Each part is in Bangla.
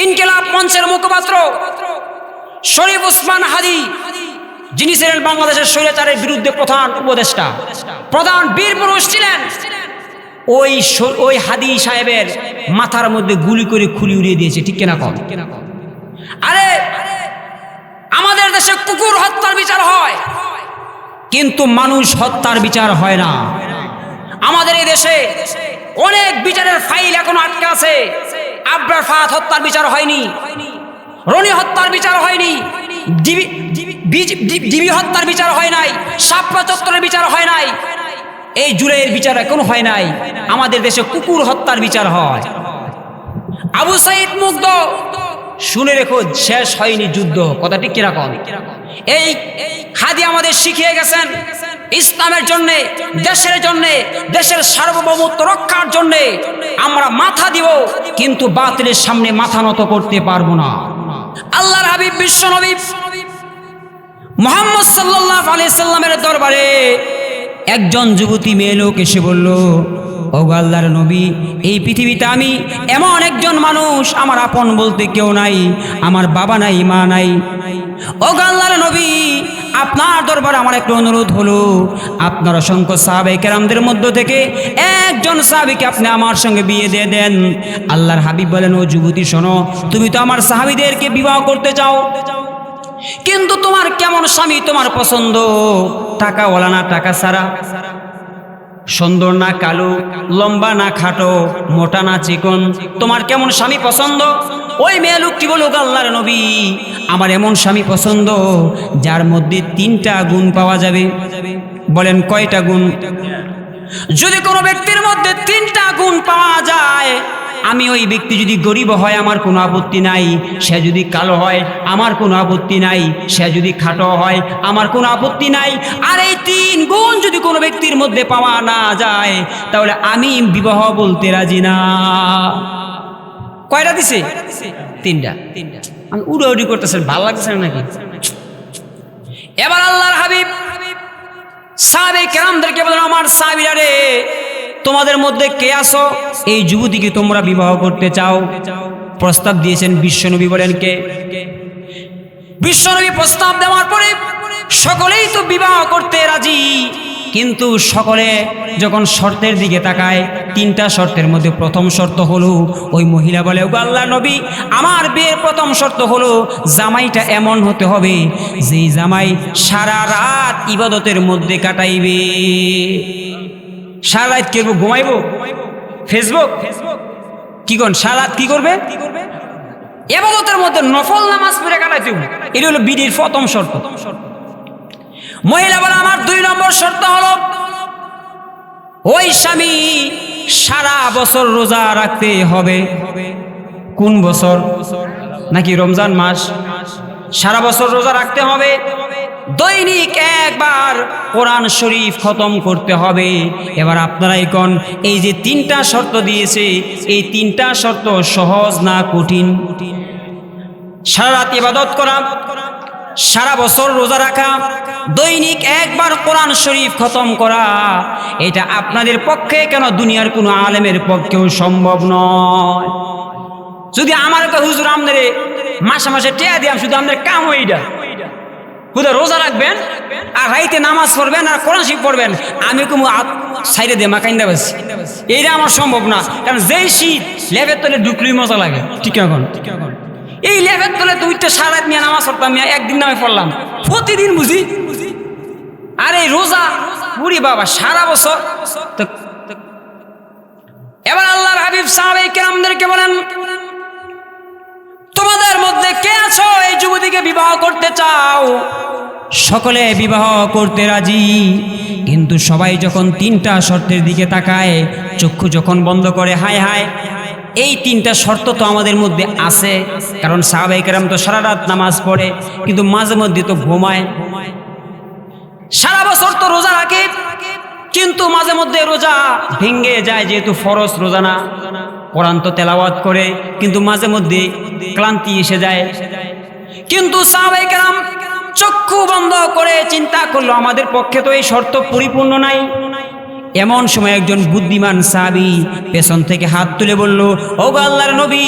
ইনকিলাব মঞ্চের মুখপাত্র শরীফ ওসমান হাদি, যিনি ছিলেন বাংলাদেশের স্বৈরাচারের বিরুদ্ধে প্রধান উপদেষ্টা, প্রধান বীর পুরুষ ছিলেন, ওই হাদি সাহেবের মাথার মধ্যে গুলি করে খুলি উড়িয়ে দিয়েছে। ঠিক কিনা কম? আরে আমাদের দেশে কুকুর হত্যার বিচার হয়, কিন্তু মানুষ হত্যার বিচার হয় না। আমাদের এই দেশে অনেক বিচারের ফাইল এখনো আটকে আছে। আবরার ফাহাদ হত্যার বিচার হয়নি, রনি হত্যার বিচার হয়নি, ডিবি হত্যার বিচার হয় নাই, শাপলা চত্বরের বিচার হয় নাই, এই জুলাইয়ের বিচার এখনো হয় নাই। আমাদের দেশে কুকুর হত্যার বিচার হয়। আবু সাইদ মুগ্ধ, শুনে রেখো, শেষ হয়নি যুদ্ধ। কথা ঠিক কিরকম? এই হাদি আমাদের শিখিয়ে গেছেন ইসলামের জন্য, দেশের জন্য, দেশের সার্বভৌমত্ব রক্ষার জন্য আমরা মাথা দিব, কিন্তু বাতিলের সামনে মাথা নত করতে পারবো না। আল্লাহর হাবিব বিশ্ব নবী মুহাম্মদ সাল্লাল্লাহু আলাইহি সাল্লামের দরবারে একজন যুবতী মেয়ে লোক এসে বলল, ওগো আল্লাহর নবী, এই পৃথিবীতে আমি এমন একজন মানুষ, আমার আপন বলতে কেউ নাই, আমার বাবা নাই, মা নাই। ওগো আল্লাহর নবী, আপনার দরবারে আমার একটা অনুরোধ হলো, আপনার অসংখ্য সাহাবায়ে কেরামদের মধ্য থেকে একজন সাহাবীকে আপনি আমার সঙ্গে বিয়ে দিয়ে দেন। আল্লাহর হাবিব বলেন, ও যুবতী শোনো, তুমি তো আমার সাহাবীদেরকে বিবাহ করতে চাও, কিন্তু তোমার কেমন স্বামী তোমার পছন্দ? টাকাওয়ালা না টাকা ছাড়া? সুন্দর না কালো? লম্বা না খাটো? মোটা না চিকন? তোমার কেমন স্বামী পছন্দ? ওই মেয়ে লোকটি বলল, আল্লাহর নবী, আমার এমন স্বামী পছন্দ যার মধ্যে 3টা গুণ পাওয়া যাবে। বলেন কয়টা গুণ? যদি কোনো ব্যক্তির মধ্যে 3টা গুণ পাওয়া যায়, আমি ওই ব্যক্তি যদি গরিব হয় আমার কোনো আপত্তি নাই, সে যদি কালো হয় আমার কোনো আপত্তি নাই, সে যদি খাটো হয় আমার কোনো আপত্তি নাই, আর এই 3 গুণ যদি কোনো ব্যক্তির মধ্যে পাওয়া না যায়, তাহলে আমি বিবাহ বলতে রাজি না। কয়টা দিছে? 3টা। আমি উড়াউড়ি করতেছেন, ভালো লাগছে নাকি? এবার আল্লাহর হাবিব সাহাবে কেরামদেরকে বলেন, আমার সাহাবীরা রে, তোমাদের মধ্যে কে আছো এই যুবতীকে তোমরা বিবাহ করতে চাও? প্রস্তাব দিয়েছেন বিশ্বনবী। বলেন কে? বিশ্বনবী প্রস্তাব দেওয়ার পরে সকলেই তো বিবাহ করতে রাজি, কিন্তু সকলে যখন শর্তের দিকে তাকায়, 3টা শর্তের মধ্যে প্রথম শর্ত হলো, ওই মহিলা বলে, ও আল্লাহর নবী, আমার বিয়ের প্রথম শর্ত হলো জামাইটা এমন হতে হবে যেই জামাই সারা রাত ইবাদতের মধ্যে কাটাইবে। সারা রাত কি করবো? ঘুমাইবো? ফেসবুক কি করেন? সারা রাত কি করবে? ইবাদতের মধ্যে নফল নামাজ পড়ে কাটাইতে হবে। এটা হলো বিয়ের প্রথম শর্ত। মহিলা বলে, আমার 2 নম্বর শর্ত হলো, ওই স্বামী সারা বছর রোজা রাখতে হবে। কোন বছর? নাকি রমজান মাস? সারা বছর রোজা রাখতে হবে, দৈনিক একবার কোরআন শরীফ খতম করতে হবে। এবার আপনারাই কোন, এই যে 3টা শর্ত দিয়েছে, এই 3টা শর্ত সহজ না কঠিন? সারা রাত ইবাদত করা, সারা বছর রোজা রাখা, দৈনিক একবার কোরআন শরীফ খতম করা, এটা আপনাদের পক্ষে কেন দুনিয়ার কোনো আলেমের পক্ষেও সম্ভব নয়। যদি আমার হুজুর আমদের মাসে মাসে টেয়া দিয়াম, শুধু আমাদের কাম ওইটা, হুদা রোজা রাখবেন আর রাইতে নামাজ পড়বেন আর কোরআন শরীফ পড়বেন, আমি কোনো সাইডে দিয়ে মাকাইন্দা বাসি, এইটা আমার সম্ভব না। কারণ যেই শীত লেবের তলে ঢুকলেই মজা লাগে। ঠিক এখন এই লেবের তলে 2টা সারা রাত নিয়ে নামাজ পড়তাম, একদিন নামে পড়লাম, প্রতিদিন বুঝি। আর এই রোজা বুড়ি বাবা সারা বছর। এবার আল্লাহর হাবিব সাহাবায়ে কেরামদেরকে বলেন, তোমাদের মধ্যে কে আছো এই যুবতীকে বিবাহ করতে চাও? সকলে বিবাহ করতে রাজি, কিন্তু সবাই যখন 3টা শর্তের দিকে তাকায়, চক্ষু যখন বন্ধ করে, হায় হায়, এই 3টা শর্ত তো আমাদের মধ্যে আছে। কারণ সাহাবায়ে কেরাম তো সারা রাত নামাজ পড়ে, কিন্তু মাঝে মধ্যে তো ঘুমায়। সারা বছর তো রোজা রাখে, কিন্তু মাঝে মধ্যে রোজা ভেঙে যায়, যেহেতু ফরজ রোজা না। কোরআন তো তেলাওয়াত করে, কিন্তু মাঝে মধ্যে ক্লান্তি এসে যায়। কিন্তু সাহাবায়ে কেরাম চক্ষু বন্ধ করে চিন্তা করলো, আমাদের পক্ষে তো এই শর্ত পরিপূর্ণ নাই, এমন সময় একজন বুদ্ধিমান সাহাবী পেছন থেকে হাত তুলে বলল, ও গো আল্লাহর নবী,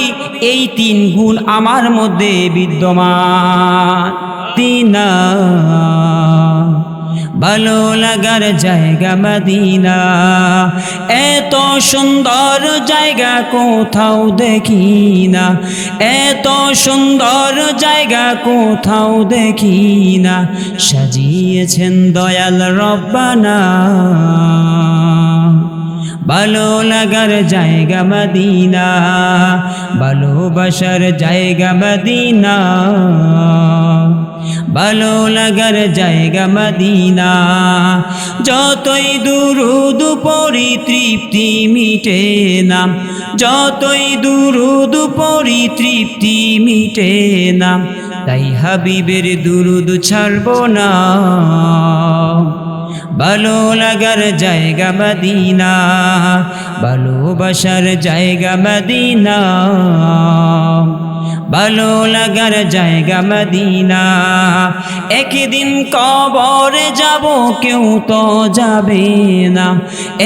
এই 3 গুণ আমার মধ্যে বিদ্যমান। তিনা ভালো লাগার জায়গা মদিনা, এত সুন্দর জায়গা কোথাও দেখি না, এত সুন্দর জায়গা কোথাও দেখি না, সাজিয়েছেন দয়াল রব্বানা। ভালো লাগার জায়গা মদিনা, ভালোবাসার জায়গা মদিনা, ভালো লাগার জায়গা মদিনা। যতই দুরুদ পড়ি তৃপ্তি মিটে না, যতই দুরুদ পড়ি তৃপ্তি মিটে না, তাই হাবিবের দুরুদ ছাড়ব না। ভালো লাগার জায়গা মদিনা, ভালোবাসার জায়গা মদিনা, ভালো লাগার জায়গা মদিনা। একদিন কবরে যাব কেউ তো যাবে না,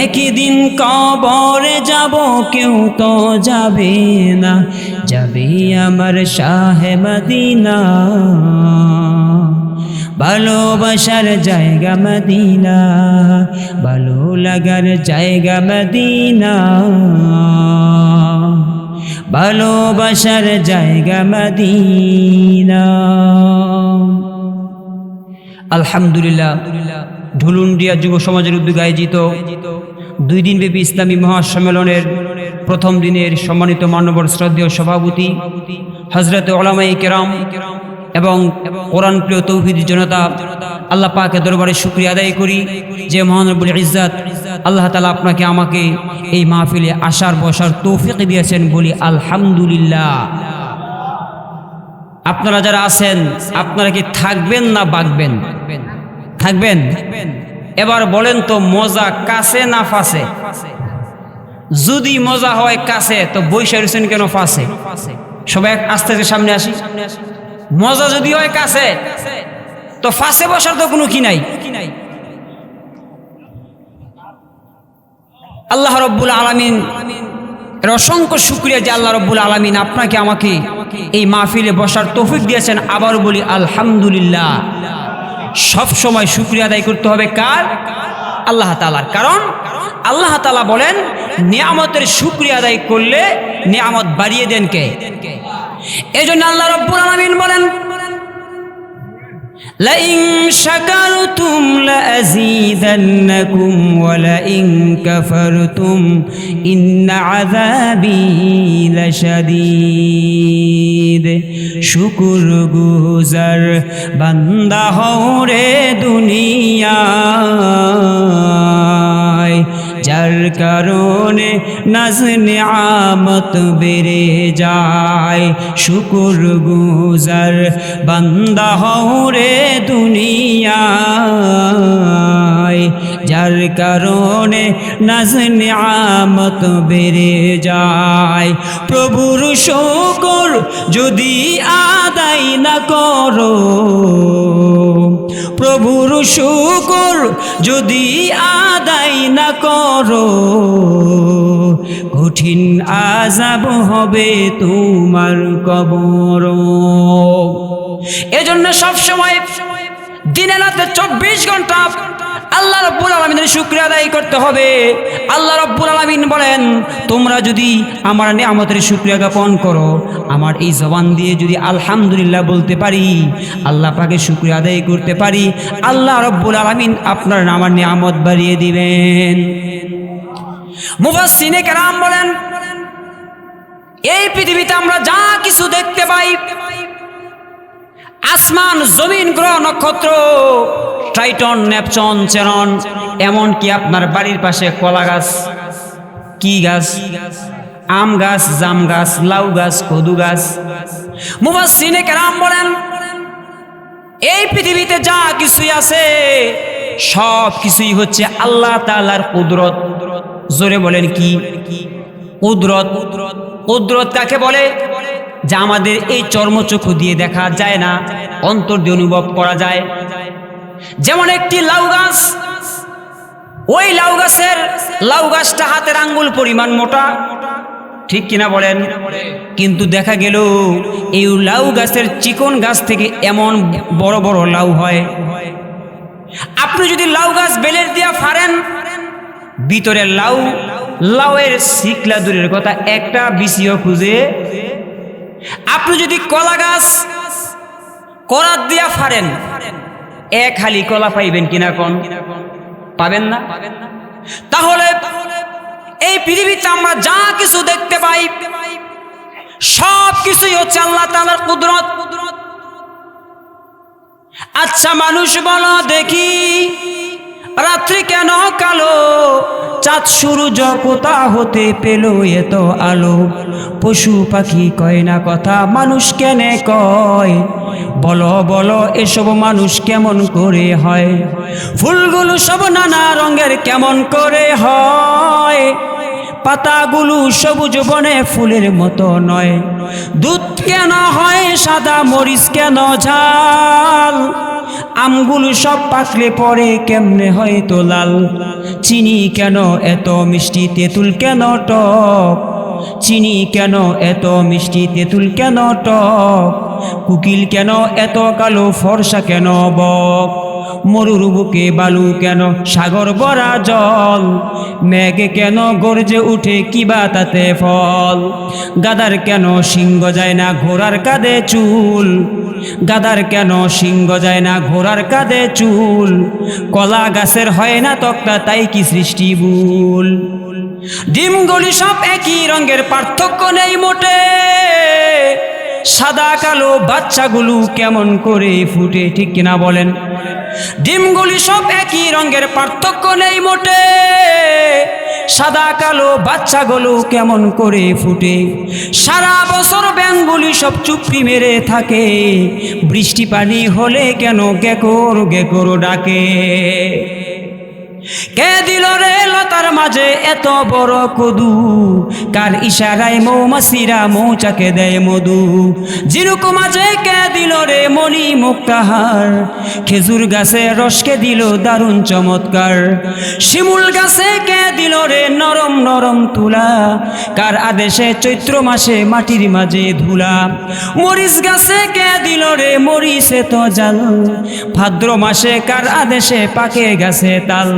একদিন কবরে যাব কেউ তো যাবে না, যাবে আমার শাহে মদিনা। ভালোবাসার জায়গা মদিনা, ভালো লাগার জায়গা মদিনা, ভালোবাসার জায়গা মদিনা। আলহামদুলিল্লাহ, ঢুলুন্ডিয়া যুব সমাজের উদ্যোগে আয়োজিত 2 দিনব্যাপী ইসলামী মহাসম্মেলনের প্রথম দিনের সম্মানিত মাননীয় শ্রদ্ধেয় সভাপতি হযরত উলামায়ে কেরাম এবং কোরআন প্রিয় তৌহিদি জনতা, আল্লাহ পাকের দরবারে শুকরিয়া আদায় করি যে মহান রব্বুল ইজ্জত আল্লাহ তাআলা আপনাকে আমাকে এই মাহফিলে আসার বসার তৌফিক দিয়েছেন, বলি আলহামদুলিল্লাহ। আপনারা যারা আছেন, আপনারা কি থাকবেন না বাগবেন? থাকবেন। এবার বলেন তো, মজা কাছে না ফাঁসে? যদি মজা হয় কাছে, তো বৈশা রয়েছেন কেন ফাঁসে? সবাই আস্তে আস্তে সামনে আসি। মজা যদি হয় কাছে, তো ফাঁসে বসার তো কোনো কি নাই। আল্লাহ রব্বুল আলামিন এর অসংখ্য শুকরিয়া যে আল্লাহ রব্বুল আলামিন আপনাকে আমাকে এই মাহফিলে বসার তৌফিক দিয়েছেন। আবার বলি আলহামদুলিল্লাহ। সব সময় শুকরিয়া আদায় করতে হবে কার? আল্লাহ তাআলার। কারণ আল্লাহ তাআলা বলেন, নিয়ামতের শুকরিয়া আদায় করলে নিয়ামত বাড়িয়ে দেন কে? এজন্য আল্লাহ রব্বুল আলামিন বলেন, লাইন শাকারতুম লাযীদান্নাকুম ওয়া লাইন কাফারতুম ইন্না আযাবি লাশাদীদ। শুকর গুজার বান্দা হও রে দুনিয়ায়, যার কারণে নাজ নিয়ামত বেড়ে যায়। শুকর গুজার বান্দা হও রে দুনিয়ায়, যার কারণে নাজ নিয়ামত বেড়ে যায়। প্রভুর শুকর যদি আদায় না করো, প্রভুর শুকর যদি আদায় না করো, কঠিন আযাব হবে তোমার কবর। এজন্য সব সময় দিনে রাতে 24 ঘন্টা আল্লাহ রব্বুল আলামিনের শুকরিয়া আদায় করতে হবে। আল্লাহ রব্বুল আলামিন বলেন, তোমরা যদি আমার নিয়ামতের শুকরিয়া জ্ঞাপন করো, আমার এই জবান দিয়ে যদি আলহামদুলিল্লাহ বলতে পারি, আল্লাহ পাকের শুকরিয়া আদায় করতে পারি, আল্লাহ রব্বুল আলামিন আপনার আমার নিয়ামত বাড়িয়ে দিবেন। মুফাসসিরিনে কেরাম বলেন, এই পৃথিবীতে আমরা যা কিছু দেখতে পাই, আসমান, জমিন, গ্রহ, নক্ষত্র, টাইটন, নেপচন, চেরন, এমনকি আপনার বাড়ির পাশে কলা গাছ, কি গাছ? আম গাছ, জাম গাছ, লাউ গাছ, কদু গাছ। মুফাসসিরিনে কেরাম বলেন, এই পৃথিবীতে যা কিছুই আছে সব কিছুই হচ্ছে আল্লাহ তাআলার কুদরত। জোরে বলেন কি কুদরত? কুদরত কাকে বলে? যা আমাদের এই চর্মচক্ষু দিয়ে দেখা যায় না, অন্তর দিয়ে অনুভব করা যায়। যেমন একটি লাউ গাছ, ওই লাউ গাছটা হাতের আঙ্গুল পরিমাণ মোটা, ঠিক কিনা বলেন? কিন্তু দেখা গেল এই লাউ গাছের চিকন গাছ থেকে এমন বড় বড় লাউ হয়। আপনি যদি লাউ গাছ বেলের দিয়া ফাড়েন, ভিতরে লাউয়ের শিকলা দূরের কথা একটা বিচিও খুঁজে। আপনি যদি কলা গাছ করাত দিয়া ফাড়েন, এক হালি কলা পাইবেন কিনা কোন? পাবেন না। তাহলে এই পৃথিবীতে আমরা যা কিছু দেখতে পাই সব কিছুই হচ্ছে আল্লাহ তাআলার কুদরত। আচ্ছা মানুষ বলো দেখি, রাত্রি কেন কালো, চাঁদ সূর্য কোথা হতে পেল এত আলো? পশু পাখি কয় না কথা, মানুষ কেনে কয়? বলো বলো এসব মানুষ কেমন করে হয়? ফুলগুলো সব নানা রঙের কেমন করে হয়? পাতাগুলো সবুজ বনে ফুলের মতো নয়। দুধ কেন হয় সাদা, মরিচ কেন ঝাল? আমগুলো সব পাকলে পরে কেমনে হয় তো লাল? চিনি কেন এত মিষ্টি, তেঁতুল কেন টক? চিনি কেন এত মিষ্টি, তেঁতুল কেন টক? কোকিল কেন এত কালো, ফর্সা কেন বক? মরুর বুকে বালু কেন, সাগর ভরা জল? মেঘে কেন গর্জে উঠে, কিবা তাতে ফল? গাধার কেন সিংহ যায় না, ঘোড়ার কাঁধে চুল? গাধার কেন সিংহ যায় না, ঘোড়ার কাঁধে চুল? কলা গাছের হয় না তক্তা, তাই কি সৃষ্টি ভুল? ডিমগুলি সব একই রঙের, পার্থক্য নেই মোটে। সাদা কালো বাচ্চাগুলো কেমন করে ফুটে, ঠিক কিনা বলেন? ডিমগুলি সব একই রঙের, পার্থক্য নেই মোটে। সাদা কালো বাচ্চাগুলো কেমন করে ফুটে? সারা বছর ব্যাঙগুলি সব চুপটি মেরে থাকে, বৃষ্টি পানি হলে কেন গেকর গেকর ডাকে? কে দিল রে লতার মাঝে এত বড় কদু? কার ইশারায় মৌমাছিরা মৌচাকে দেয় মধু? ঝিনুক মাঝে কে দিল রে মণি মুক্তাহার? খেজুর গাছে রসকে দিল দারুণ চমৎকার। শিমুল গাছে কে দিল রে নরম নরম তুলা? কার আদেশে চৈত্র মাসে মাটির মাঝে ধুলা? মরিচ গাছে কে দিল রে মরিচে তো জাল? ভাদ্র মাসে কার আদেশে পাকে গাছে তাল?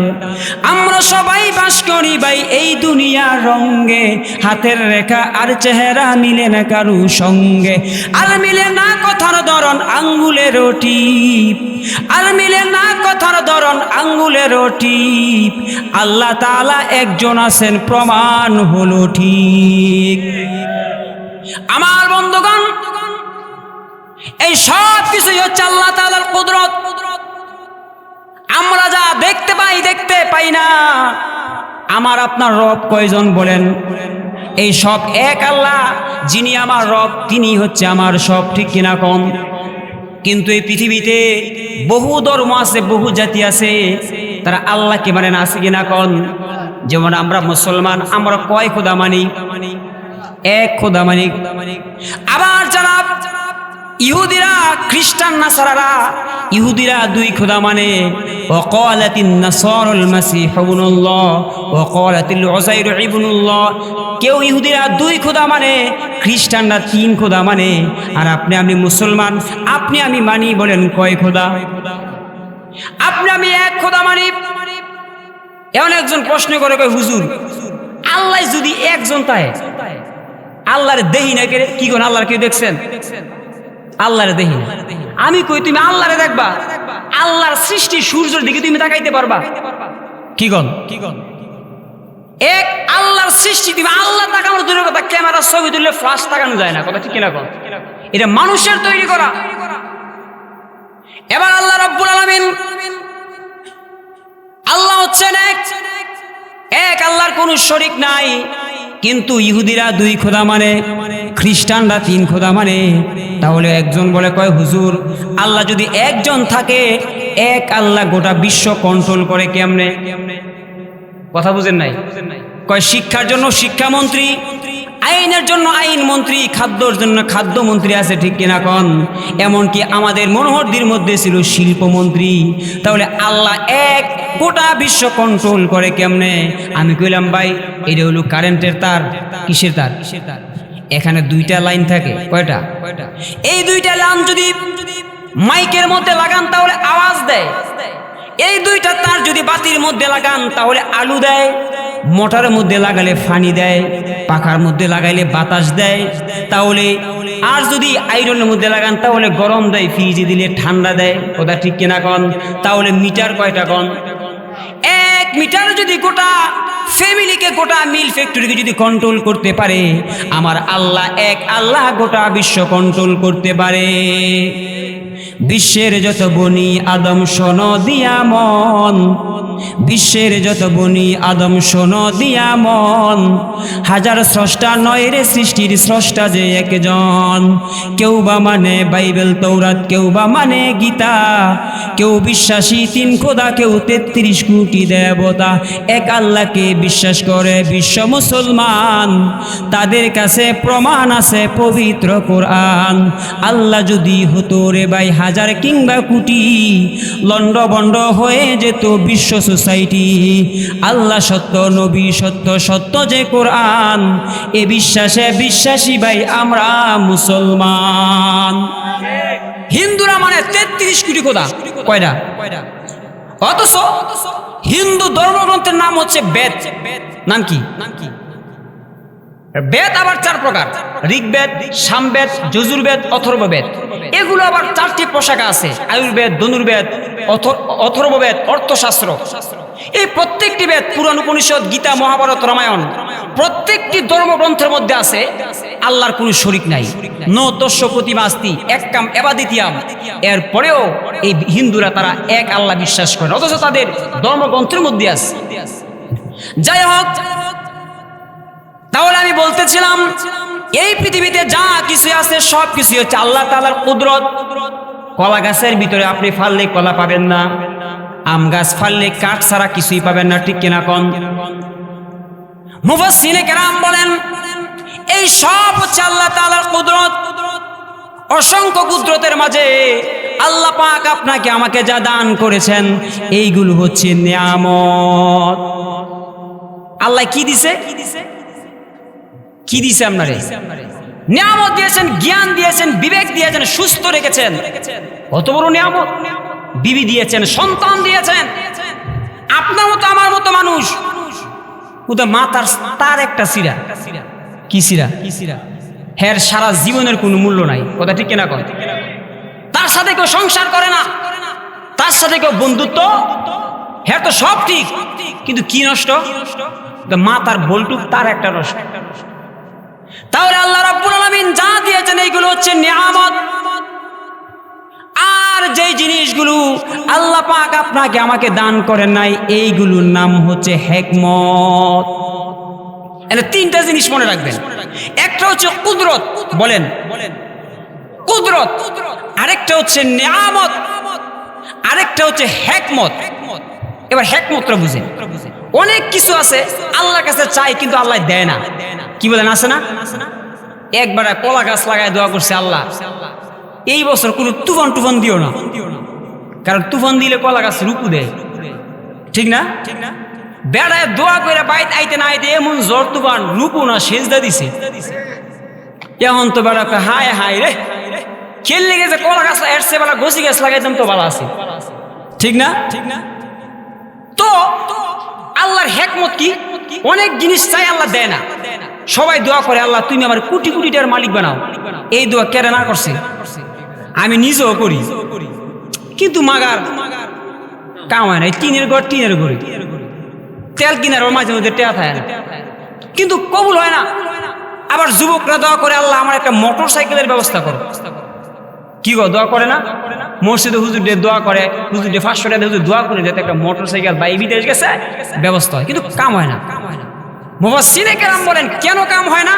আমরা সবাই বাস করি ভাই এই দুনিয়ার রঙে, হাতের রেখা আর চেহারা মিলে না কারু সঙ্গে। আর মিলে না কথার ধরন আঙ্গুলের টিপ, আর মিলে না কথার ধরন আঙ্গুলের টিপ। আল্লাহ তাআলা একজন আছেন, প্রমাণ হলো ঠিক। আমার বন্ধুগণ, এই সব কিছুই হচ্ছে আল্লাহ তাআলার কুদরত। আমরা যা দেখতে পাই না। আমার আপনার রব কয়জন বলেন? এই সব এক আল্লাহ, যিনি আমার রব তিনি হচ্ছে আমার সব, ঠিক কিনা কম? কিন্তু এই পৃথিবীতে বহু ধর্ম আছে, বহু জাতি আছে, তারা আল্লাহকে মানে না, আছে কিনা কন? যেমন আমরা মুসলমান, আমরা কয় খোদা মানি? এক খোদা মানি। আবার যারা ইহুদিরা, খ্রিস্টান, নাসারারা, ইহুদিরা দুই খোদা মানে। ওয়াকালাতিন নাসারাল মাসীহ ইবনুল্লাহ ওয়াকালাতিল উযাইর ইবনুল্লাহ। কেউ ইহুদিরা দুই খোদা মানে, খ্রিস্টানরা তিন খোদা মানে। আর আমি মুসলমান, আপনি আমি মানি বলেন কয় খোদা? আপনি আমি এক খোদা মানি। এমন একজন প্রশ্ন করে কয়, হুজুর আল্লাহ যদি একজন তাই আল্লাহর দেহি না কে? কি কোন আল্লাহর কেউ দেখছেন? আল্লাহরে দেখি না। আমি কই তুমি আল্লাহরে দেখবা? আল্লাহর সৃষ্টি সূর্যের দিকে তুমি তাকাইতে পারবা? কি গন? এক আল্লাহর সৃষ্টি, তুমি আল্লাহ তাকানোর দূরের কথা, ক্যামেরা ছবি তুললে ফ্লাশ তাকানো যায় না, কথা ঠিক কিনা কন? এটা মানুষের তৈরি করা। এবার আল্লাহ রাব্বুল আলামিন, আল্লাহ হচ্ছেন এক, আল্লাহর কোনো শরীক নাই। কিন্তু ইহুদিরা দুই খোদা মানে, খ্রিস্টানরা তিন খোদা মানে। তাহলে একজন বলে কয়, হুজুর আল্লাহ যদি একজন থাকে, এক আল্লাহ গোটা বিশ্ব কন্ট্রোল করে কেমনে? কথা বুঝেন নাই? কয় শিক্ষার জন্য শিক্ষামন্ত্রী, আইনের জন্য আইন মন্ত্রী, খাদ্যর জন্য খাদ্য মন্ত্রী আছে, ঠিক কিনা কন? এমনকি আমাদের মনোহরদির মধ্যে ছিল শিল্পমন্ত্রী। তাহলে আল্লাহ এক, গোটা বিশ্ব কন্ট্রোল করে কেমনে? আমি কইলাম ভাই এটা হলো কারেন্টের তার। কিসের তার? এখানে দুইটা লাইন থাকে। কয়টা? এই দুইটা লাইন যদি মাইকের মধ্যে লাগান তাহলে আওয়াজ দেয়। এই দুইটা তার যদি বাতির মধ্যে লাগান তাহলে আলো দেয়। মোটরের মধ্যে লাগালে পানি দেয়, পাখার মধ্যে লাগাইলে বাতাস দেয়। তাহলে আর যদি আয়রনের মধ্যে লাগান তাহলে গরম দেয়, ফ্রিজে দিলে ঠান্ডা দেয়। কথা ঠিক কিনা কন? তাহলে মিটার কয়টা কন? এক মিটার যদি গোটা ফ্যামিলিকে, গোটা মিল ফ্যাক্টরিকে যদি কন্ট্রোল করতে পারে, আমার আল্লাহ এক আল্লাহ গোটা বিশ্ব কন্ট্রোল করতে পারে। বিশ্বের যত বনি আদম শোনো দিয়া মন, বিশ্বের যত বনি আদম শোনো দিয়া মন, হাজার স্রষ্টা নয় রে সৃষ্টির স্রষ্টা যে একজন। কেউ বা মানে বাইবেল তৌরাত, কেউ বা মানে গীতা, কেউ বিশ্বাসী তিন খোদা, কেউ ৩৩ কোটি দেবতা। এক আল্লাহকে বিশ্বাস করে বিশ্ব মুসলমান, তাদের কাছে প্রমাণ আছে পবিত্র কোরআন। আল্লাহ যদি হতো রে ভাই হাজার কিংবা কোটি, লন্ড বন্ড হয়ে যেত বিশ্ব সোসাইটি। আল্লাহ সত্য, নবী সত্য, সত্য যে কোরআন, এ বিশ্বাসে বিশ্বাসী ভাই আমরা মুসলমান। হিন্দুরা মানে ৩৩ কোটি খোদা। কয়টা? অথচ হিন্দু ধর্মগ্রন্থের নাম হচ্ছে বেদ। নাম কি? বেদ আবার ৪ প্রকার: ঋগ্বেদ, সামবেদ, যজুর্বেদ, অথর্ববেদ। এগুলো আবার ৪টি পোশাক আছে: আয়ুর্বেদ, ধনুর্বেদ, অথর্ববেদ, অর্থশাস্ত্র। এই প্রত্যেকটি বেদ, পুরাণ, উপনিষদ, গীতা, মহাভারত, রামায়ণ, প্রত্যেকটি ধর্মগ্রন্থের মধ্যে আছে আল্লাহর কোনো শরীক নাই। ন তস্য প্রতিমাস্তি এক্কাম এবাদিতিয়াম। এরপরেও এই হিন্দুরা তারা এক আল্লাহ বিশ্বাস করে, অথচ তাদের ধর্মগ্রন্থের মধ্যে আছে। যাই হোক, তাহলে আমি বলতেছিলাম এই পৃথিবীতে যা কিছু আছে সব কিছু হচ্ছে আল্লাহ তাআলার কুদরত। কলা গাছের ভিতরে আপনি ফাললে কলা পাবেন না, আম গাছ ফাললে কাঠ ছাড়া কিছুই পাবেন না। ঠিক কিনা কন? মুফাসসিরে কেরাম বলেন এই সব হচ্ছে আল্লাহ তাআলার কুদরত। অসংখ্য কুদরতের মাঝে আল্লাহ পাক আপনাকে আমাকে যা দান করেছেন এইগুলো হচ্ছে নিয়ামত। আল্লাহ কি দিছে? কি দিছে আপনারে? নিয়ামত দিয়েছেন, জ্ঞান দিয়েছেন, বিবেক দিয়েছেন, সুস্থ রেখেছেন। কত বড় নিয়ামত! বিবি দিয়েছেন, সন্তান দিয়েছেন। আপনার মতো আমার মতো মানুষ মাথার তার একটা সিরা। কি সিরা? হ্যার সারা জীবনের কোনো মূল্য নাই। কথা ঠিক কিনা কন? তার সাথে কেউ সংসার করে না, তার সাথে কেউ বন্ধুত্ব, হ্যাঁ তো সব ঠিক, কিন্তু কি নষ্ট? মাথার বল্টুক তার একটা নষ্ট। তাহলে আল্লাহ রাব্বুল আলামিন যা দিয়েছেন এইগুলো হচ্ছে নিয়ামত। আর যেই জিনিসগুলো আল্লাহ পাক আপনাকে আমাকে দান করেন নাই এইগুলোর নাম হচ্ছে হিকমত। এর 3টা জিনিস মনে রাখবেন। একটা হচ্ছে কুদরত, বলেন কুদরত, আরেকটা হচ্ছে নিয়ামত, আরেকটা হচ্ছে হিকমত। এবার হিকমতটা বুঝেন। অনেক কিছু আছে আল্লাহর কাছে চাই কিন্তু আল্লাহ দেয় না। কি বলেন? আছে না? একবার কলা গাছ লাগায় দোয়া করছে, আল্লাহ এই বছর কোনো তুফান দিও না, কারণ তুফান দিলে কলা গাছ রুকু দেয়। ঠিক না? বেড়ায় দোয়া করে বাইত আইতে না আইতে এমন জ্বর তুফান, রুকু না সেজদা দিছে। এখন তো বেড়া হায় হায় রে, খেললে গেছে কলা গাছ এসছে, বেড়া গছি গাছ লাগাইতাম তো ভালো আছে। ঠিক না? তো আল্লাহর হিকমত কি? অনেক জিনিস চাই আল্লাহ দেয় না। সবাই দোয়া করে আল্লাহ তুমি আমার কোটি কোটি টাকার মালিক বানাও। এই দোয়া কেন না করছে? আমি নিজেও করি, কিন্তু মাগার কাম হয় না। টিনের ঘর, তেল কিনার মাঝে মধ্যে টেয়া থাকে না, কিন্তু কবুল হয় না। আবার যুবকরা দোয়া করে আল্লাহ আমার একটা মোটর সাইকেলের ব্যবস্থা করো। কি গো, দোয়া করে না? মসজিদে হুজুর দিয়ে দোয়া করে, হুজুর দিয়ে 500 টাকা হুজুর দোয়া করে যাতে একটা মোটর সাইকেল বা বিদেশ গেছে ব্যবস্থা হয়, কিন্তু কাম হয় না। মুফাসসিরে কেরাম বলেন কেন কাম হয় না?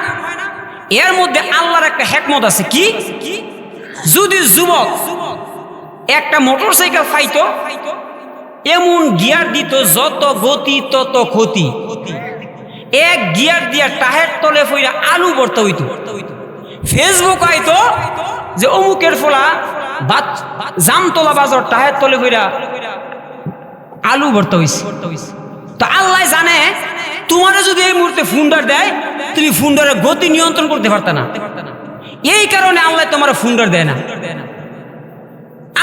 এর মধ্যে আল্লাহর একটা হিকমত আছে। কি? যদি যুবক একটা মোটর সাইকেল পাইতো, এমন গিয়ার দিত যত গতি তত ক্ষতি। এক গিয়ার দিয়া টাহের তলে ফইরা আলু ভর্তা হইতো। ফেসবুক আইতো যে অমুকের ফোলা জামতলা বাজার টাহের তলে ফইরা আলু ভর্তা হইছে। তো আল্লাহ জানে তোমারে যদি এই মুহূর্তে ফুন্ডার দেয় তুমি ফুন্ডারের গতি নিয়ন্ত্রণ করতে পারতা না, এই কারণে আল্লাহ তোমার ফুন্ডার দেয় না।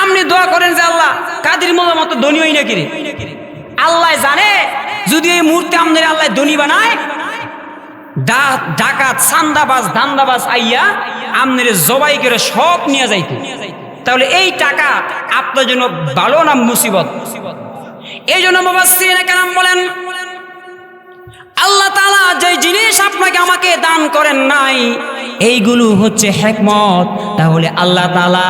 আপনি দোয়া করেন যে আল্লাহ কাদের মোল্লার মতো ধনী হই না কিরে, আল্লাহ জানে যদি এই মুহূর্তে আমাদের আল্লাহ ধনী বানায়, ডাকাত চান্দাবাজ ধান্দাবাজ আইয়া আমনের জবাই করে সব নিয়ে যাইতো, তাহলে এই টাকা আপনার জন্য ভালো না মুসিবত? এই জন্য মুফাসসিরিনে কেরাম বলেন আল্লাহ তাআলা যে জিনিস আপনাকে আমাকে দান করেন নাই এইগুলো হচ্ছে হিকমত। তাহলে আল্লাহ তাআলা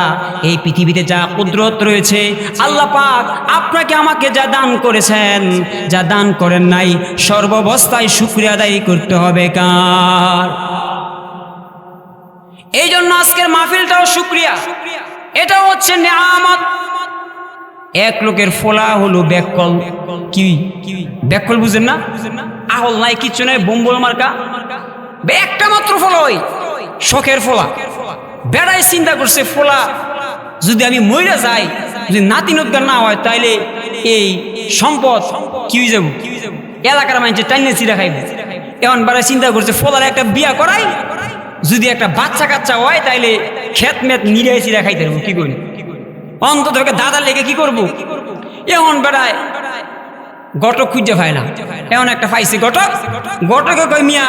এই পৃথিবীতে যা কুদরত রয়েছে, আল্লাহ পাক আপনাকে আমাকে যা দান করেছেন, যা দান করেন নাই, সর্বাবস্থায় শুকরিয়া আদায় করতে হবে কার? এই জন্য আজকের মাহফিলটাও শুকরিয়া, এটাও হচ্ছে নিয়ামত। এক লোকের ফলা হলো ব্যাককল। কি ব্যাককল বুঝেন না? আহল নাই, কিচ্ছু নাই, বোম্বল মার্কা, একটা মাত্র ফলা, ওই শখের ফলা। বেড়াই চিন্তা করছে ফলা যদি আমি মইরা যাই, যদি নাতিনতগার না হয়, তাইলে এই সম্পদ কি হয়ে যাবো, এলাকার মানুষ টাইনে চিরা খাইবে। এমন বেড়াই চিন্তা করছে ফলার একটা বিয়া করাই, যদি একটা বাচ্চা কাচ্চা হয় তাইলে খেত মেত নিরাই চিরা খাইতে পারবো। কি করি অন্তত দাদার লেগে কি করবো? এমন বেড়ায় ঘটক খুঁজে পায় না, এমন একটা পাইছে ঘটক। ঘটকে কই মিয়া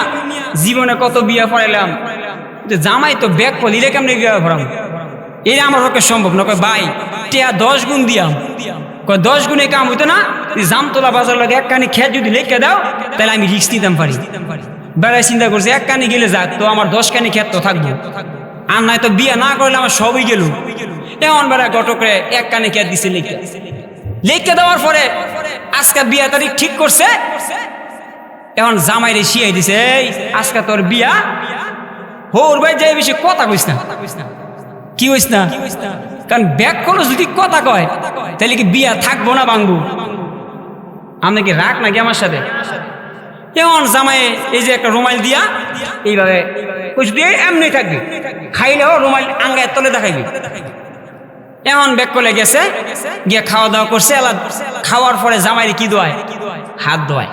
জীবনে কত বিয়া পড়াইলাম, জামাই তো ব্যাগ পলিলে কেমনে বিয়া পড়াম, এটা আমার পক্ষে সম্ভব না। কয় ভাই টিয়া 10 গুণ দিয়াম। কয় 10 গুণে কাম হইতো না, জামতলা বাজার লাগে একখানি খেত যদি লেখা দাও তাহলে আমি রিস্ক নিতাম পারি। বেড়ায় চিন্তা করছে একখানি গেলে যাক, তো আমার 10 খানি খেত তো থাকবো, আর নাই তো বিয়া না করলে আমার সবই গেল। এমন বেড়ায় ঘটকরে একখানি খেত দিছে লেখা দেওয়ার পরে আজকে বিয়া তারিখ ঠিক করছে। এখন জামাইরে শিয়াই দিছে, এই আজকে তোর বিয়া হোর ভাই, যাই বেশি কথা কইস না। কি হইস না? কারণ ব্যাক করলো যদি কথা কয় তাহলে কি বিয়া থাকবো না ভাঙবো? আপনি কি রাগ নাকি আমার সাথে? এমন জামাই এই যে একটা রুমাল দিয়া এইভাবে এমনি থাকবি, খাইলেও রুমাল আঙ্গায় তলে দেখাইবি। এমন ব্যাক করে গেছে, গিয়ে খাওয়া দাওয়া করছে। খাওয়ার পরে জামাইরে কি দোয়ায়? হাত দোয়ায়।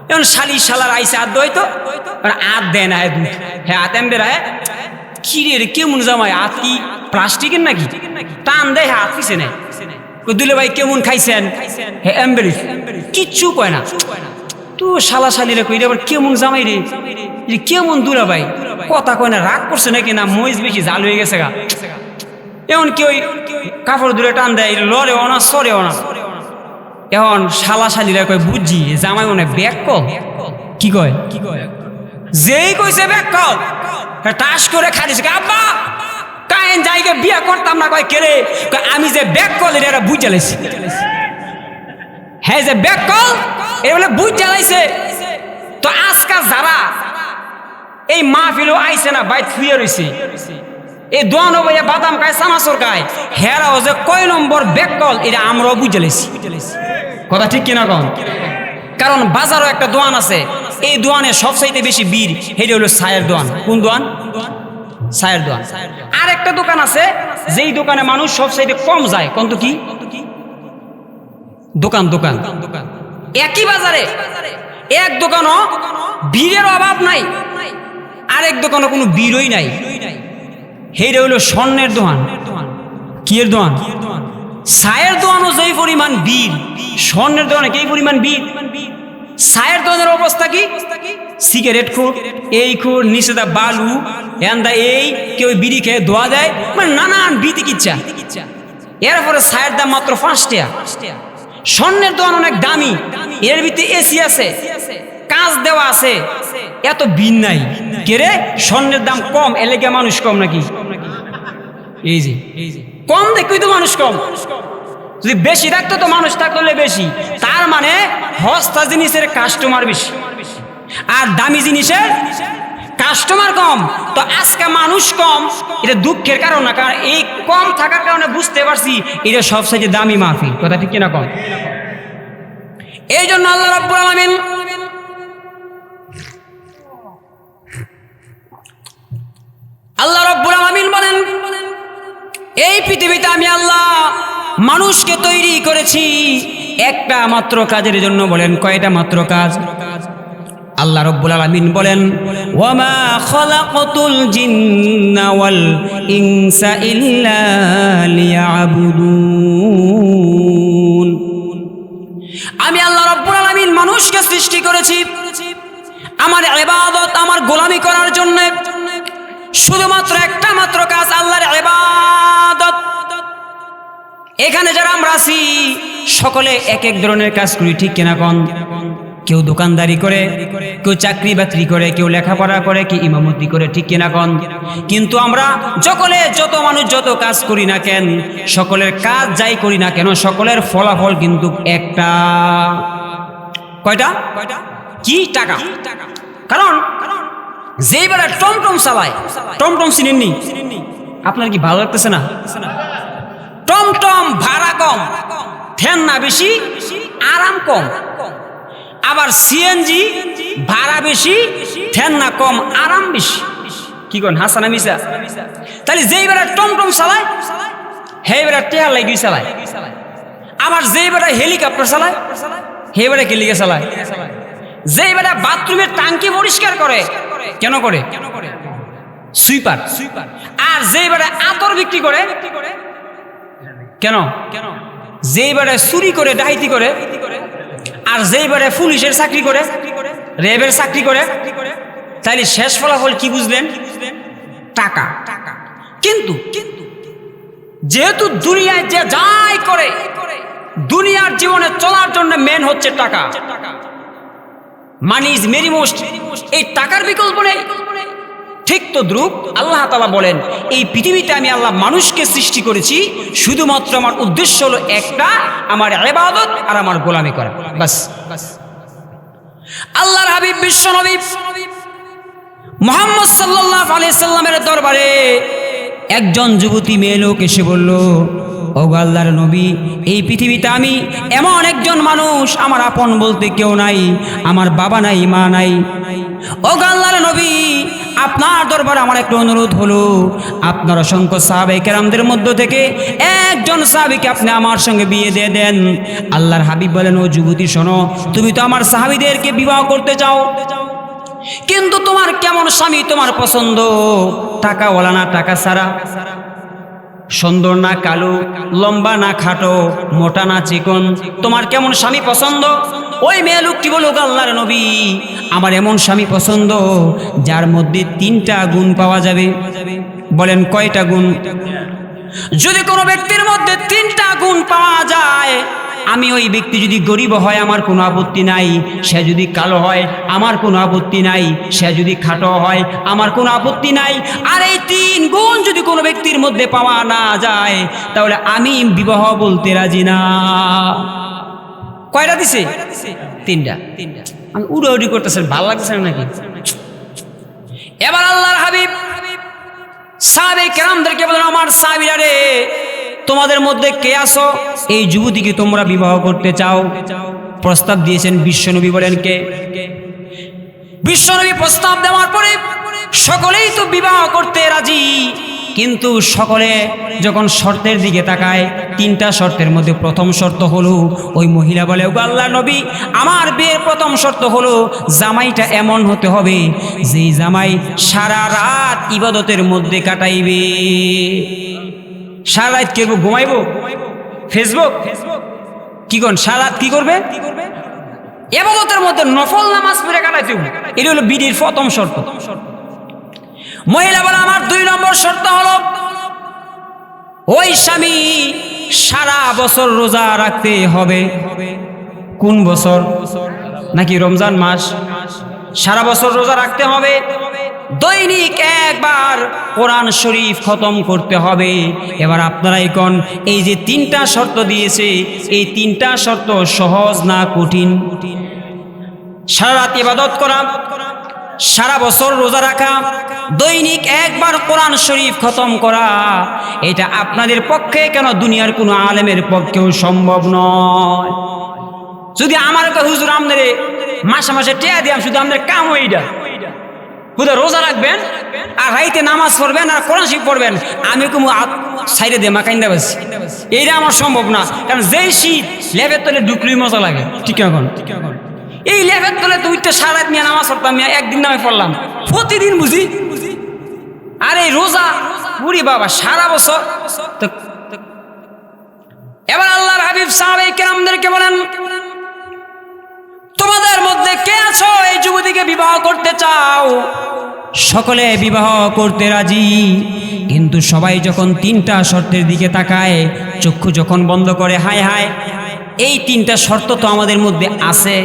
এখন শালি শালার আইসে হাত দোয়াই, তো হাত দেয় না, হ্যাঁ হাত এমবে রায়। কি রে কেমন জামাই, হাত কি প্লাস্টিকের নাকি? টান দেয়, হাত পিছে নেয়। দুলে ভাই কেমন খাইছেন? হ্যাঁ এমবেলিস, কিচ্ছু কয় না। তো শালা শালিরে কই আবার কেমন জামাই রে, কেমন দুলা ভাই, কথা কয় না, রাগ করছে নাকি না মহিষ বেশি জাল হয়ে গেছে গা। এমন কি ওই কাপড় দূরে টান দেয়, লড়েও না সরেও না। এখন শালা শালিরা কয় বুঝছি জামাই মনে ব্যাক কল। কি কয়? যেই কইছে ব্যাক কল, টাস করে খাইছে। আব্বা কায়েন জায়গায় বিয়া করতাম না। কয় কেরে? আমি যে ব্যাক কল এটা বুঝ জ্বালাইছি। হ্যাঁ যে ব্যাক কল এ বলে বুঝ জ্বালাইছে। তো আজকাল যারা এই মাহফিলও আইছে না, বাইত শুয়ে রইছে, এই দোয়ানো ভাইয়া বাদাম খায়, চানাচুর খায়, হেরাও যে কয় নম্বর ব্যাক কল এটা আমরাও বুঝে লেছি। কথা ঠিক কিনা কন? কারণ বাজারও একটা দোয়ান আছে, এই দোয়ানে সবচাইতে বেশি বীর, সেটা হলো সায়ের দোয়ান। কোন দোয়ান? সায়ের দোয়ান। আর একটা দোকান আছে যেই দোকানে মানুষ সবচাইতে কম যায়, কন্ত কি দোকান? দোকান একই বাজারে এক দোকানও বীরের অভাব নাই, আরেক দোকানও কোনো বীরই নাই। সেইটা হইল স্বর্ণের দোকান। কি এর দোকান? ছায়ের দোকানও যেই পরিমাণ বীর, স্বর্ণের দোকানে কি পরিমাণ বীর। ছায়ের দোকানের অবস্থা কি? সিগারেট খোর, এই খোর, নিষেধা বালু, এন্দা এই কেউ বিড়ি খেয়ে ধোয়া দেয়, মানে নানান বিতিকিচ্ছা। এরপরে ছায়ের দাম মাত্র 5 টাকা। স্বর্ণের দোকান অনেক দামি, এর ভিতরে এসি আছে, কাজ দেওয়া আছে, এত বিন নাই। কেরে? স্বর্ণের দাম কম, এলাকা মানুষ কম নাকি? এই যে কম দেখবি তো মানুষ কম। যদি বেশি থাকতো তো মানুষ থাকতো বেশি। তার মানে সস্তা জিনিসের কাস্টমার বেশি, আর দামি জিনিসের কাস্টমার কম। তো আজকে মানুষ কম, এটা দুঃখের কারণ না, কারণ এই কম থাকার কারণে বুঝতে পারছি এটা সবচেয়ে দামি মাহফিল। কথা ঠিক কিনা কম? এই জন্য আল্লাহ রাব্বুল আলামিন বলেন, এই পৃথিবীতে আমি আল্লাহ মানুষকে তৈরি করেছি একটা মাত্র কাজের জন্য। বলেন কয়টা মাত্র কাজ? আল্লাহ রাব্বুল আলামিন বলেন, ওয়ামা খালাকাতুল জিন্না ওয়াল ইনসা ইল্লা লিয়াবুদুন। আমি আল্লাহ রাব্বুল আলামিন মানুষকে সৃষ্টি করেছি আমার ইবাদত, আমার গোলামি করার জন্য। শুধুমাত্র একটা মাত্র কাজ, আল্লাহর ইবাদত। এখানে যারা আমরা আছি সকলে এক এক ধরনের কাজ করি, ঠিক কিনা কোন? কেউ দোকানদারি করে, কেউ চাকরি বাকরি করে, কেউ লেখাপড়া করে, কেউ ইমামতি করে, ঠিক কিনা কোন? কিন্তু আমরা যত মানুষ যত কাজ করি না কেন, সকলের কাজ যাই করি না কেন, সকলের ফলাফল কিন্তু একটা। কয়টা? কি? টাকা। কারণ যেই বেলা টমটম চালায়, টমটম চিনেননি? আপনার কি ভালো লাগতেছে না? টমটম ভাড়া কম, ফ্যান না বেশি, আরাম কম। আবার সিএনজি ভাড়া বেশি, ফ্যান না কম, আরাম বেশি। কি করেন, হাসানা মিসা? তাহলে যেই বেলা টমটম চালায় সেই বেলা টেয়ার লাগি চালায়। আবার যেই বেলা হেলিকপ্টার চালায় সেই বেলা কি লিগে চালায়? যেই বেলা বাথরুমের টাঙ্কি পরিষ্কার করে, কেন করে? সুইপার। আর যেই বেলা আতর বিক্রি করে, কেন? যেই বেলা চুরি করে, ডাকাতি করে। আর যেই বেলা পুলিশের চাকরি করে, র্যাবের চাকরি করে। তাইলে শেষ ফলাফল কি বুঝলেন? টাকা। কিন্তু যেহেতু দুনিয়ায় যে যাই করে, দুনিয়ার জীবনে চলার জন্য মেন হচ্ছে টাকা। Money is very most. এই টাকার বিকল্প নেই। ঠিক তো দ্রুপ আল্লাহ তাআলা বলেন, এই পৃথিবীতে আমি আল্লাহ মানুষকে সৃষ্টি করেছি শুধুমাত্র আমার উদ্দেশ্য হলো একটা, আমার ইবাদত আর আমার গোলামি করা, বাস। আল্লাহর হাবিব বিশ্ব নবী মুহাম্মদ সাল্লাল্লাহু আলাইহি সাল্লামের দরবারে একজন যুবতী মেয়ে লোক এসে বলল, ওগো আল্লাহর নবী, এই পৃথিবীতে আমি এমন একজন মানুষ, আমার আপন বলতে কেউ নাই, আমার বাবা নাই, মা নাই। ওগো আল্লাহর নবী, আপনার দরবারে আমার একটা অনুরোধ হলো, আপনার অসংখ্য সাহাবায়ে কেরামদের মধ্য থেকে একজন সাহাবীকে আপনি আমার সঙ্গে বিয়ে দিয়ে দেন। আল্লাহর হাবিব বলেন, ও যুবতী শোনো, তুমি তো আমার সাহাবীদেরকে বিবাহ করতে চাও, কিন্তু তোমার কেমন স্বামী তোমার পছন্দ? টাকাওয়ালা না টাকা ছাড়া? সুন্দর না কালো? লম্বা না খাটো? মোটা না চিকন? তোমার কেমন স্বামী পছন্দ? ওই মেয়ে লোকটি বলল, আল্লাহর নবী, আমার এমন স্বামী পছন্দ যার মধ্যে 3টা গুণ পাওয়া যাবে। বলেন কয়টা গুণ? যদি কোনো ব্যক্তির মধ্যে 3টা গুণ পাওয়া যায়, আমি ওই ব্যক্তি যদি গরিব হয় আমার কোনো আপত্তি নাই, সে যদি কালো হয় আমার কোনো আপত্তি নাই, সে যদি খাটো হয় আমার কোনো আপত্তি নাই। আর এই 3 গুণ যদি কোনো ব্যক্তির মধ্যে পাওয়া না যায়, তাহলে আমি বিবাহ বলতে রাজি না। কয়টা দিছে? 3টা। আমি উড়াউড়ি করতেছেন, ভালো লাগতেছে নাকি? এবার আল্লাহর হাবিব সাহাবায়ে কেরামদেরকে বলেন, আমার সাহাবীরা রে, তোমাদের মধ্যে কে আছো এই যুবতীকে তোমরা বিবাহ করতে চাও? প্রস্তাব দিয়েছেন বিশ্বনবী। বলেন কে? বিশ্বনবী প্রস্তাব দেওয়ার পরে সকলেই তো বিবাহ করতে রাজি, কিন্তু সকলে যখন শর্তের দিকে তাকায়, 3টা শর্তের মধ্যে প্রথম শর্ত হলো, ওই মহিলা বলে, ও আল্লাহর নবী, আমার বিয়ের প্রথম শর্ত হলো জামাইটা এমন হতে হবে যেই জামাই সারা রাত ইবাদতের মধ্যে কাটাইবে। সারা রাত কে ঘুমাইবো? ফেসবুক। কি করেন সারা রাত? কি করবে? ইবাদতের মধ্যে নফল নামাজ পড়ে কাটাইতে হবে। এটা হলো বিয়ের প্রথম শর্ত। মহিলা বলে, আমার 2 নম্বর শর্ত হলো ওই স্বামী সারা বছর রোজা রাখতে হবে। কোন বছর? নাকি রমজান মাস? সারা বছর রোজা রাখতে হবে, দৈনিক একবার কোরআন শরীফ খতম করতে হবে। এবার আপনারাই কোন, এই যে 3টা শর্ত দিয়েছে, এই 3টা শর্ত সহজ না কঠিন? সারা রাত ইবাদত করা, সারা বছর রোজা রাখা, দৈনিক একবার কোরআন শরীফ খতম করা, এটা আপনাদের পক্ষে কেন দুনিয়ার কোনো আলেমের পক্ষেও সম্ভব নয়। যদি আমার হুজুর আমাদের মাসে মাসে টেয়া দিয়াম, শুধু আমাদের কাম ওইটা, খুদা রোজা রাখবেন আর রাইতে নামাজ পড়বেন আর কোরআন শরীফ পড়বেন, আমি কোনো সাইডে দিয়ে মাকাইন্দা বাসি। এইটা আমার সম্ভব না, কারণ যেই শীত লেবের তলে ঢুকলেই মজা লাগে। ঠিক এখন এই লেবের তলে তো উঠতে সারা নিয়ে নামাজ পড়তাম, একদিন নামে পড়লাম, প্রতিদিন বুঝি। আর এই রোজা বুড়ি বাবা সারা বছর। এবার আল্লাহর হাবিব সাহাবায়ে কেরামদেরকে বলেন, তোমাদের মধ্যে কে আছো এই যুবতীকে বিবাহ করতে চাও? সকলে বিবাহ করতে রাজি, কিন্তু সবাই যখন তিনটা শর্তের দিকে তাকায়, চক্ষু যখন বন্ধ করে, হায় হায় এই তিনটা শর্ত তো আমাদের মধ্যে আছে।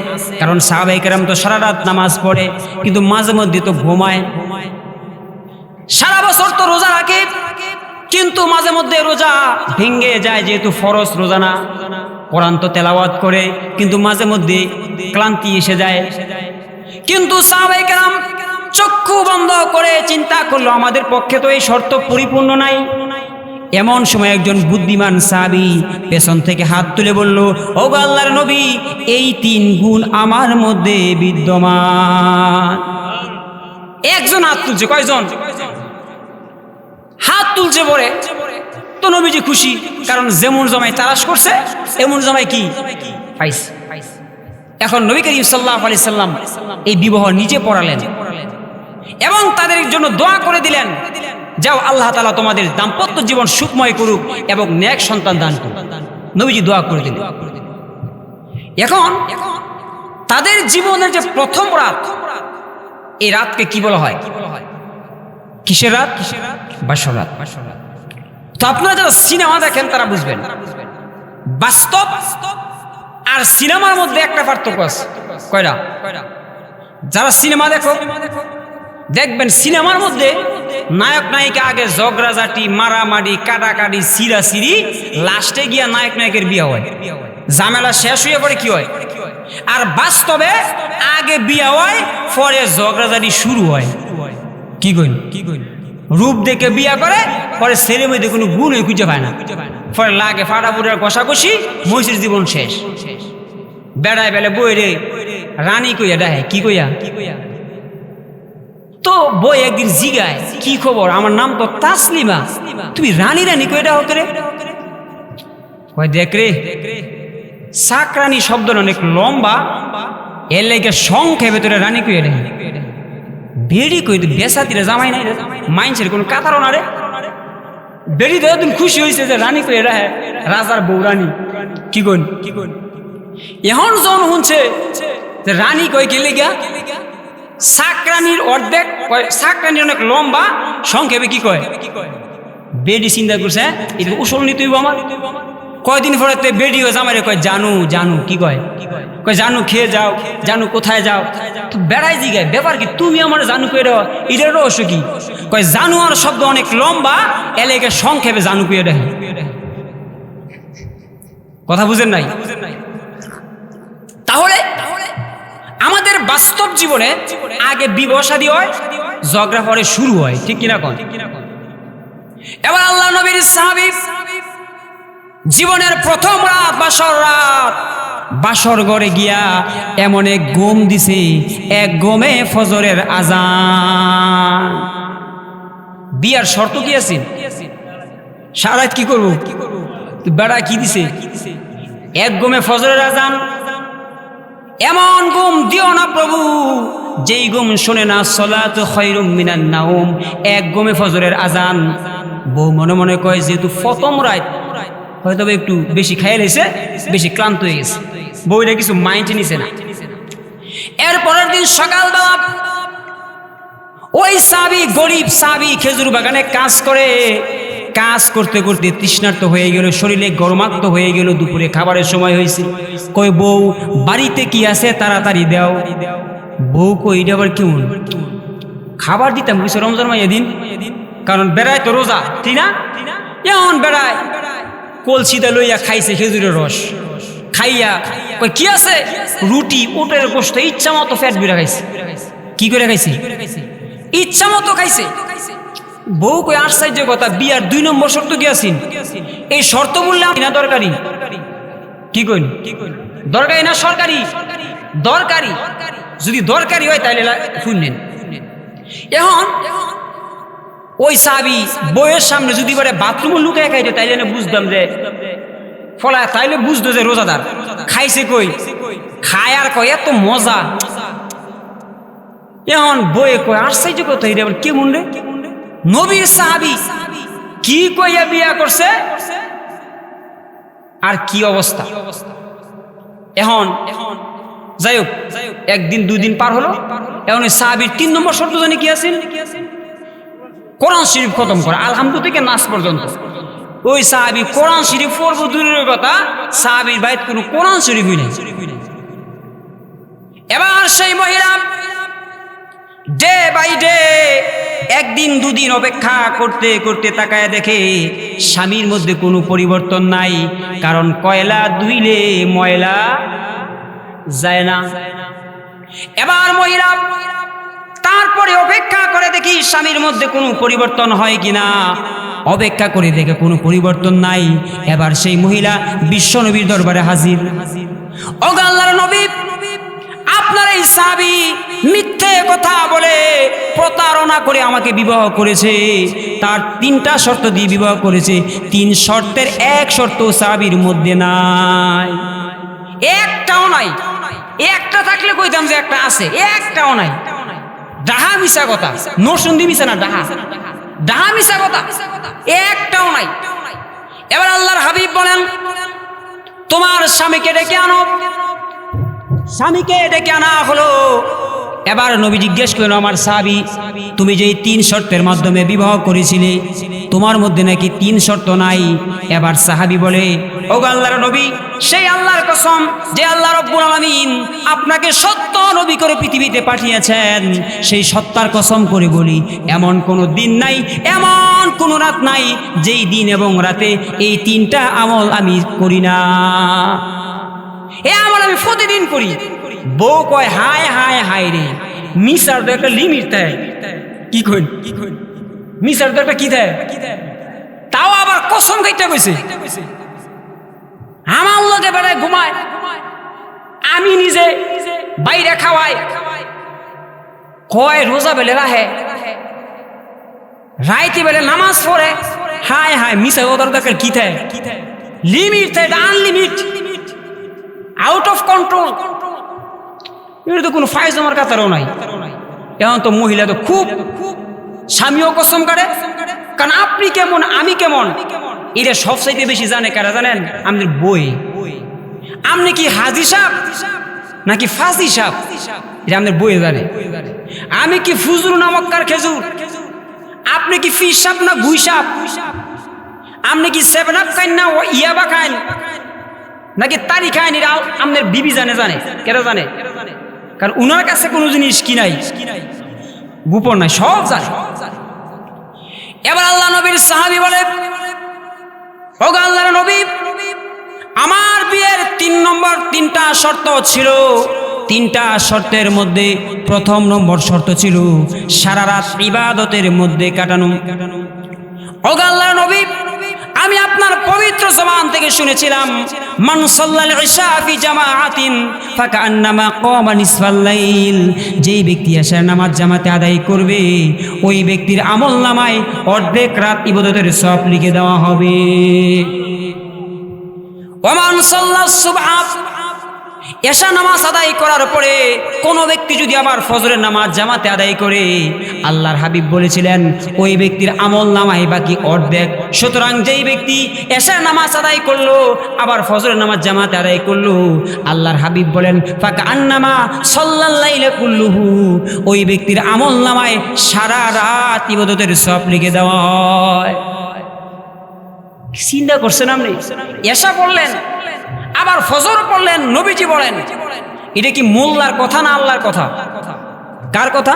কারণ সাহাবায়ে কেরাম তো সারা রাত নামাজ পড়ে, কিন্তু মাঝে মধ্যে তো ঘুমায়। সারা বছর তো রোজা রাখে, কিন্তু মাঝে মধ্যে রোজা ভেঙে যায়, যেহেতু ফরজ রোজা না। কোরআন তো তেলাওয়াত করে, কিন্তু মাঝে মধ্যে ক্লান্তি এসে যায়। কিন্তু সাহাবায়ে কেরাম চক্ষু বন্ধ করে চিন্তা করলো, আমাদের পক্ষে তো এই শর্ত পরিপূর্ণ নাই। এমন সময় একজন বুদ্ধিমান সাহাবী পেছন থেকে হাত তুলে বলল, ও গো আল্লাহর নবী, এই তিন গুণ আমার মধ্যে বিদ্যমান। একজন হাত তুলছে, কয়জন হাত তুলছে পরে তো নবীজি খুশি, কারণ যেমন জমাই তালাশ করছে এমন জমাই কি পাইছে। এখন নবী করিম সাল্লাল্লাহু আলাইহি সাল্লাম এই বিবাহ নিজে পড়ালেন এবং তাদের জন্য দোয়া করে দিলেন, যাও আল্লাহ তাআলা তোমাদের দাম্পত্য জীবন সুখময় করুক এবং নেক সন্তান দান করুক। নবীজি দোয়া করে দিলেন। এখন তাদের জীবনের যে প্রথম রাত, এই রাতকে কি বলা হয়? কিসের রাত? বাসর রাত। তো আপনারা যারা সিনেমা দেখেন তারা বুঝবেন, বাস্তব আর সিনেমার মধ্যে একটা পার্থক্য আছে। কয়টা? যারা সিনেমা দেখো দেখবেন, সিনেমার মধ্যে নায়ক নায়িকা আগে ঝগড়াঝাটি, মারামারি, কাটাকাটি, সিরাসিরি, লাস্টে গিয়া নায়ক নায়কের বিয়ে হয়, ঝামেলা শেষ হয়ে পরে কি হয়। আর বাস্তবে আগে বিয়ে হয়, পরে ঝগড়াঝাটি শুরু হয়। কি কইন? রূপ দেখে বিয়া করে, পরে ছেলে মেয়েদের কোনো গুণই খুঁজে পায় না, পরে লাগে ফাটাফুটার কষাকষি, মহিষের জীবন শেষ। বেড়ায় বেলে বই রে রানী কইয়া ডাহে, কি কইয়া? তো বই একদিন জিগায়, কি খবর? আমার নাম তো তাসলিমা, তুমি রানী রানী কইয়া ডাহ করে? কয় দেখ রে, সাকরানি শব্দটা অনেক লম্বা, এর লেগে সংক্ষেপে তোরা রানী কইয়া ডাহে। বেড়ি কই বেসাতিরা জামাই নাই, মাইন্সের কোনো কাতারও না রে। বেড়ি তো একদিন খুশি হয়েছে যে রানী কই এরা রাজার বউ রানী। কি কইন? এখন জন শুনছে যে রানী কই গেলে গিয়া, সাকরানির অর্ধেক, সাকরানি অনেক লম্বা, সংক্ষেপে কি কয়? বেড়ি চিন্তা করছে এটা উসল নিতে হইব আমার। কয়দিন পরে বেড়িও জামাইরে কয় জানু জানু, কি কয়? কয় জানু খেয়ে যাও, জানু কোথায় যাও? তো বেড়াই জিগায়, ব্যাপার কি তুমি আমার জানু কয়ে দেওয়া, এটার রহস্য কি? কয় জানু আর শব্দ অনেক লম্বা, এলাকে সংক্ষেপে জানু কয়ে দেয়। কথা বুঝেন নাই? তাহলে আমাদের বাস্তব জীবনে আগে বিবাহ শাদী হয়, ঝগড়া পরে শুরু হয়, ঠিক কিনা কোন? এবার আল্লাহ নবীর সাহাবী জীবনের প্রথম রাত, বাসর রাত, বাসর ঘরে গিয়া এমন এক ঘুম দিছে, এক ঘুমে ফজরের আজান। বিয়ার শর্ত কি আছে? সারা রাত কি করবো? বেড়া কি দিছে? এক ঘুমে ফজরের আজান। এমন ঘুম দিও না প্রভু যেই ঘুম শোনে না সলাতু খায়রুম মিনান নাওম। এক ঘুমে ফজরের আজান। বউ মনে মনে কয় যেহেতু প্রথম রাত, হয়তো একটু বেশি খাইয়ে লেছে, বেশি ক্লান্ত হয়ে গেছে, বউটা কিছু মাইন্ড নিছে না। এর পরের দিন সকালবেলা ওই সাবি, গরিব সাবি খেজুর বাগানে কাজ করে, কাজ করতে করতে তৃষ্ণার্ত হয়ে গেল, শরীরে গরমাক্ত হয়ে গেল, দুপুরে খাবারের সময় হয়েছে। কই বউ বাড়িতে কি আছে তাড়াতাড়ি দাও। বউ কই এটা আবার কেমন? খাবার দিতাম কিছু রমজান মাইয়া দিন, কারণ বেড়ায় তো রোজা, ঠিক না? এমন বেড়ায় কলসিটা লইয়া খাইছে খেজুরের রস, খাইয়া কই কি আছে? রুটি, উটের গোশত, ইচ্ছা মতো ফ্যাট বিরা খাইছে। কি করে খাইছে? ইচ্ছা মতো খাইছে। বউ কই আশ্চর্য কথা, বিয়ার 2 নম্বর শর্ত কি আছেন? এই শর্ত বললাম না দরকারি। কি কইন? দরকারি না সরকারি? দরকারি। যদি দরকারি হয় তাহলে শুনলেন। এখন ওই সাহাবী বইয়ের সামনে যদি বলে বাথরুমে লুকায় খাইতে তাইলে না বুঝতাম যে ফলা, তাইলে বুঝতো যে রোজাদার। খাইছে কই, খায় আর কয় এত মজা। এখন বইয়ে কয় আশ্চর্য কথা, এটা আবার কেমন রে? নবীর সাহাবী কি কইয়া বিয়া করছে আর কি অবস্থা। এখন যাই হোক, একদিন দুই দিন পার হলো। এখন ওই সাহাবীর 3 নম্বর শর্ত জানি কি আছে? কোরআন শরীফ খতম করা, আলহামদুলিল্লাহ থেকে নাস পর্যন্ত। ওই সাহাবী কোরআন শরীফ পড়ব দূরের কথা, সাহাবীর বাইত কোনো কোরআন শরীফই নেই। এবার সেই মহিলা ডে বাই ডে, একদিন দুদিন অপেক্ষা করতে করতে তাকায় দেখে স্বামীর মধ্যে কোনো পরিবর্তন নাই। কারণ কয়লা ধুইলে ময়লা যায় না। এবার মহিলা তারপরে অপেক্ষা করে দেখি স্বামীর মধ্যে কোনো পরিবর্তন হয় কিনা। অপেক্ষা করে দেখে কোনো পরিবর্তন নাই। এবার সেই মহিলা বিশ্বনবীর দরবারে হাজির। ওগো আল্লাহর নবী, আপনার এই সাহাবী মিথ্যে কথা বলে প্রতারণা করে আমাকে বিবাহ করেছে। তার 3টা শর্ত দিয়ে বিবাহ করেছে। 3 শর্তের এক শর্ত সাহাবীর মধ্যে নাই, একটাও নাই। একটা থাকলে কইতাম যে একটা আছে, একটাও নাই। ডাহা মিশা কথা, নরসুন্দি মিশা না, ডাহা ডাহা মিশা কথা, একটাও নাই। এবার আল্লাহর হাবিব বলেন, তোমার স্বামীকে ডেকে আনো। স্বামীকে ডেকে আনা হলো। এবার নবী জিজ্ঞেস করলেন, আমার সাহাবী, তুমি যে 3 শর্তের মাধ্যমে বিবাহ করেছিলে, তোমার মধ্যে নাকি 3 শর্ত নাই। এবার সাহাবী বলে, ওগো আল্লাহর নবী, সেই আল্লাহর কসম যে আল্লাহ রাব্বুল আলামিন আপনাকে সত্য নবী করে পৃথিবীতে পাঠিয়েছেন, সেই সত্তার কসম করে বলি, এমন কোনো দিন নাই, এমন কোনো রাত নাই যেই দিন এবং রাতে এই 3টা আমল আমি করি না। এ আমল আমি প্রতিদিন করি। বউ কয়, হায় হায় হায় রে, মিসার তো একটা লিমিট দেয়। কি কইন, মিসার তো একটা কি দেয়, তাও আবার কসম খাইতে কইছে। আমার লগে বেড়ায় ঘুমায়, আমি নিজে বাইরে খাওয়াই, কয় রোজা বেলে রাহে, রাইতে বেলে নামাজ পড়ে। হায় হায়, মিসা ওদের দরকার কি থাকে, লিমিট থাকে, আনলিমিট, আউট অফ কন্ট্রোল। এর তো কোনো ফায়জ আমার কাতারও নাই। এখন তো মহিলা তো খুব, স্বামীও কসম কাটে, কারণ আপনি কেমন আমি কেমন এটা সবচাইতে বেশি জানে কারা জানেন? আমাদের বই। আপনি কি হাজি সাহেব নাকি ফাঁসি সাহেব, এটা আমাদের বইয়ে জানে। আমি কি ফুজুর নামক্কার খেজুর, আপনি কি ফিস সাপ না গুই সাপ, আপনি কি 7 আপ খাইন না ইয়াবা খাইন নাকি তারি খাইন, এটা আমাদের বিবি জানে। জানে কেন জানে? কারণ উনার কাছে কোনো জিনিস কি নাই, গোপন নাই, সব জানে। এবার আল্লাহ নবীর সাহাবী বলে, ওগো আল্লাহর নবী, আমার বিয়ের 3টা শর্ত ছিল। 3টা শর্তের মধ্যে প্রথম নম্বর শর্ত ছিল সারা রাত ইবাদতের মধ্যে কাটানো। ওগো আল্লাহর নবী, আমি আপনার পবিত্র জবান থেকে শুনেছিলাম, মান সাল্লাল ইশা ফি জামাআতিন ফাকান্নামা কামা নিসফাল লাইল, যেই ব্যক্তি এশার নামাজ জামাতে আদায় করবে, ওই ব্যক্তির আমলনামায় অর্ধেক রাত ইবাদতের সওয়াব লিখে দেওয়া হবে। ওমান সাল্লাস সুবহা, এশা নামাজ আদায় করার পরে কোন ব্যক্তি যদি আবার ফজরের নামাজ জামাতে আদায় করে, আল্লাহর হাবিব বলেছিলেন ওই ব্যক্তির আমল নামায় বাকি অর্ধেক। সুতরাং যেই ব্যক্তি এশার নামাজ আদায় করলো আবার ফজরের নামাজ জামাতে আদায় করলো, আল্লাহর হাবিব বলেন ফাকান্নামা সাল্লাল লাইলা কুল্লুহু, ওই ব্যক্তির আমল নামায় সারা রাত ইবাদতের সওয়াব লিখে দেওয়া হয়। চিন্তা করছেন আপনি? এশা পড়লেন আবার ফজর পড়লেন, নবীজি বলেন এটা কি মোল্লার কথা না আল্লাহর কথা? কার কথা?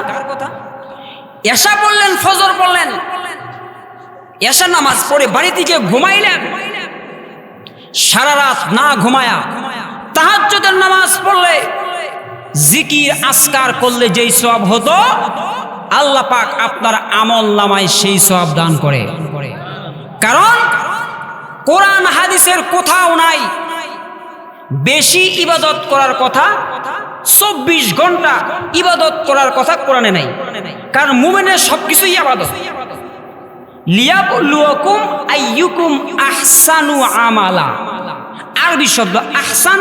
এশা পড়লেন, ফজর পড়লেন, এশা নামাজ পড়ে বাড়ি থেকে ঘুমাইলেন, সারা রাত না ঘুমায়া তাহাজ্জুদের নামাজ পড়লে, জিকির আজকার করলে যেই সওয়াব হতো, আল্লাহ পাক আপনার আমল নামায় সেই সওয়াব দান করে। কারণ কোরআন হাদিসের কোথাও নাই বেশি ইবাদত করার কথা, 24 ঘন্টা ইবাদত করার কথা কোরআনে নাই। কারণ মুমিনের সবকিছুই ইবাদত। লিয়াবলুয়াকুম আইয়ুকুম আহসানু আমালা। আরবি শব্দ আহসান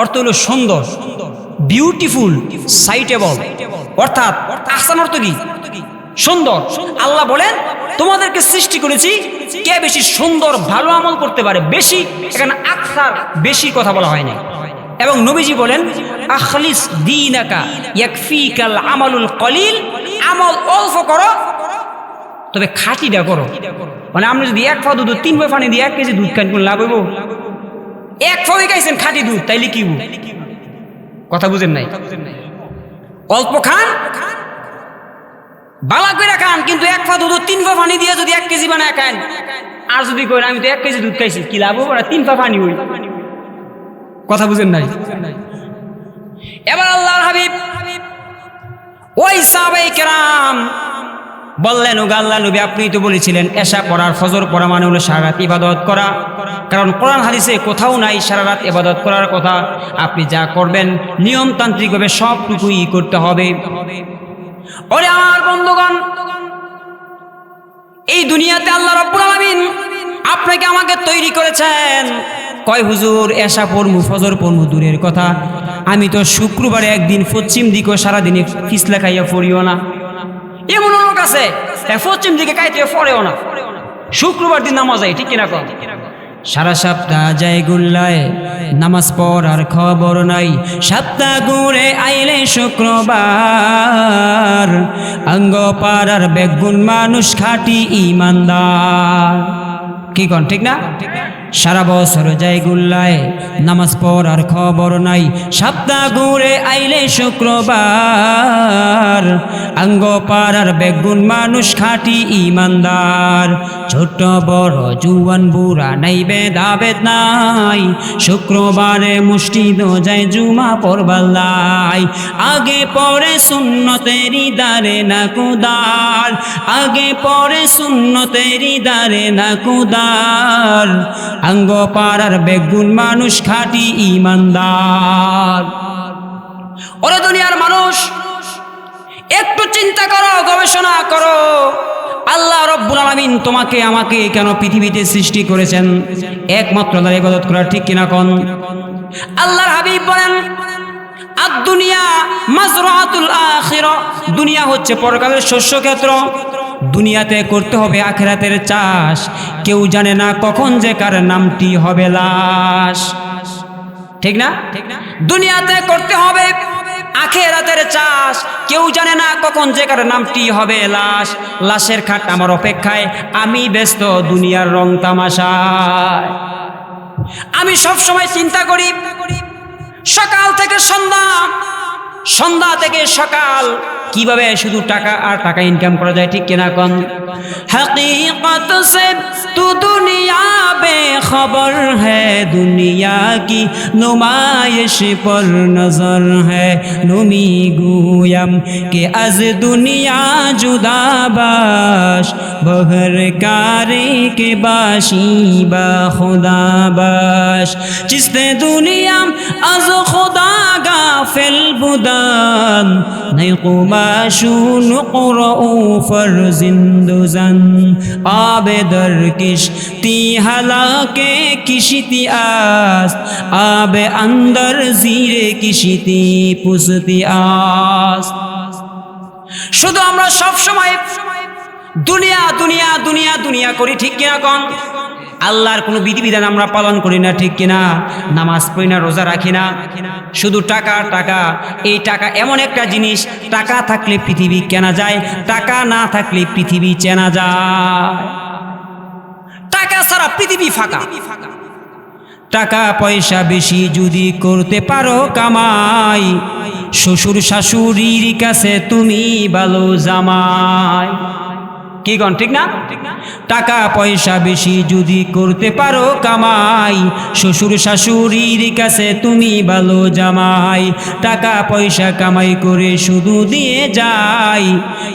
অর্থ হলো সুন্দর, বিউটিফুল, সাইটেবল। অর্থাৎ আহসান অর্থ কি? সুন্দর। আল্লাহ বলেন তোমাদেরকে সৃষ্টি করেছি কে বেশি সুন্দর ভালো আমল করতে পারে। বেশি, এখানে আকসার, বেশি কথা বলা হয় না। এবং নবীজি বলেন আখলিস দীনাকা ইয়াকফিকাল আমালুল কলিল, আমল অল্প করো তবে খাঁটিটা করো। মানে আপনি যদি 1 পা দুধ 3 পা পানি দিয়ে 1 কেজি দুধ খান, কোন লাভ হইব? 1 পা খাইছেন খাঁটি দুধ, তাইলে কি কথা বুঝেন নাই? অল্প খান, বালা করে খান, কিন্তু 1 পা দুধ 3 পা পানি দিয়ে যদি 1 কেজি বানায় খান, আর যদি করেন আমি তো 1 কেজি দুধ খাইছি, কি লাভ হবো? 3 পা পানি হই। কথা বুঝেন নাই? এবার আল্লাহর হাবিব ওই সাহাবায়ে কেরাম বললেন, ও আল্লাহর নবী আপনি তো বলেছিলেন এশা পড়ার ফজর পড়া মানে হলো সারা রাত ইবাদত করা, কারণ কোরআন হাদিসে কোথাও নাই সারা রাত ইবাদত করার কথা। আপনি যা করবেন নিয়মতান্ত্রিকভাবে সবটুকুই করতে হবে। ওরে আমার বন্ধুগণ, এই দুনিয়াতে আল্লাহ রাব্বুল আলামিন আপনাকে আমাকে তৈরি করেছেন। কয় হুজুর এশা পড়মু ফজর পড়মু দূরের কথা, আমি তো শুক্রবারে একদিন পশ্চিম দিকে সারাদিনে ফিসলা খাইয়া পড়িও না। এমন লোক আছে পশ্চিম দিকে কাইতে পড়েও না, শুক্রবার দিন নামাজ যায়, ঠিক কিনা কম? সারা সপ্তাহ যায় গুল্লায়, নামাজ পড়ার খবর নাই। সপ্তাহ ঘুরে আইলে শুক্রবার, অঙ্গ পাড়ার বেগুন মানুষ খাঁটি ইমানদার। কি কন ঠিক না? সারা বছর যায় গুল্লায়, নামাজ পড়ার খবর নাই। সপ্তাহ ঘুরে আইলে শুক্রবার, অঙ্গ পাড়ার বেগুন মানুষ খাঁটি ইমানদার। ছোট বড় জুয়ান বুড়া নাই ভেদাভেদ নাই, শুক্রবারে মুষ্টি যায় জুমা পড়বাল্লাই। আগে পরে সুন্নতেরি দারে না কুদার, আগে পরে সুন্নতেরি দারে না কুদার। অঙ্গ পাড়ার বেগুন মানুষ খাঁটি ইমানদার। ওরে দুনিয়ার মানুষ, একটু চিন্তা করো, গবেষণা করো, আল্লাহ রাব্বুল আলামিন তোমাকে আমাকে কেন পৃথিবীতে সৃষ্টি করেছেন? একমাত্র আল্লাহর ইবাদত করা, ঠিক কিনা কোন? আল্লাহর হাবিব বলেন আদ-দুনিয়া মাজরাতুল আখিরা, দুনিয়া হচ্ছে পরকালের শস্যক্ষেত্র। দুনিয়াতে করতে হবে আখিরাতের চাষ, কেউ জানে না কখন যে কার নামটি হবে লাশ, ঠিক না? দুনিয়াতে করতে হবে আখিরাতের চাষ, কেউ জানে না কখন যে কার নামটি হবে লাশ। লাশের খাট আমার অপেক্ষায়, আমি ব্যস্ত দুনিয়ার রং তামাশায়। আমি সব সময় চিন্তা করি সকাল থেকে সন্ধ্যা, সন্ধ্যা থেকে সকাল কিভাবে শুধু টাকা আর টাকা ইনকাম করা যায়, ঠিক কিনা কোন? हकीकत से तू दुनिया बेखबर है, दुनिया की नुमाइश पर नजर है। नुमी गुयम के अज दुनिया जुदा बाश, बहर कारे के बाशी बा खुदा बाश। जिसने दुनिया अज खुदा गाफिल बुदान, नहीं कुमाशून क़ुरऊ फर्जिंदुजन। आबे दर किश्ती हलाके किश्ती आस, आबे अंदर जीरे किश्ती पुस्ती आस। শুধু আমরা সব সময় দুনিয়া দুনিয়া দুনিয়া দুনিয়া করি, ঠিক কিনা কোন? আল্লাহর কোনো বিধিবিধান আমরা পালন করি না, ঠিক কিনা? নামাজ পড়ি না, রোজা রাখি না, শুধু টাকা টাকা। এই টাকা এমন একটা জিনিস, টাকা থাকলে পৃথিবী কেনা যায়, টাকা না থাকলে পৃথিবী চেনা যায়। টাকা ছাড়া পৃথিবী ফাঁকা। টাকা পয়সা বেশি যদি করতে পারো কামাই, শ্বশুর শাশুড়ির কাছে তুমি ভালো জামাই। কি গণ ঠিক না? টাকা পয়সা বেশি যদি করতে পারো কামাই, শ্বশুর শাশুড়ির কাছে তুমি ভালো জামাই। টাকা পয়সা কামাই করে শুধু দিয়ে যাই,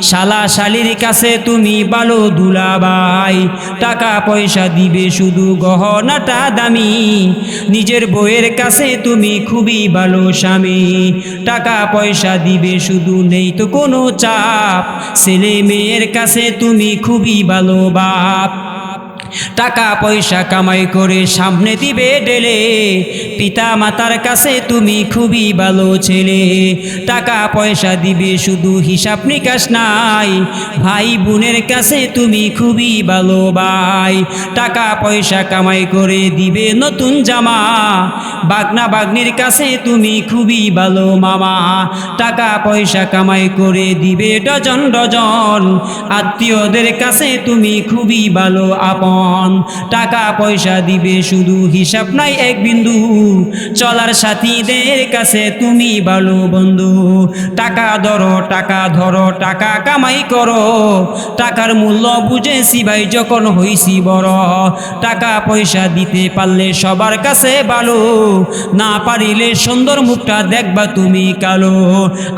শালা শালির কাছে তুমি ভালো দুলাভাই। টাকা পয়সা দিবে শুধু গহনাটা দামি, নিজের বউয়ের কাছে তুমি খুবই ভালো স্বামী। টাকা পয়সা দিবে শুধু, নেই তো কোনো চাপ, ছেলে মেয়ের কাছে তুমি তুমি খুবই ভালো বাপ। টাকা পয়সা কামাই করে সামনে দিবে ঢেলে, পিতা মাতার কাছে তুমি খুবই ভালো ছেলে। টাকা পয়সা দিবে শুধু হিসাব নিকাশ নাই, ভাই বোনের কাছে তুমি খুবই ভালো ভাই। টাকা পয়সা কামাই করে দিবে নতুন জামা, বাগনা বাগনির কাছে তুমি খুবই ভালো মামা। টাকা পয়সা কামাই করে দিবে ডজন ডজন, আত্মীয়দের কাছে তুমি খুবই ভালো আপন। টাকা পয়সা দিবে শুধু হিসাব নাই এক বিন্দু, চলার সাথীদের কাছে তুমি ভালো বন্ধু। টাকা ধরো টাকা ধরো টাকা কামাই করো, টাকার মূল্য বুঝেছি ভাই যখন হইছি বড়। টাকা পয়সা দিতে পারলে সবার কাছে ভালো, না পারিলে সুন্দর মুখটা দেখবা তুমি কালো।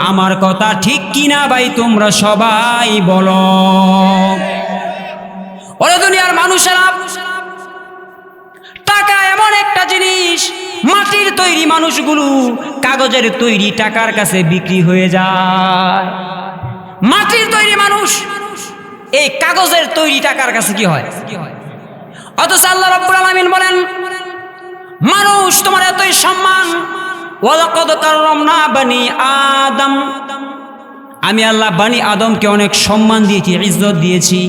আমার কথা ঠিক কিনা ভাই তোমরা সবাই বলো। ওরে দুনিয়ার মানুষেরা, টাকা এমন একটা জিনিস, মাটির তৈরি মানুষগুলো কাগজের তৈরি টাকার কাছে বিক্রি হয়ে যায়। মাটির তৈরি মানুষ এই কাগজের তৈরি টাকার কাছে কি হয়? অথচ আল্লাহ রাব্বুল আলামিন বলেন, মানুষ তোমার এতই সম্মান, ওয়ালাকাদ কাররামনা বানি আদম, আমি আল্লাহ বানি আদমকে অনেক সম্মান দিয়েছি, ইজ্জত দিয়েছি।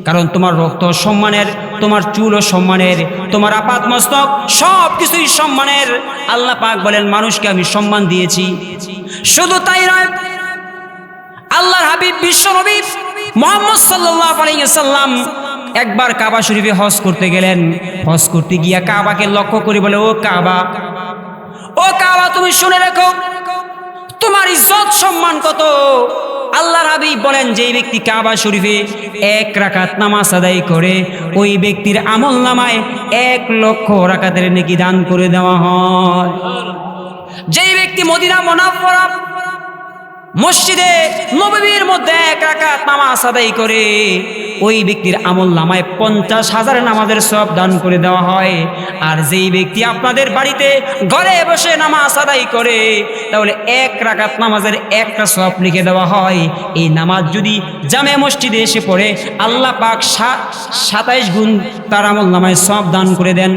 কারণ তোমার রক্ত সম্মানের, তোমার চুলও সম্মানের, তোমার আপাত মস্তক সব কিছুই সম্মানের। আল্লাহ পাক বলেন মানুষকে আমি সম্মান দিয়েছি। শুধু তাই নয়, আল্লাহর হাবিব বিশ্ব নবী মুহাম্মদ সাল্লাল্লাহু আলাইহি ওয়াসাল্লাম একবার কাবা শরীফে হজ করতে গেলেন। হজ করতে গিয়া কাবাকে লক্ষ্য করে বলে, ও কাবা, ও কাবা, তুমি শুনে রাখো তোমার ইজ্জত সম্মান কত। আল্লাহর হাবিব বলেন, যেই ব্যক্তি কাবা শরীফে 1 রাকাত নামাজ আদায় করে, ওই ব্যক্তির আমল নামায় 1 লক্ষ রাকাতের নেকি দান করে দেওয়া হয়। যেই ব্যক্তি মদিনা মুনাওয়ারা মসজিদে নববীর মধ্যে 1 রাকাত নামাজ আদায় করে, ওই ব্যক্তির আমল নামায় 50,000 নামাজের সওয়াব দান করে দেওয়া হয়। আর যেই ব্যক্তি আপনাদের বাড়িতে ঘরে বসে নামাজ আদায় করে, তাহলে 1 রাকাত নামাজের একটা সওয়াব লিখে দেওয়া হয়। এই নামাজ যদি জামে মসজিদে এসে পড়ে, আল্লাহ পাক 27 গুণ তার আমল নামায় সওয়াব দান করে দেন।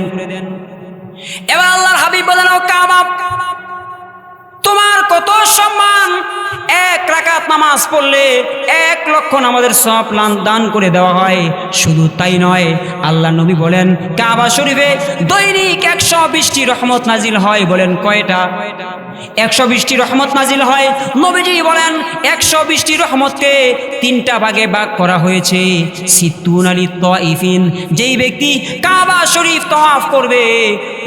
এবার আল্লাহর হাবিব বলেন, ও কাবা, তোমার কত সম্মান, 1 রাকাত নামাজ পড়লে 1 লক্ষ নামাজের সওয়াব দান করে দেওয়া হয়। শুধু তাই নয়, আল্লাহ নবী বলেন কাবা শরীফে দৈনিক 120টি রহমত নাজিল হয়। বলেন কয়টা? 120টি রহমত নাজিল হয়। নবীজি বলেন 120টি রহমতকে 3টা ভাগে ভাগ করা হয়েছে। সিত্তুন আলী তাইফিন, যেই ব্যক্তি কাবা শরীফ তওয়াফ করবে,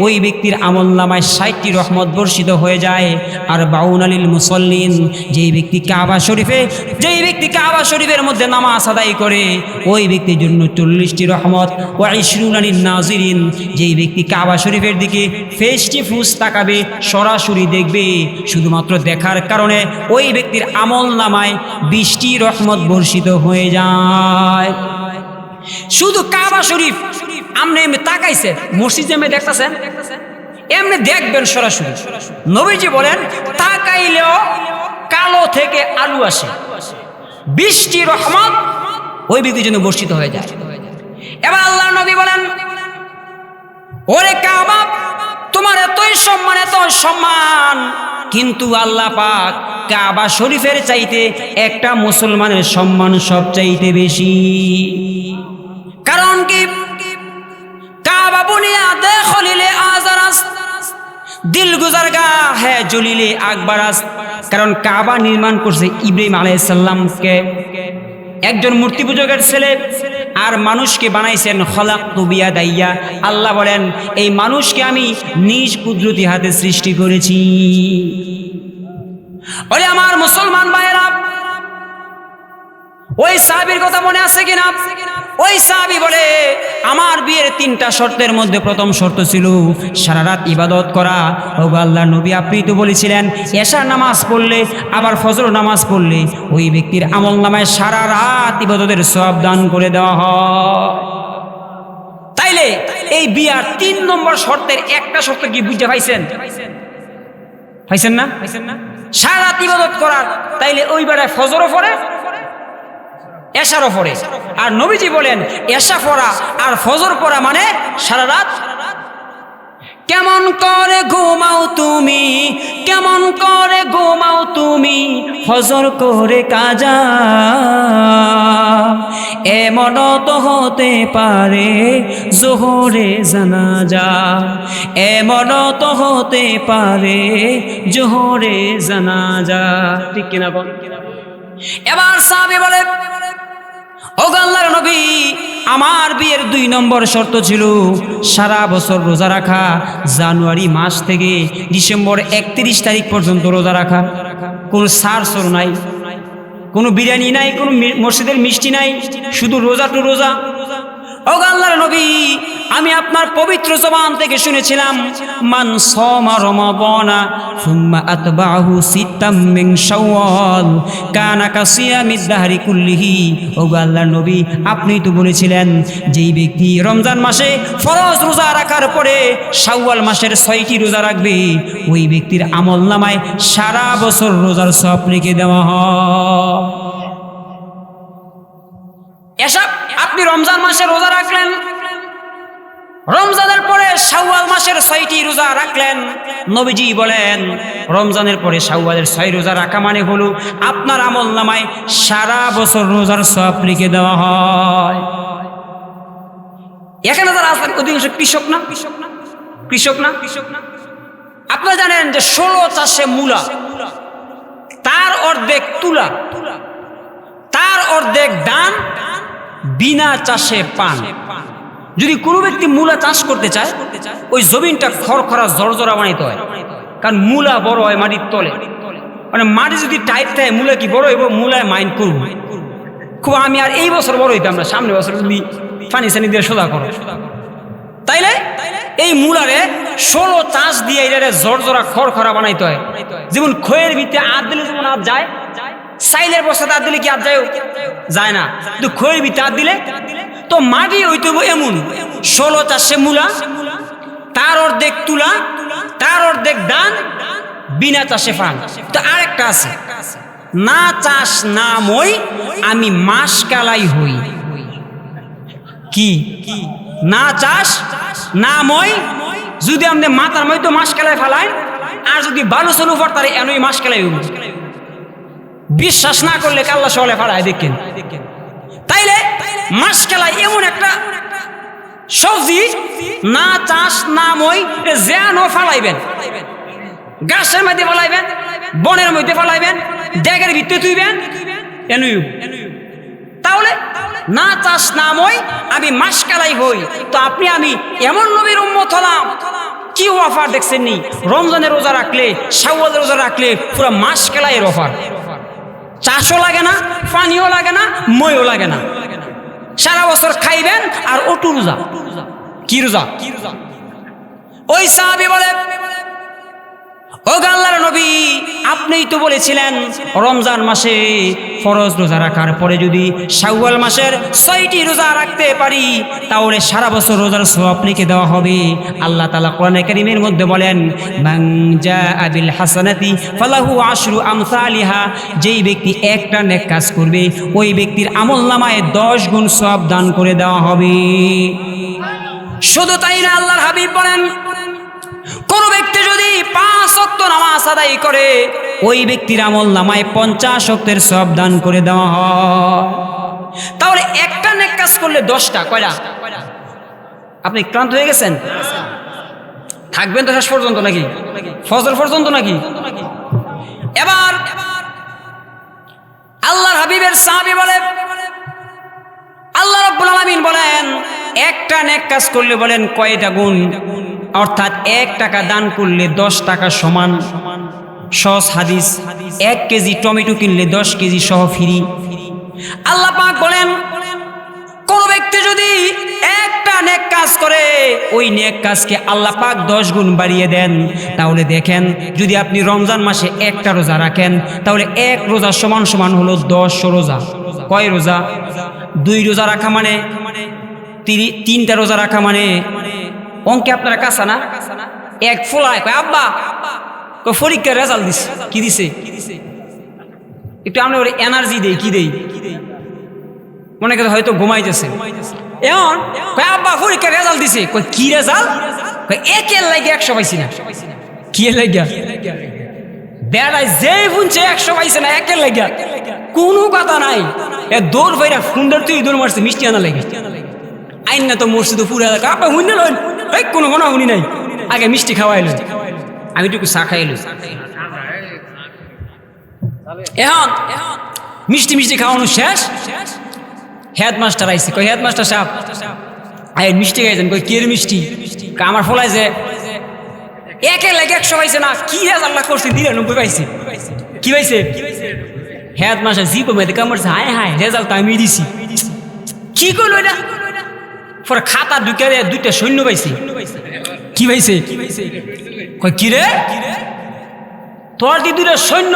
ওই ব্যক্তির আমলনামায় 60টি রহমত বর্ষিত হয়ে যায়। আর 52 আলীল মুসল্লিন, যেই ব্যক্তি কাবা শরীফের মধ্যে নামাজ আদায় করে, ওই ব্যক্তির জন্য 40টি রহমত। ও 20 আলীন নাজিরিন, যেই ব্যক্তি কাবা শরীফের দিকে ফেস্টি ফুস তাকাবে, সরাসরি দেখবে, শুধুমাত্র দেখার কারণে ওই ব্যক্তির আমল নামায় 20টি রহমত বর্ষিত হয়ে যায়। শুধু কাবা শরীফ আপনি এমনি তাকাইছে, মসজিদে এমনি দেখতেছেন, এমনি দেখবেন সরাসরি। নবীজি বলেন তাকাইলেও কালো থেকে আলু আসে, 20টি রহমত ওই ব্যক্তির জন্য বর্ষিত হয়ে যায়। এবার আল্লাহ নবী বলেন, ওরে কাবা, তোমার এতই সম্মান, এত সম্মান, কিন্তু আল্লাহ পাক কাবা শরীফের চাইতে একটা মুসলমানের সম্মান সব চাইতে বেশি। কারণ কি? কাবা বুনিয়াদে খলিলে আজারাস, দিল গুজারগা হ্যাঁ জলিলে আকবরাস। কারণ কাবা নির্মাণ করছে ইব্রাহিম আলাইহিস সালামকে, একজন মূর্তি পূজকের ছেলে, আর মানুষকে বানাইছেন খলাকতু বিয়াদাইয়া। আল্লাহ বলেন এই মানুষকে আমি নিজ কুদরতি হাতে সৃষ্টি করেছি। ওরে আমার মুসলমান ভাইয়েরা, ওই সাহাবীর কথা মনে আছে কিনা? ওই সাহাবী বলে, আমার বিয়ের 3টা শর্তের মধ্যে প্রথম শর্ত ছিল সারা রাত ইবাদত করা। ও আল্লাহর নবী, আপনি তো বলেছিলেন এশার নামাজ পড়লে আবার ফজর নামাজ পড়লে ওই ব্যক্তির আমল নামায় সারা রাত ইবাদতের সওয়াব দান করে দেওয়া হয়। তাইলে এই বিয়ার 3 নম্বর শর্তের একটা শর্ত কি বুঝতে পাইছেন? পাইছেন না? সারা রাত ইবাদত করার। তাইলে ওই বেলায় ফজরও পড়ে, এশারও পড়ে। আর নবীজি বলেন এশা পড়া আর ফজর পড়া মানে সারা রাত। কেমন করে ঘুমাও তুমি, কেমন করে ঘুমাও তুমি, ফজর করে কাজা, এমন তো হতে পারে জোহরে জানাজা, এমন তো হতে পারে জোহরে জানাজা। ঠিক কিনা বল? এবার সাহাবী বলে, ও আল্লাহর নবী, আমার বিয়ের 2 নম্বর শর্ত ছিল সারা বছর রোজা রাখা, জানুয়ারি মাস থেকে ডিসেম্বর 31 তারিখ পর্যন্ত রোজা রাখা, কোনো সারসর নাই, কোনো বিরিয়ানি নাই, কোনো মসজিদের মিষ্টি নাই, শুধু রোজা টু রোজা। ও আল্লাহর নবী, আমি আপনার পবিত্র জবান থেকে শুনেছিলাম মান সামা রমাদানা সুম্মা আতবাহু সিত্তাম মিন শাওয়াল কানা কাসিয়ামিদ দাহরি কুল্লিহি। ও আল্লাহর নবী, আপনি তো বলেছিলেন যেই ব্যক্তি রমজান মাসে ফরজ রোজা রাখার পরে শাওয়াল মাসের 6টি রোজা রাখবে, ওই ব্যক্তির আমলনামায় সারা বছর রোজার সওয়াব লিখে দেওয়া হয়। এসব আপনি রমজান মাসে রোজা রাখলেন, রমজানের পরে শাওয়াল মাসের 6টি রোজা রাখলেন। নবীজি বলেন রমজানের পরে শাওয়ালের 6 রোজা রাখা মানে হলো আপনার আমলনামায় সারা বছর রোজার সওয়াব লিখে দেওয়া হয়। এখানে যারা আছেন অধিকাংশ কৃষক না, কৃষক না, আপনারা জানেন যে 16 চাষে মূলা, তার অর্ধেক তুলা, তার অর্ধেক ধান, বিনা চাষে পান। যদি কোনো ব্যক্তি মূলা চাষ করতে চায়, ওই জমিনটা খড়খড়া জর্জরা বানাইতে হয়, কারণ মূলা বড় হয় মাটির তলে। মানে মাটি যদি টাইট থাকে মূলা কি বড় হইব, মূলায় মাইন্ড করব খুব। আমি আর এই বছর বড় হইতাম না, সামনে বছর যদি পানি সানি দিয়ে সোজা করো, তাইলে এই মূলারে 16 চাষ দিয়ে এটারে জর্জরা খড়খড়া বানাইতে হয়। যেমন খয়ের ভিতরে আদ দিলে যেমন আদ যায়, সাইলের বস্তাতে আদ দিলে কি আদ যায়? যায় না। কিন্তু খয়ের ভিতরে আদ দিলে তো মাটি হইতে এমন 16 চাষে মূলা, তার অর্ধেক তুলা, তার অর্ধেক ধান, বিনা চাষে পান। তো আরেকটা আছে, না চাষ না মই আমি মাস কালাই হই। কি? না চাষ না মই, যদি আপনি মাথার মই তো মাস কালাই ফেলায়, আর যদি বালু চলু পড়তারে এনই মাস কালাই হইব। বিশ্বাস না করলে কাল্লা সলে ফাড়ায় দেখেন। তাইলে মাসকালাই এমন একটা সবজি, না চাষ না মই, যেন ফালাইবেন, গাছের মধ্যে ফলাইবেন, বনের মধ্যে ফলাইবেন, ড্যাগের ভিতরে তুইবেন, এনুই। তাহলে না চাষ না মই আমি মাসকালাই হই। তো আপনি আমি এমন নবীর উম্মত হলাম, কি অফার দেখছেন নি? রমজানের রোজা রাখলে, শাওয়ালের রোজা রাখলে পুরো মাসকালাইয়ের অফার। চাষও লাগে না, পানিও লাগে না, মইও লাগে না, সারা বছর খাইবেন আর ওটু রোজা। কি রোজা? ওই সাহাবী বলে, ও আল্লাহর নবী, আপনিই তো বলেছিলেন রমজান মাসে ফরজ রোজা রাখার পরে যদি শাওয়াল মাসের 6টি রোজা রাখতে পারি, তাহলে সারা বছর রোজার সওয়াব লিখে দেওয়া হবে। আল্লাহ তাআলা কোরআনে কারীমের মধ্যে বলেন, মান জাআ বিল হাসানাতি ফালাহু আশরু আমসালিহা, যেই ব্যক্তি একটা নেক কাজ করবে, ওই ব্যক্তির আমলনামায় 10 গুণ সওয়াব দান করে দেওয়া হবে। শুধু তাই না, আল্লাহর হাবিব বলেন, কোন ব্যক্তি যদি 5 ওয়াক্ত নামাজ আদায় করে, ওই ব্যক্তির আমলনামায় 50 ওয়াক্তের সওয়াব দান করে দেওয়া হয়। তাহলে একটা নেক কাজ করলে 10টা, কয়টা? আপনি ক্লান্ত হয়ে গেছেন? থাকবেন তো শেষ পর্যন্ত নাকি? ফজর পর্যন্ত নাকি? এবার আল্লাহর হাবিবের সাহাবী বলে, আল্লাহ রাব্বুল আলামিন বলেন একটা নেক কাজ করলে বলেন কয়টা গুণ? অর্থাৎ 1 টাকা দান করলে 10 টাকা সমান। সহজ হাদিস, 1 কেজি টমেটো কিনলে 10 কেজি সহ ফ্রি। আল্লাহ পাক বলেন কোন ব্যক্তি যদি একটা নেক কাজ করে, ওই নেক কাজকে আল্লাহ পাক 10 গুণ বাড়িয়ে দেন। তাহলে দেখেন, যদি আপনি রমজান মাসে একটা রোজা রাখেন, তাহলে 1 রোজা সমান সমান হলো 10 রোজা। কয় রোজা? 2 রোজা রাখা মানে 3টা রোজা রাখা মানে, অঙ্কে আপনারা কাঁচা না? 1 ফোলায় কয় আব্বা পরীক্ষার রেজাল্ট দিছে। কি দিছে? একটু আমরা ওর এনার্জি দেই, কি দেই? মনে করে হয়তো ঘুমাইতেছে। এখন কয় আব্বা পরীক্ষার রেজাল্ট দিছে। কই কি রেজাল্ট? কই একের লাগে 100 পাইছি না। কি লাগিয়া? বেড়াই যেই বুনছে 100 পাইছে না একের লাগিয়া, কোনো কথা নাই। এ দৌড় ভাইরা ফুন্ডার তুই দৌড় মারছে মিষ্টি আনা লাগে। আইন না তো মরছে তো পুরো এলাকা আপা হুইনে লইন, এই কোনো কোনো হুনি নাই, আগে মিষ্টি খাওয়াইলো, আমি একটু চা খাইলো। এখন মিষ্টি মিষ্টি খাওয়ানো শেষ, হেডমাস্টার আইসি। কই হেডমাস্টার সাহেব এই মিষ্টি খাইছেন? কই কি মিষ্টি? আমার ফলাই যে একের লাগে 100 পাইছে না। কি রেজাল্ট করছে? 93 পাইছে। কি পাইছে? হেডমাস্টার জিপ মেয়েদের কামড়ছে, হায় হায় রেজাল্ট আমি দিছি। কি করলো এটা? পরে খাতা ঢুকে দুইটা সৈন্য পাইছে। কি পাইছে? কই কি রে তোর দি দুইটা সৈন্য?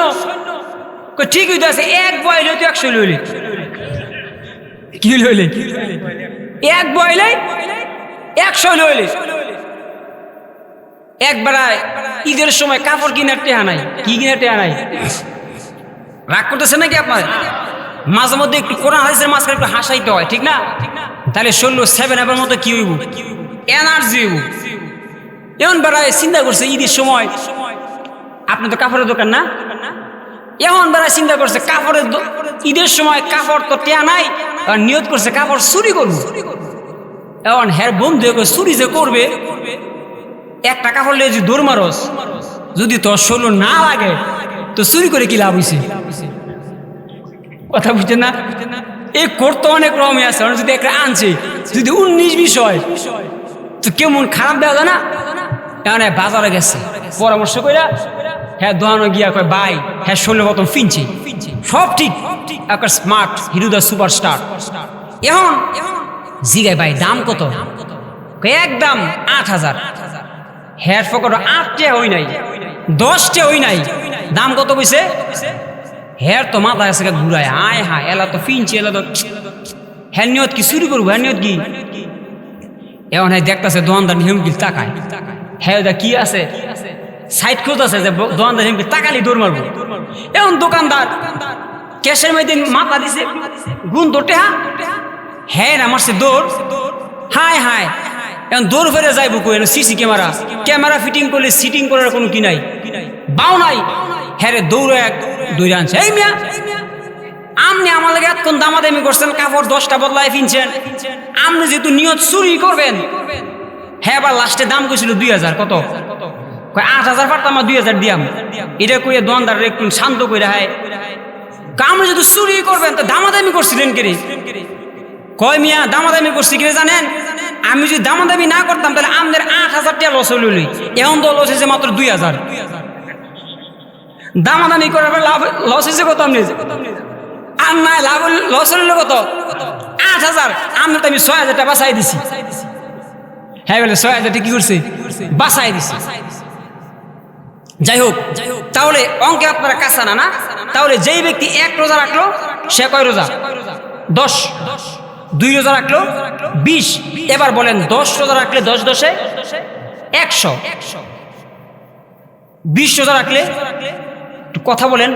কই ঠিক হইতে আছে, এক বয়লে তুই 100 লইলি। কি লইলে? এক বয়লে 100 লইলি। একবার ঈদের সময় কাপড় কিনার টেহা নাই। কি কিনার টেহা নাই? রাগ করতেছে নাকি আপনার? মাঝে মধ্যে একটু কোরআন হাদিসের মাঝখানে একটু হাসাইতে হয়, ঠিক না? তাহলে শরীর 7 আপের মতো কি হইব? এনার্জি হইব। এমন বেড়ায় চিন্তা করছে ঈদের সময়, আপনি তো কাপড়ের দোকান না, এখন বেড়ায় চিন্তা করছে কাপড়ের ঈদের সময় কাপড় তো টেয়া নাই, আর নিয়ত করছে কাপড় চুরি করবো। এখন হ্যার বন্ধু চুরি যে করবে, একটা কাপড় লিয়ে যদি দৌড় মারস, যদি তোর শরীর না লাগে তো চুরি করে কি লাভ হয়েছে? কথা বুঝছেন না? এই করতে অনেক রকমই আছে। যদি একটা আনছে, যদি 19-20 হয় তো কেমন খারাপ দেওয়া যায় না? এখন বাজারে গেছে পরামর্শ কইরা, হ্যাঁ দোকানে গিয়া কয় ভাই হ্যাঁ 16 প্রথম ফিনছি, সব ঠিক, একটা স্মার্ট হিরো দা সুপারস্টার। এখন জিগায় ভাই দাম কত? একদম 8000। হ্যাঁ ফকর 8টা হই নাই, 10টা হই নাই, দাম কত কইছে? হ্যাঁ তো মাথা আছে ঘুরায়, আয় হায় এলা তো ফিনছি, এলা তো হ্যাঁ নিয়ত কি চুরি করবো? হ্যাঁ নিয়ত কি? এখন হ্যাঁ দেখতেছে দোকানদার হিমকিল তাকায়, হ্যাঁ ওটা কি আছে সাইড খোঁজ আছে যে দোকানদার হিমকিল তাকালি দৌড় মারবো। এখন দোকানদার ক্যাশের মধ্যে মাথা দিছে গুণ ধরতে, হ্যাঁ আমার সে দৌড়, হায় হায় এখন দৌড় ফেরে যাইব কই? সিসি ক্যামেরা ফিটিং করলে সিটিং করার কোনো কি নাই, বাও নাই। হ্যাঁ রে দৌড়ে এক দৌড়ে আনছে। এই মিয়া আপনি আমার লাগে এতক্ষণ দামাদামি করছেন, কাপড় 10টা বদলায় ফিনছেন, আপনি যেহেতু নিয়ত চুরি করবেন। হ্যাঁ এবার লাস্টে দাম কইছিল 2000। কত? 8000 পারতাম, 2000 দিয়াম। এটা কইয়া দোকানদার একটু শান্ত কইরা, হ্যাঁ আপনি যদি চুরি করবেন তো দামাদামি করছিলেন কে রে? কয় মিয়া দামাদামি করছি কে জানেন? আমি যদি দামাদামি না করতাম তাহলে আমাদের 8000 টাকা লস হইল, এখন তো লস হয়েছে মাত্র 2000। দামাদামি করার পর লাভ লস হয়েছে কত? আপনি আর নাই লাভ লস হইল কত? 8000। আমি তো আমি 6000 টাকা বাঁচাই দিছি। হ্যাঁ বলে 6000 কি করছে? বাঁচাই দিছি। যাই হোক, তাহলে অঙ্কে আপনারা কাঁচা না না? তাহলে যেই ব্যক্তি 1 রোজা রাখলো সে কয় রোজা? 10। 2 রোজা রাখলো 20। এবার বলেন 10 রোজা রাখলে 10 10 100, 20 রোজা রাখলে কথা বলেন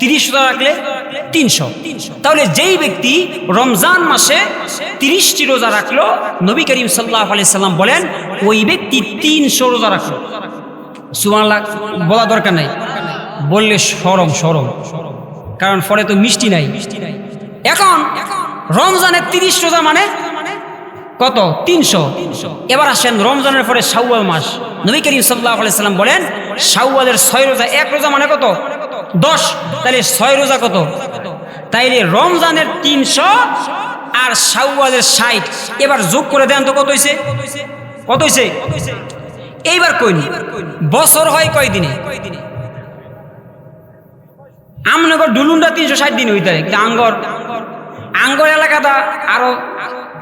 30 রোজা রাখলে 300। তাহলে যেই ব্যক্তি রমজান মাসে 30টি রোজা রাখলো, নবী করিম সাল্লাল্লাহু আলাইহি সাল্লাম বলেন ওই ব্যক্তি 300 রোজা রাখলো। সুবহানাল্লাহ বলা দরকার নাই, বললে শরম, কারণ ফলে তো মিষ্টি নাই। এখন রমজানের 30 রোজা মানে কত? 300। এবার আসেন রমজানের পরে শাওয়াল মাস, নবী করিম সাল্লাল্লাহু আলাইহি সাল্লাম বলেন শাওয়ালের 6 রোজা, 1 রোজা মানে কত? 10। তাহলে 6 রোজা কত? তাইলে রমজানের 300 আর শাওয়ালের 60, এবার যোগ করে দেন তো কত হইছে? কত হইছে? এইবার কইনি বছর হয় কয় দিনে? আমনগর ডুলুন্ডা 360 দিন হইতে, আঙ্গর এলাকাটা আরো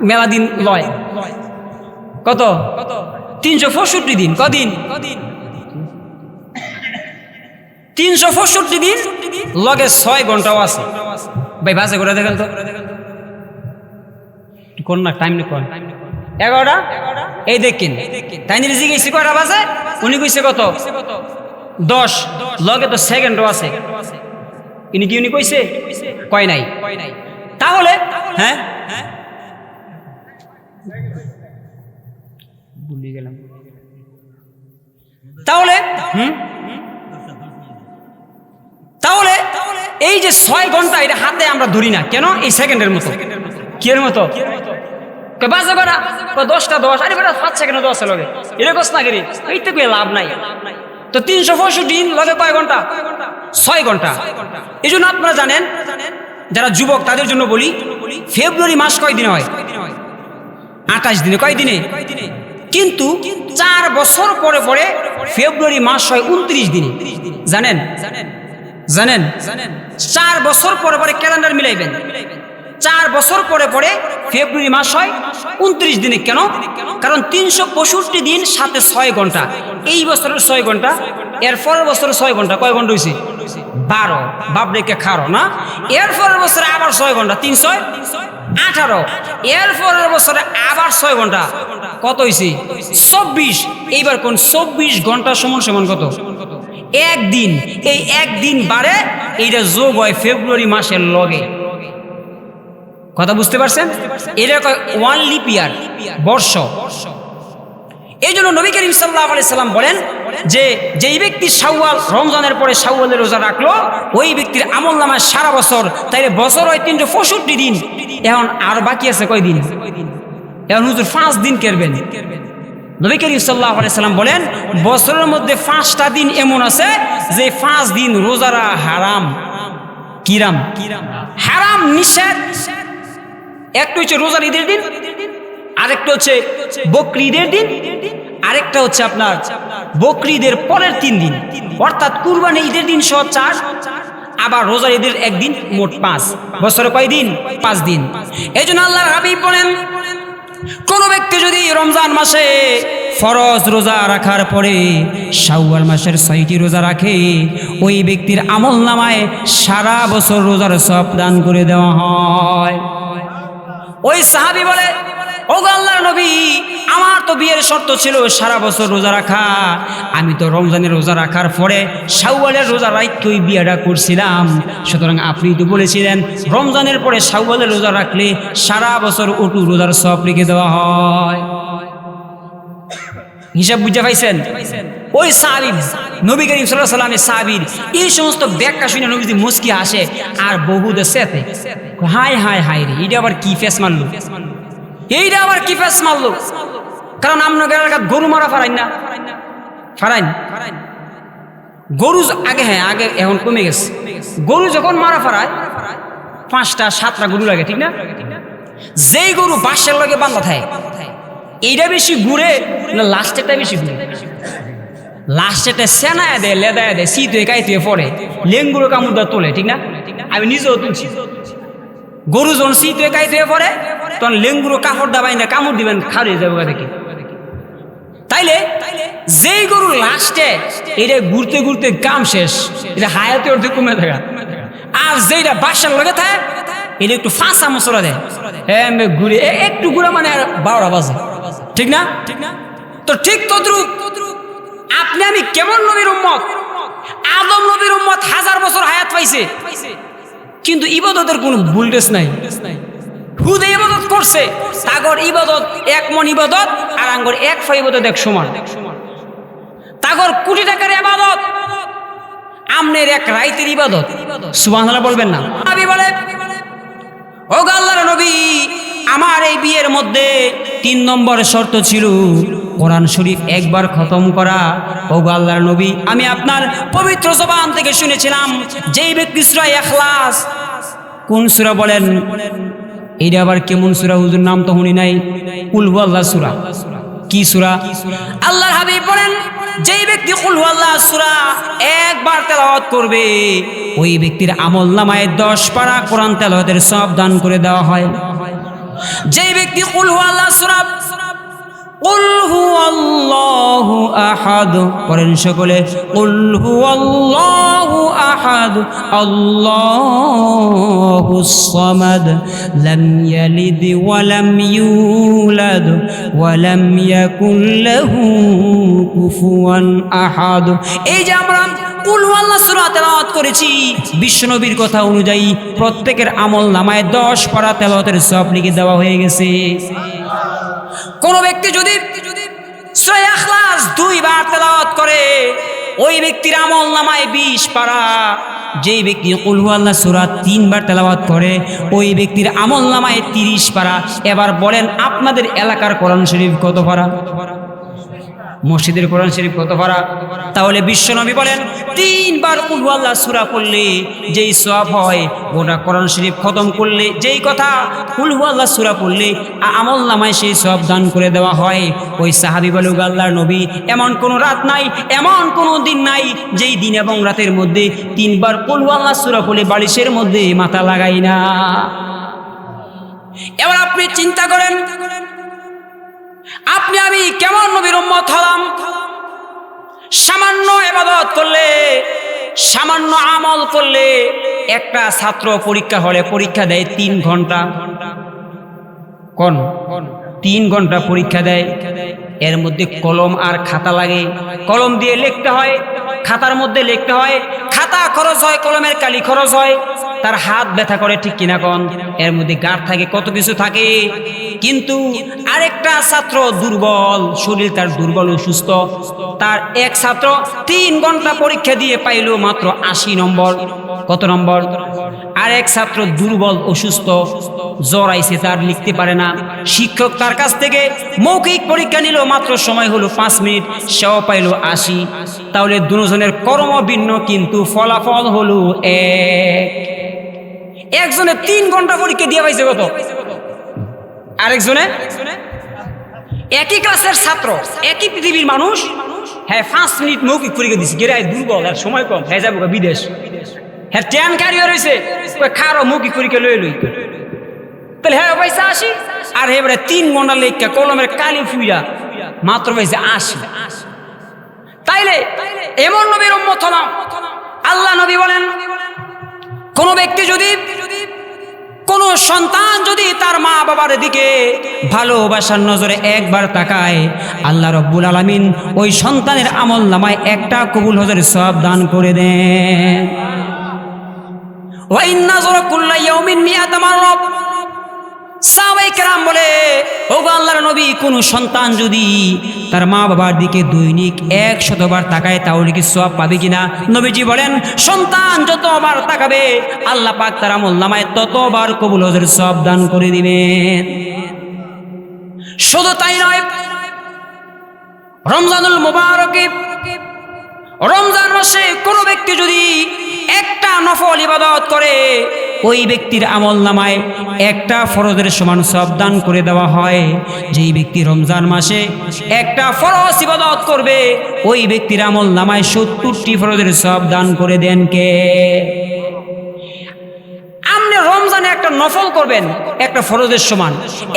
মেলা দিন লয়। কত? 365 দিন। কদিন? 365 দিন, লগে 6 ঘন্টাও আছে। ভাই বাসে করে দেখেন তো, কোন না টাইম নে কোন 11টা। এই দেখেন তাই নিয়ে জিজ্ঞেস কয়টা বাজে, উনি কইছে কত? 10। লগে তো সেকেন্ডও আছে। ইনি কি উনি কইছে? কয় নাই। তাহলে হ্যাঁ ভুলে গেলাম। তাহলে তাহলে এই যে 6 ঘন্টা এটা হাতে আমরা ধরি না কেন? এই সেকেন্ডের মতো। কি এর মতো? বাজে বেড়া 10টা 10 আরে বেড়া 5 সেকেন্ড 10 লগে এরকম না করি এইতে কই লাভ নাই। তো 365 দিন লগে কয় ঘন্টা? 6 ঘন্টা। এই জন্য আপনারা জানেন যারা যুবক তাদের জন্য বলি, ফেব্রুয়ারি মাস কয় দিনে হয়? 28 দিনে। কয় দিনে? কিন্তু 4 বছর পরে পরে ফেব্রুয়ারি মাস হয় 29 দিনে। জানেন জানেন 4 বছর পরে পরে ক্যালেন্ডার মিলাইবেন, 4 বছর পরে পরে ফেব্রুয়ারি মাস হয় 29 দিনে। কেন? কারণ 365 দিন সাথে 6 ঘন্টা। এই বছরের 6 ঘন্টা, এর পরের বছরের 6 ঘন্টা কয় ঘন্টা হয়েছে? 12। বাবরেকে খারো না। এর পরের বছরে আবার 6 ঘন্টা, 3 6 18। এর পরের বছরে আবার 6 ঘন্টা, কত হয়েছে? 24। এইবার কোন 24 ঘন্টা সমান সমান কত? একদিন। এই একদিন বাড়ে এইটা যোগ হয় ফেব্রুয়ারি মাসের লগে। কথা বুঝতে পারছেন? এটা কয় 1 লিপ ইয়ার, বর্ষ। এই জন্য নবী করিম সাল্লাল্লাহু আলাইহি সাল্লাম বলেন যে যেই ব্যক্তি শাওয়াল, রমজানের পরে শাওয়ালের রোজা রাখলো ওই ব্যক্তির আমলনামায় সারা বছর, তাইলে বছর হয় 365 দিন। এখন আর বাকি আছে কয় দিন? এখন হুজুর 5 দিন করবেন। নবী করিম সাল্লাল্লাহু আলাইহি সাল্লাম বলেন বছরের মধ্যে 5টা দিন এমন আছে যে 5 দিন রোজারা হারাম। কিরাম? হারাম, নিষেধ। একটা হচ্ছে রোজার ঈদের দিন, আরেকটা হচ্ছে বকরি ঈদের দিন, আরেকটা হচ্ছে আপনার বকরি ঈদের পরের 3 দিন, অর্থাৎ কুরবানি ঈদের দিন সহ 4, আবার রোজার ঈদের একদিন, মোট 5। বছরে কয় দিন? 5 দিন। এই জন্য আল্লাহর হাবিব বলেন কোন ব্যক্তি যদি রমজান মাসে ফরজ রোজা রাখার পরে শাওয়াল মাসের 6টি রোজা রাখে ওই ব্যক্তির আমলনামায় সারা বছর রোজার সওয়াব দান করে দেওয়া হয়। ওই সাহাবী বলে, ওগো আল্লাহর নবী, আমার তো বিয়ের শর্ত ছিল সারা বছর রোজা রাখা, আমি তো রমজানের রোজা রাখার পরে শাওয়ালের রোজা রাখতে ওই বিয়েটা করছিলাম, সুতরাং আপনি তো বলেছিলেন রমজানের পরে শাওয়ালের রোজা রাখলে সারা বছর ওটু রোজার সওয়াব লিখে দেওয়া হয়। হিসাব বুঝে পাইছেন? ওই সাহাবী নবী করিম সাল্লাল্লাহু আলাইহি ওয়াসাল্লামের সাহাবীর এই সমস্ত ব্যাখ্যা শুনে নবীজি মুস্কি হাসে আর বহুদে সেতে, হায় হায় হায় রে, এটা আবার কি ফেস মারলো, এইটা আবার কি ফেস মারলো। কারণ আমরা গরু মারা ফারাইন না, ফারাইন গরু আগে, হ্যাঁ আগে, এখন কমে গেছে। গরু যখন মারা ফারায় 5টা 7টা গরু লাগে, ঠিক না? যেই গরু বাঁশের লগে বান্ধা থাকে এইটা বেশি ঘুরে না লাস্টেরটা বেশি ঘুরে? লাস্টেরটা সেনায় দেয়, লেদায় দেয়, শীত হয়ে কাইতে পরে লেঙ্গুরো কামড় তোলে, ঠিক না? আমি নিজেও তুলছি। গরু যখন শীত হয়ে কাইতে পরে তখন লেঙ্গুরো কাপড় দাবাই না কামড় দিবেন, খারিয়ে যাবে দেখি। তাইলে যেই গরু লাস্টে এটা ঘুরতে ঘুরতে কাম শেষ, এটা হায়াতে অর্ধেক কমে থাকা, আর যেটা বাসার লগে থাকে এটা একটু ফাঁসা মশলা দেয়, ঘুরে একটু ঘুরে মানে আর 12টা বাজে, ঠিক না? তো ঠিক তদ্রুপ আপনি আমি কেমন নবীর উম্মত? আদম নবীর উম্মত 1000 বছর হায়াত পাইছে, কিন্তু ইবাদতের কোনো ভুলটেস নাই। হুদে ইবাদত করছে, তাগর ইবাদত 1 মণ ইবাদত আর আঙ্গর 1 ফা ইবাদত 1 সমান। তাগর কোটি টাকার ইবাদত, আমনের 1 রাইতের ইবাদত। সুবহানাল্লাহ বলবেন না? নবী বলে, ও আল্লাহর নবী, আমার এই বিয়ের মধ্যে 3 নম্বর শর্ত ছিল কোরআন শরীফ একবার খতম করা। ও আল্লাহর নবী, আমি আপনার পবিত্র জবান থেকে শুনেছিলাম যেই ব্যক্তি সূরা ইখলাস, কোন সূরা বলেন? এইটা আবার কেমন সূরা হুজুর? নাম তো শুনি নাই। কুল হুয়াল্লাহ সূরা। কি সূরা? আল্লাহর হাবিব বলেন যেই ব্যক্তি কুল হুয়াল্লাহ সূরা একবার তেলাওয়াত করবে ওই ব্যক্তির আমলনামায় 10 পারা কোরআন তেলাওয়াতের সওয়াব দান করে দেওয়া হয়। যেই ব্যক্তি কুল হুয়াল্লাহ সূরা কুল হুয়াল্লাহু আহাদ পড়েন সকলে, কুল হুয়াল্লাহু আহাদ আল্লাহুস সামাদ লাম ইয়ালিদ ওয়া লাম ইউলাদ ওয়া লাম ইয়াকুল লাহু কুফুয়ান আহাদ। এই যে আমরা কুল হুয়াল্লাহ সূরা তেলাওয়াত করেছি, বিশ্বনবীর কথা অনুযায়ী প্রত্যেকের আমল নামায় 10 পারা তেলাওয়াতের সওয়াব লিখে দেওয়া হয়ে গেছে। কোন ব্যক্তি যদি সূরা ইখলাস 2 বার তেলাওয়াত করে ওই ব্যক্তির আমল নামায় 20 পারা। যেই ব্যক্তি কুল হুয়াল্লাহ সূরা 3 বার তেলাওয়াত করে ওই ব্যক্তির আমল নামায় 30 পারা। এবার বলেন আপনাদের এলাকার কোরআন শরীফ কত পারা? মসজিদের কোরআন শরীফ কত পারা? তাহলে বিশ্বনবী বলেন 3 বার কুল হুয়াল্লাহ সূরা পড়লে যেই সওয়াব হয়, গোটা কোরআন শরীফ খতম করলে যেই কথা কুল হুয়াল্লাহ সূরা পড়লে আমল নামায় সেই সওয়াব দান করে দেওয়া হয়। ওই সাহাবী বলে, আল্লাহর নবী, এমন কোনো রাত নাই, এমন কোনো দিন নাই যেই দিন এবং রাতের মধ্যে 3 বার কুল হুয়াল্লাহ সূরা পড়লে বালিশের মধ্যে মাথা লাগাই না। এবার আপনি চিন্তা করেন, আপনি আমি কেমন নবীর উম্মত হলাম? সামান্য ইবাদত করলে, সামান্য আমল করলে, একটা ছাত্র পরীক্ষা হলে পরীক্ষা দেয় 3 ঘন্টা, 3 ঘন্টা পরীক্ষা দেয়। এর মধ্যে কলম আর খাতা লাগে, কলম দিয়ে লিখতে হয়, খাতার মধ্যে লিখতে হয়, খাতা খরচ হয়, কলমের কালি খরচ হয়, তার হাত ব্যথা করে, ঠিক কিনা কোন? এর মধ্যে গাঁট থাকে, কত কিছু থাকে। কিন্তু আরেকটা ছাত্র দুর্বল, শরীর তার দুর্বল ও সুস্থ, তার এক ছাত্র 3 ঘন্টা পরীক্ষা দিয়ে পাইল মাত্র 80 নম্বর। কত নম্বর? আর এক ছাত্র দুর্বল অসুস্থ, জ্বর আইছে, তার লিখতে পারে না। শিক্ষক তার কাছ থেকে মৌখিক পরীক্ষা নিল, মাত্র সময় হলো 5 মিনিট, সেও পাইল 80। তাহলে দুজনের কর্ম ভিন্ন কিন্তু ফলাফল হলো এক। একজনে 3 ঘন্টা পরীক্ষা দিয়ে পাইছে কত, আরেকজনে একই ক্লাসের ছাত্র, একই পৃথিবীর মানুষ, হ্যাঁ 5 মিনিট মৌখিক পরীক্ষা দিচ্ছে, গেরায় দুর্বল আর সময় কম, হ্যাঁ যাবো বিদেশ, হ্যাঁ ট্যান কারিও রয়েছে, খারো মৌখিক পরীক্ষা লই, তাহলে হ্যাঁ পয়সা 80, আর এবারে 3 ঘন্টা লেখা কলমের কালি ফুইয়া মাত্র পাইছে 80। তাইলে এমন নবীর উম্মত হলাম। আল্লাহ নবী বলেন, কোন ব্যক্তি যদি, কোন সন্তান যদি তার মা বাবার দিকে ভালোবাসার নজরে একবার তাকায়, আল্লাহ রাব্বুল আলামিন ওই সন্তানের আমল নামায় একটা কবুল হজের সওয়াব দান করে দেন। ওয়া ইন্না যুরা কুল্লা ইয়াউমিন মিআতা মাররা। সাহাবায়ে কেরাম বলে, ওগো আল্লাহর নবী, কোন সন্তান যদি তার মা বাবার দিকে দৈনিক 100 বার তাকায় তাহলে কি সওয়াব পাবে কিনা? নবীজি বলেন, সন্তান যতবার তাকাবে আল্লাহ পাক তার আমল নামায় ততবার কবুল হজের সওয়াব দান করে দিবেন। শুধু তাই নয়, রমজানুল মুবারকে, রমজান মাসে কোন ব্যক্তি যদি একটা নফল ইবাদত করে ওই ব্যক্তির আমল নামায় একটা ফরজের সমান সওয়াব দান করে দেওয়া হয়। যেই ব্যক্তি রমজান মাসে একটা ফরজ ইবাদত করবে ওই ব্যক্তির আমল নামায় 70টি ফরজের সওয়াব দান করে দেন কে? আপনি রমজানে একটা নফল করবেন একটা ফরজের সমান,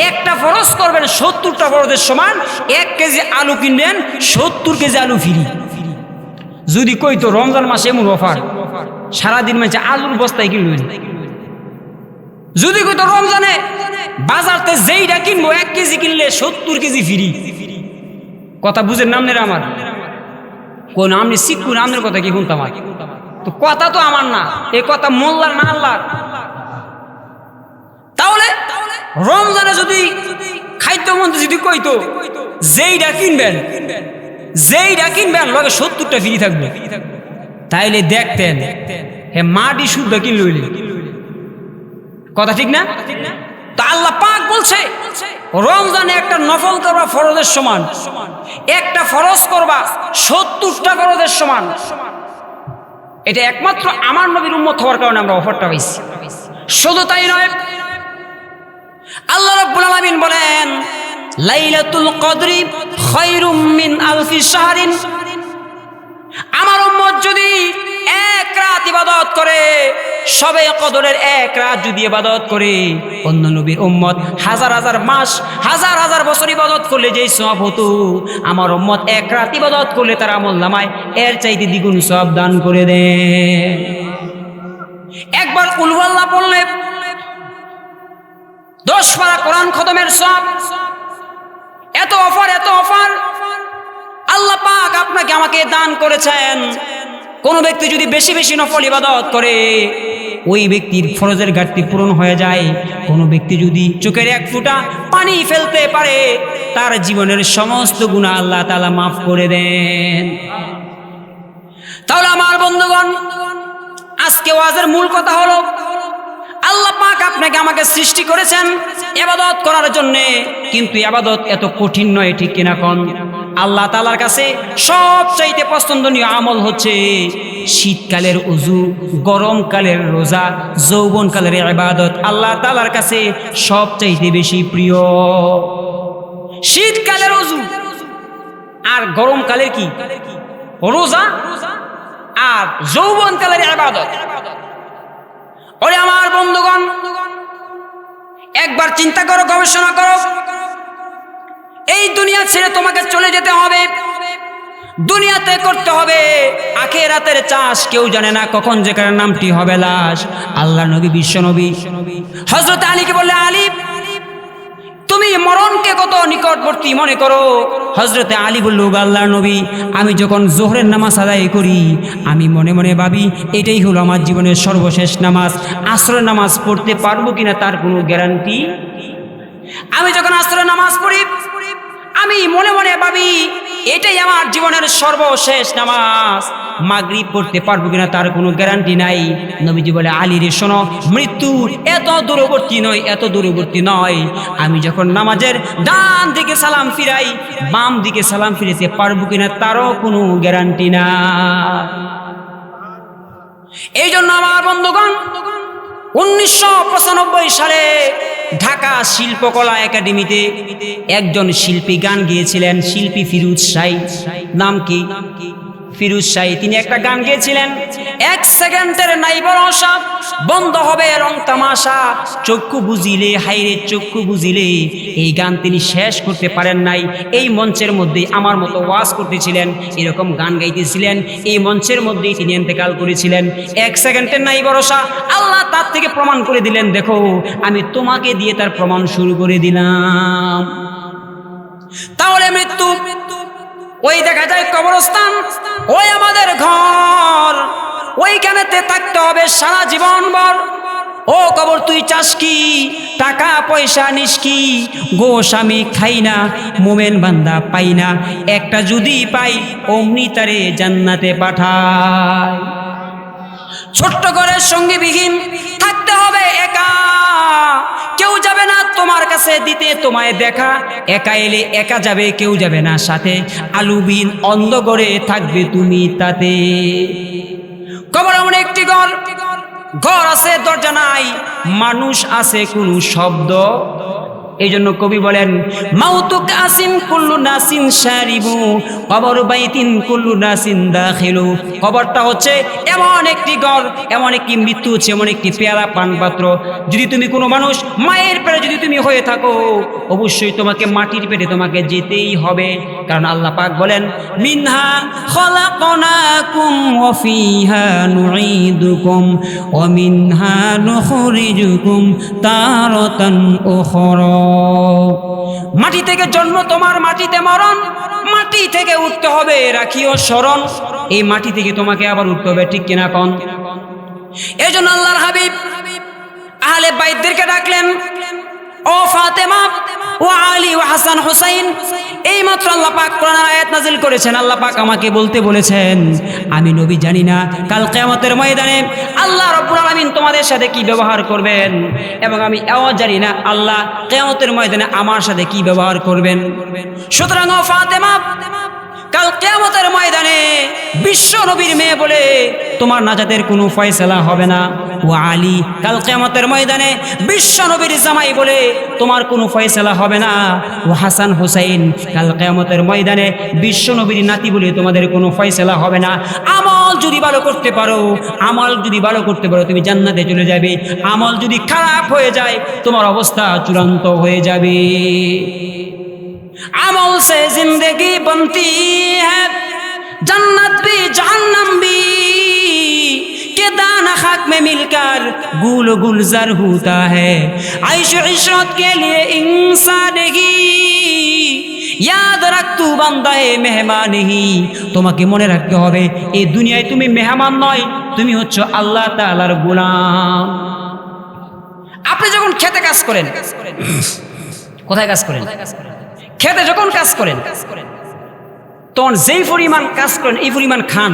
একটা ফরজ করবেন 70টা ফরজের সমান, 1 কেজি আলু কিনবেন 70 কেজি আলু ফ্রি। যদি কইতো রমজান মাসে এমন অফার, সারাদিন মাঝে আলুর বস্তায় কিনবেন। যদি কইতো রমজানে বাজারতে যেইটা কিনবো 1 কেজি কিনলে 70 কেজি ফ্রি। কথা বুঝেন নাম নেই আমার, কোন আপনি শিখুন, আপনার কথা কি শুনতাম? তো কথা তো আমার না, এই কথা মোল্লার না আল্লাহর। তাহলে রমজানে যদি খাদ্য মন্ত্রী যদি কইতো যেইটা কিনবেন, যেইটা কিনবেন লগে 70টা ফ্রি থাকবে, তাইলে দেখতেন হে মাটি শুদ্ধ কিনল। কথা ঠিক না? তো আল্লাহ পাক বলছে রমজানে একটা নফল করবা ফরজের সমান, একটা ফরজ করবা 70টা ফরজের সমান। এটা একমাত্র আমার নবীর উম্মত হওয়ার কারণে আমরা অফারটা পাইছি। শুধু তাই নয়, আল্লাহ রাব্বুল আলামিন বলেন, লাইলাতুল কদরি খায়রুম মিন আলফি শাহরিন। আমার উম্মত যদি 1 রাত ইবাদত করে, সবে কদরের 1 রাত যদি ইবাদত করে, অন্য নবীর উম্মত হাজার হাজার মাস, হাজার হাজার বছর ইবাদত করলে যেই সওয়াব হতো, আমার উম্মত 1 রাত ইবাদত করলে তার আমল নামায় এর চাইতে দ্বিগুণ সওয়াব দান করে দেন। একবার কুল হুয়াল্লাহ পড়লে 10 পারা কোরআন খতমের সওয়াব। এত অফার, এত অফার আল্লাহ পাক আপনাকে আমাকে দান করেছেন। কোনো ব্যক্তি যদি বেশি বেশি নফল ইবাদত করে ওই ব্যক্তির ফরজের ঘাটতি পূরণ হয়ে যায়। কোনো ব্যক্তি যদি চোখের এক ফোঁটা পানি ফেলতে পারে তার জীবনের সমস্ত গুনাহ আল্লাহ তাআলা মাফ করে দেন। তাহলে আমার বন্ধুগণ, আজকে ওয়াজের মূল কথা হলো আল্লাহ পাক আপনাকে আমাকে সৃষ্টি করেছেন ইবাদত করার জন্য, কিন্তু ইবাদত এত কঠিন নয়, ঠিক কিনা কোন? আল্লাহ তাআলার কাছে সবচাইতে পছন্দনীয় আমল হচ্ছে শীতকালের ওযু, গরমকালের রোজা, যৌবনকালের ইবাদত আল্লাহ তাআলার কাছে সবচাইতে বেশি প্রিয়। শীতকালের ওযু আর গরমকালের কি রোজা আর যৌবনকালের ইবাদত। ওরে আমার বন্ধুগণ, একবার চিন্তা করো, গবেষণা করো, এই দুনিয়া ছেড়ে তোমাকে চলে যেতে হবে, দুনিয়াতে করতে হবে আখিরাতের চাষ। কেউ জানে না কখন যেখানে নামটি হবে লাশ। আল্লাহ নবী, বিশ্ব নবী হযরত আলীকে বললে, আলী তুমি মরণকে কত নিকটবর্তী মনে করো? হযরতে আলী বলল, আল্লাহর নবী, আমি যখন যোহরের নামাজ আদায় করি আমি মনে মনে ভাবি এটাই হলো আমার জীবনের সর্বশেষ নামাজ। আসরের নামাজ পড়তে পারবো কিনা তার কোনো গ্যারান্টি। আমি যখন আসরের নামাজ পড়ি আমি মনে মনে ভাবি এটাই আমার জীবনের সর্বশেষ নামাজ। মাগরিব পড়তে পারবো কিনা তার কোনো গ্যারান্টি নাই। নবীজি বলে, আলী রে শোনো, মৃত্যু এত দূরবর্তী নয়, এত দূরবর্তী নয়। আমি যখন নামাজের ডান দিকে সালাম ফিরাই, বাম দিকে সালাম ফিরেতে পারবো কিনা তারও কোনো গ্যারান্টি না। এই জন্য আমার বন্ধুগণ, 1995 সালে ঢাকা শিল্পকলা একাডেমিতে একজন শিল্পী গান গেয়েছিলেন, শিল্পী ফিরোজ শাহী। নাম কি? ফিরোজ শাহী। তিনি একটা গান গেয়েছিলেন, এক সেকেন্ডের নাই ভরসা, বন্ধ হবে রং তামাশা, চক্ষু বুঝিলে হাইরে চক্ষু বুঝিলে। এই গান তিনি শেষ করতে পারেন নাই। এই মঞ্চের মধ্যে আমার মতো ওয়াজ করতেছিলেন, এরকম গান গাইতেছিলেন, এই মঞ্চের মধ্যেই তিনি ইন্তেকাল করেছিলেন। এক সেকেন্ডের নাই ভরসা, আল্লাহ তার থেকে প্রমাণ করে দিলেন, দেখো আমি তোমাকে দিয়ে তার প্রমাণ শুরু করে দিলাম। তাহলে মৃত্যু ওই দেখা যায় কবরস্থান, ওই আমাদের ঘর, ওইখানেতে থাকতে হবে সারা জীবন ভর। ও কবর তুই চাস কি? টাকা পয়সা নিস কি? গোশ আমি খাই না, মোমেন বান্দা পাই না, একটা যদি পাই অমনি তারে জান্নাতে পাঠায়। ছোট্ট ঘরের সঙ্গীবিহীন থাকতে হবে একা, কেউ যাবে না তোমার কাছে দিতে তোমায় দেখা। একা এলে একা যাবে, কেউ যাবে না সাথে। আলুবিন অন্ধকারে থাকবে তুমি তাতে। কবর এমন একটি ঘর, ঘর আছে দরজা নাই, মানুষ আছে কোনো শব্দ। এই জন্য কবি বলেন, মাউতু কাসিন কুল্লু নাসিন শারিবু, কবর বাইতিন কুল্লু নাসিন দাখিলু। কবরটা হচ্ছে এমন একটি ঘর, এমন একটি মৃত্যু হচ্ছে এমন একটি পেয়ালা পানপাত্র। যদি তুমি কোনো মানুষ মায়ের পেটে যদি তুমি হয়ে থাকো, অবশ্যই তোমাকে মাটির পেটে তোমাকে যেতেই হবে। কারণ আল্লাহ পাক বলেন, মিনহা খলাকনাকুম ওয়া ফিহা নুঈদুকুম ওয়া মিনহা নুখরিজুকুম তারাতান উখরা। মাটি থেকে জন্ম তোমার, মাটিতে মরণ, মাটি থেকে উঠতে হবে রাখিও স্মরণ। এই মাটি থেকে তোমাকে আবার উঠতে হবে, ঠিক কিনা কোন? এই জন্য আল্লাহর হাবিব আহলে বাইতদেরকে ডাকলেন, ও ফাতেমা ও আলী ও হাসান হুসাইন। এই মাত্র আল্লাহ পাক কোরআন আয়াত নাজিল করেছেন। আল্লাহ পাক আমাকে বলতে বলেছেন, আমি নবী জানি না কাল কিয়ামতের ময়দানে আল্লাহ রাব্বুল আলামিন তোমাদের সাথে কি ব্যবহার করবেন, এবং আমি এও জানি না আল্লাহ কিয়ামতের ময়দানে আমার সাথে কি ব্যবহার করবেন। সুতরাং ও ফাতেমা, কাল কিয়ামতের ময়দানে বিশ্ব নবীর মেয়ে বলে তোমার নাজাতের কোনো ফয়সালা হবে না। ও আলী, কাল কিয়ামতের ময়দানে বিশ্ব নবীর জামাই বলে তোমার কোনো ফয়সালা হবে না। ও হাসান হুসাইন, কাল কিয়ামতের ময়দানে বিশ্ব নবীর নাতি বলে তোমাদের কোনো ফয়সালা হবে না। আমল যদি ভালো করতে পারো, আমল যদি ভালো করতে পারো তুমি জান্নাতে চলে যাবে। আমল যদি খারাপ হয়ে যায় তোমার অবস্থা চূড়ান্ত হয়ে যাবে। अमल से जिंदगी बनती है, जन्नत भी जहन्नम भी, के दाना खाक में मिलकर गुल गुलजार होता है। आयशो इशरत के लिए इंसानगी, ইয়াদ রাখতু বান্দায়ে মেহমানিহি, তোমাকে মনে রাখতে হবে এই দুনিয়ায় তুমি মেহমান নয়, তুমি হচ্ছে আল্লাহ তাআলার গোলাম। আপনি যখন খেতে কাজ করেন, কোথায় কাজ করেন? খেতে যখন কাজ করেন তখন যেই পরিমাণ কাজ করেন এই পরিমাণ খান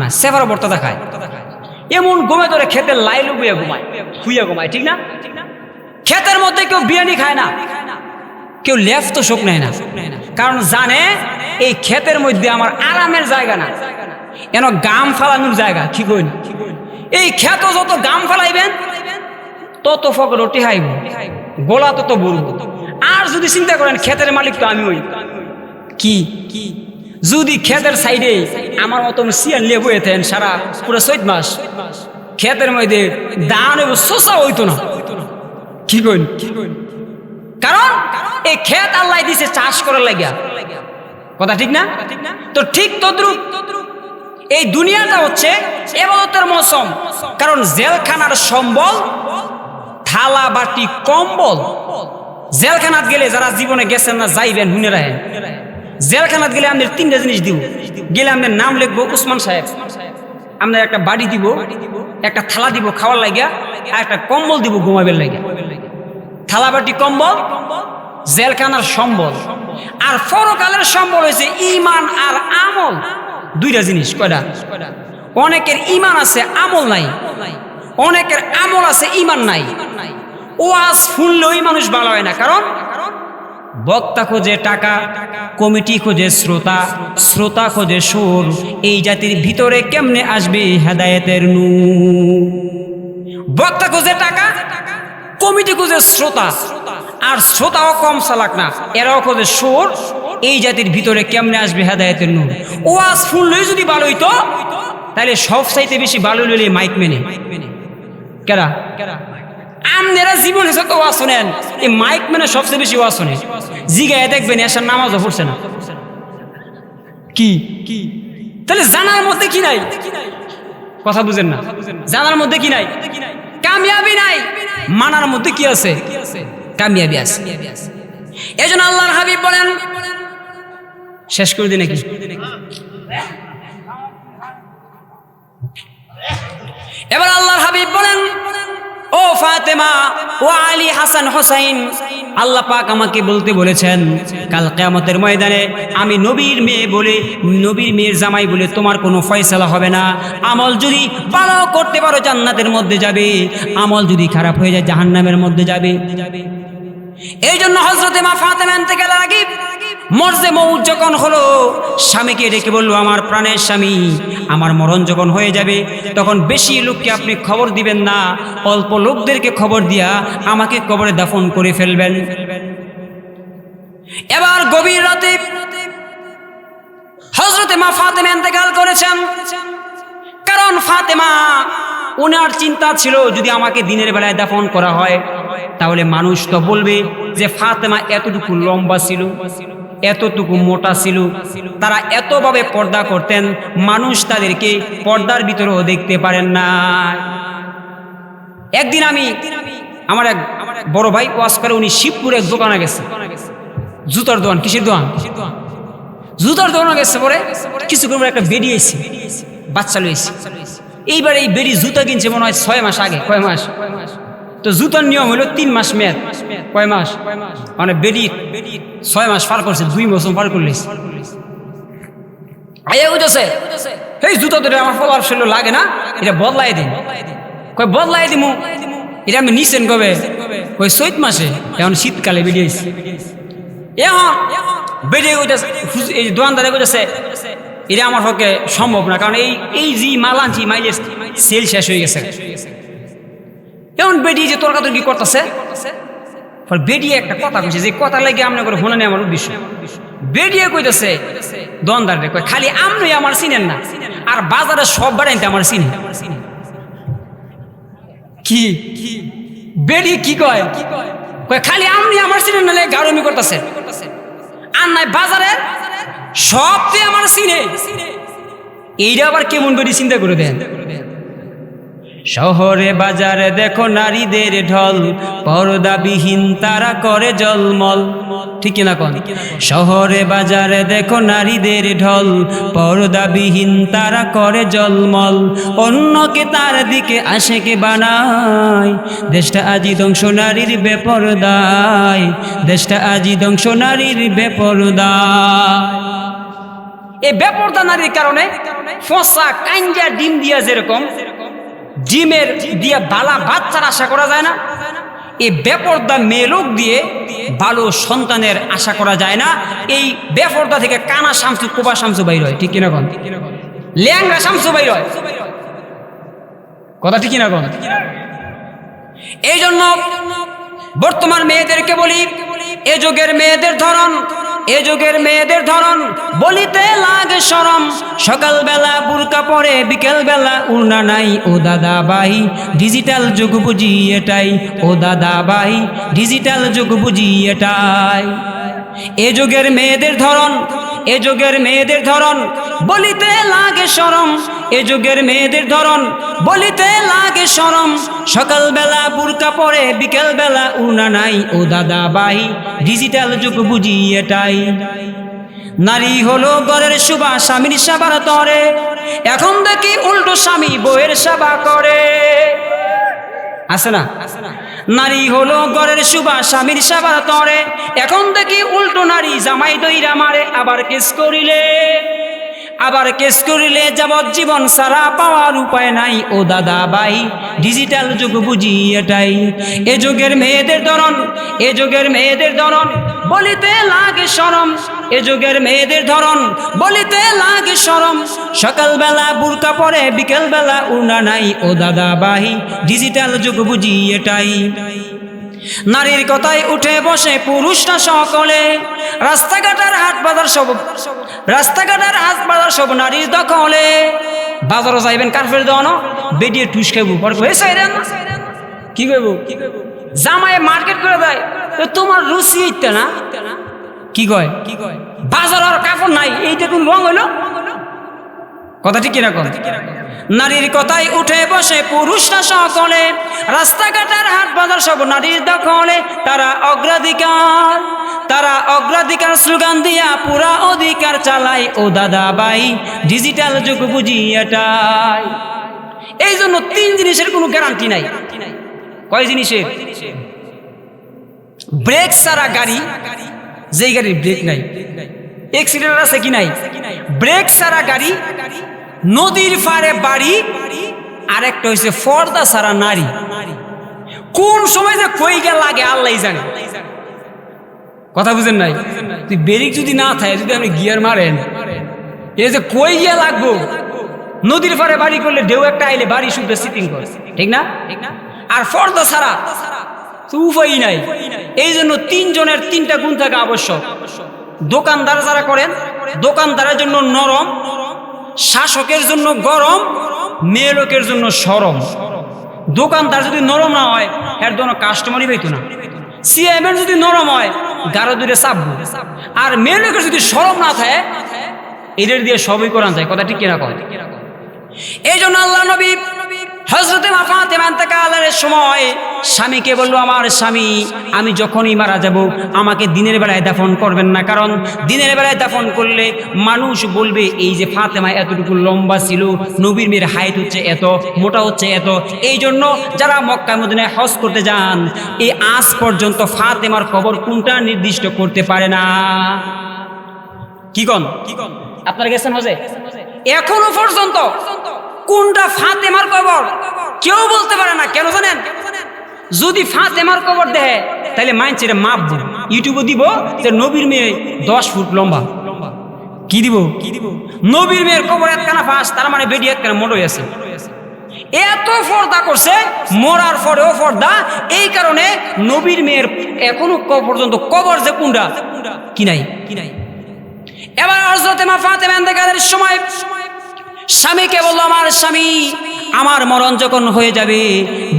না, সেভার বর্তা দেখায়। এমন ঘুমে ধরে খেতে লাইলু বুয়ে ঘুমায়, শুয়ে ঘুমায়, ঠিক না? খেতের মধ্যে কেউ বিরিয়ানি খায় না, কেউ লেফ তো শোক নেয় না, কারণ জানে এই ক্ষেতের মধ্যে আমার আরামের জায়গা না, এন গাম ফালানোর জায়গা। কি কইন? এই ক্ষেত যত গাম ফালাইবেন তত ফক রুটি খাইব, গোলা তত বড়। আর যদি চিন্তা করেন ক্ষেতের মালিক তো আমি হই, কি যদি ক্ষেতের সাইডে আমার মতন সিয়ান লেবু এতেন সারা পুরো 4 মাস, ক্ষেতের মধ্যে দান শোষা হইতো না। কি কইন? কারণ এই ক্ষেত আল্লাহ দিছে চাষ করার লাগিয়া, কথা ঠিক না? তো ঠিক তদ্রুপ এই দুনিয়াটা হচ্ছে ইবাদতের মৌসুম। কারণ জেলখানার সম্বল থালা বাটি কম্বল। জেলখানাত গেলে যারা জীবনে গেছেন না যাইবেন হুনে রাখেন, জেলখানাত গেলে আমাদের 3টা জিনিস দিব। গেলে আমাদের নাম লিখবো উসমান সাহেব, আমাদের একটা বাড়ি দিব, একটা থালা দিব খাওয়ার লাগিয়া, আর একটা কম্বল দিব ঘুমাবের লাগিয়া। থালা বাটি কম্বল জেলখানার সম্বল। আর পরকালের সম্বল হয়েছে ঈমান আর আমল, 2টা জিনিস। কয়টা? অনেকের ঈমান আছে আমল নাই, অনেকের আমল আছে ঈমান নাই। ওয়াজ শুনলেই মানুষ ভালো হয় না, কারণ বক্তা খোঁজে টাকা, কমিটি খোঁজে শ্রোতা, শ্রোতা খোঁজে সুর। এই জাতির ভিতরে কেমনে আসবে হেদায়েতের নূর? বক্তা খোঁজে টাকা, কমিটি খোঁজে শ্রোতা, আর শ্রোতাও কম চালাক না, এরাও খোঁজে সুর। এই জাতির ভিতরে কেমনে আসবে হেদায়েতের নূর? ওয়াজ শুনলেই যদি ভালো হইতো তাহলে সব চাইতে বেশি ভালো হইলে মাইক মেনে। কেরা? আপনারা জীবনে যত ওয়াজ শোনেন, এই মাইক মেনে সবচেয়ে বেশি ওয়াজ শোনে। জিগায় দেখবেন এসার নামাজও পড়ছে না। কি তাহলে জানার মধ্যে কি নাই? কথা বুঝেন না? জানার মধ্যে কি নাই? কামিয়াবি নাই। মানার মধ্যে কি আছে? কামিয়াবি আছে। এজন্য আল্লাহর হাবিব বলেন, শেষ করে দিই নাকি? এবার আল্লাহর হাবিব বলেন, ও ফাতেমা, ও আলী, হাসান, হোসাইন, আল্লাহ পাক আমাকে বলতে বলেছেন কাল কিয়ামতের ময়দানে আমি নবীর মেয়ে বলে, নবীর মেয়ের জামাই বলে তোমার কোনো ফয়সালা হবে না। আমল যদি ভালো করতে পারো জান্নাতের মধ্যে যাবে, আমল যদি খারাপ হয়ে যায় জাহান্নামের মধ্যে যাবে। এই জন্য হযরতে মা ফাতেমা ইন্তেকালের আগে মরজে মউত যখন হলো, স্বামীকে ডেকে বলল, আমার প্রাণের স্বামী, আমার মরণ যখন হয়ে যাবে তখন বেশি লোককে আপনি খবর দিবেন না, অল্প লোকদেরকে খবর দিয়া আমাকে কবরে দাফন করে ফেলবেন। এবার গভীর রাতে হযরতে মা ফাতেমা ইন্তেকাল করেছেন। কারণ ফাতেমা, ওনার চিন্তা ছিল যদি আমাকে দিনের বেলায় দাফন করা হয় তাহলে মানুষ তো বলবে যে ফাতেমা এতটুকু লম্বা ছিল, এতটুকু মোটা ছিল, তারা এতভাবে পর্দা করতেন, মানুষ তাদেরকে পর্দার ভিতরেও দেখতে পারেন না। একদিন আমার এক বড় ভাই ওয়াজ করে, উনি শিবপুরে এক দোকানে গেছে, জুতার দোকান। কিসের দোকান? জুতার দোকানে গেছে। পরে কিছুক্ষণ পরে একটা বেডি এসে বাচ্চা লইছে। এইবার এই বেডি জুতা কিনছে মনে হয় 6 মাস আগে। কয় মাস? তো জুতার নিয়ম হলো 3 মাস মেয়াদ। কয় মাস? মানে বেডি 6 মাস পার করছে, 2 বছর পার করলে আয়া উঠেছে, এই জুতা তো আমার ফলার ছিল লাগে না, এটা বদলাই দিন। কয় বদলাই দিমু, এটা আমি নিছেন কবে? কই 4 মাসে, এখন শীতকালে বেরিয়েছি। এখন বেরিয়ে উঠেছে, এই দোকানদারে উঠেছে এটা আমার পক্ষে সম্ভব না, কারণ এই যে মাল আনছি মাইলেজ সেল শেষ হয়ে গেছে। এখন বেরিয়ে যে তর্কাতর্কি করতেছে, বেরিয়ে একটা কথা কইছে, যে কথা লাগে আপনার করে শোনা নেই আমার উদ্দেশ্য। বেরিয়ে কইতেছে দোকানদারে, কয় খালি আপনি আমার চিনেন না, আর বাজারে সব বাড়াইতে আমার চিনি। কি বেরিয়ে কি কয়? কয় খালি আপনি আমার চিনেন না, গারমি করতেছে, আর নাই বাজারে সব আমার চিনে। এইটা আবার কেমন বেরিয়ে চিন্তা করে দেন। শহরে বাজারে দেখো নারীদের ঢল, পর্দাবিহীন তারা করে জলমল। ঠিক কিনা কোন? শহরে বাজারে দেখো নারীদের ঢল, পর্দাবিহীন তারা করে জলমল। অন্যকে তার দিকে আশেকে বানায়, দেশটা আজি ধ্বংস নারীর বেপরদায়, দেশটা আজি ধ্বংস নারীর বেপরদায়। এই বেপরদা নারীর কারণে ফসা কাঞ্জা ডিম দিয়া যেরকম ডিমের দিয়ে বালা বাচ্চার আশা করা যায় না, এই বেপরদা মেয়ে লোক দিয়ে ভালো সন্তানের আশা করা যায় না। এই বেপরদা থেকে কানা শামসু কোবা শামসু বাইর হয়। ঠিক কিনা কোন? ল্যাংরা শামসু বাইর হয়। কথা ঠিক কিনা কোন? এই জন্য বর্তমান মেয়েদেরকে বলি, এ যুগের মেয়েদের ধরন, এ যুগের মেয়েদের ধরন বলিতে লাগে শরম। সকালবেলা বুরকা পরে, বিকেল বেলা উড়না নাই। ও দাদা ভাই ডিজিটাল যুগ বুঝি এটাই, ও দাদা ভাই ডিজিটাল যুগ বুঝি এটাই। এ যুগের মেয়েদের ধরন, এ যুগের মেয়েদের ধরন বলিতে লাগে শরম, এ যুগের মেয়েদের ধরন বলিতে লাগে শরম। সকালবেলা বুরকা পরে, বিকেল বেলা উড়না নাই। ও দাদা ভাই ডিজিটাল যুগ বুঝি এটাই। নারী হলো ঘরের শুভা, স্বামীর সেবার তরে। এখন দেখি উল্টো স্বামী বউয়ের সেবা করে। আছে না? নারী হলো ঘরের শুভা, স্বামীর সেবার তরে। এখন দেখি উল্টো নারী জামাই দইরা মারে। আবার কেস করিলে, আবার কেস করিলে যাবজ্জীবন সারা পাওয়ার উপায় নাই। ও দাদা ভাই ডিজিটাল যুগ বুঝি এটাই। এ যুগের মেয়েদের ধরন, এ যুগের মেয়েদের ধরন বলিতে লাগে শরম, এ যুগের মেয়েদের ধরন বলিতে লাগে শরম। সকালবেলা বুরকা পরে, বিকেল বেলা উড়না নাই। ও দাদা ভাই ডিজিটাল যুগ বুঝি এটাই। নারীর কথায় উঠে বসে পুরুষরা সকলে, রাস্তাঘাটের হাট বাজার সব, রাস্তাঘাটের হাট বাজার সব নারীর দখলে। বাজারও যাইবেন কারফের দেওয়ানো বেডিয়ে টুস খাইব, কি কইব? জামাই মার্কেট করে দেয়, তোমার রুচি ইত্যা না। কি কয়? বাজার আর কাপড় নাই, এইটা কোন রং হইল? কথা ঠিক কিনা? নারীর কথায় উঠে বসে পুরুষরা সকলে, রাস্তাঘাটের হাট বাজার সব নারীর দখলে। তারা অগ্রাধিকার, তারা অগ্রাধিকার স্লোগান দিয়া পুরা অধিকার চালায়। ও দাদা ভাই ডিজিটাল যুগ বুঝি এটাই। এই জন্য 3 জিনিসের কোনো গ্যারান্টি নাই। কয় জিনিসের? ব্রেক ছাড়া গাড়ি, যেই গাড়ির ব্রেক নাই, এক্সিডেন্ট আছে কি নাই? ব্রেক ছাড়া গাড়ি, নদীর পারে বাড়ি, আর একটা হইছে পর্দা ছাড়া নারী। কোন সময় যে কই গিয়া লাগে আল্লাহ জানে। কথা বুঝেন নাই? তুই ব্রেক যদি না থাকে, যদি আপনি গিয়ার মারেন, এই যে কই গিয়া লাগবো। নদীর পারে বাড়ি করলে ঢেউ একটা আইলে বাড়ি শুদ্ধ সিটিং করে, ঠিক না? আর পর্দা ছাড়া উপায় নাই। এই জন্য 3 জনের 3টা গুণ থাকা আবশ্যক। দোকানদার যারা করেন, দোকানদারের জন্য নরম, শাসকের জন্য গরম, মেয়ে লোকের জন্য সরম। দোকানদার যদি নরম না হয়, এর জন্য কাস্টমারই পাইতো না। সিএমএর যদি নরম হয়, গারো দূরে চাপবো। আর মেয়ে লোকের যদি সরম না থাকে, এদের দিয়ে সবই করান যায়। কথা ঠিক কিনা? এই জন্য আল্লাহ নবী হযরতে মা ফাতেমা ইন্তেকালের সময় স্বামীকে বলল, আমার স্বামী আমি যখনই মারা যাব আমাকে দিনের বেলায় দাফন করবেন না, কারণ দিনের বেলায় দাফন করলে মানুষ বলবে এই যে ফাতেমা এতটুকু লম্বা ছিল, নবীর মেয়ের হাইট হচ্ছে এত, মোটা হচ্ছে এত। এই জন্য যারা মক্কা মদিনায় হজ করতে যান, এই আজ পর্যন্ত ফাতেমার কবর কোনটা নির্দিষ্ট করতে পারে না। কি কন? আপনারা গেছেন হজে? এখনো পর্যন্ত কোনটা ফাতেমার কবর কেউ বলতে পারে না। কেন জানেন? যদি ফাতেমার কবর দেয় তাহলে মাইনছেরে মাপবো, ইউটিউবে দিব যে নবীর মেয়ে 10 ফুট লম্বা। কি দিব? নবীর মেয়ের কবর একখানা ফাঁস, তার মানে বেডি একখানা মোড়ই আছে। এত পর্দা করছে, মরার পরেও পর্দা। এই কারণে নবীর মেয়ের এখনো পর্যন্ত কবর যে কোনটা কি নাই। এবার হযরতে মা ফাতেমা ইন্তেকালের সময় স্বামীকে বলল, আমার স্বামী আমার মরণ যখন হয়ে যাবে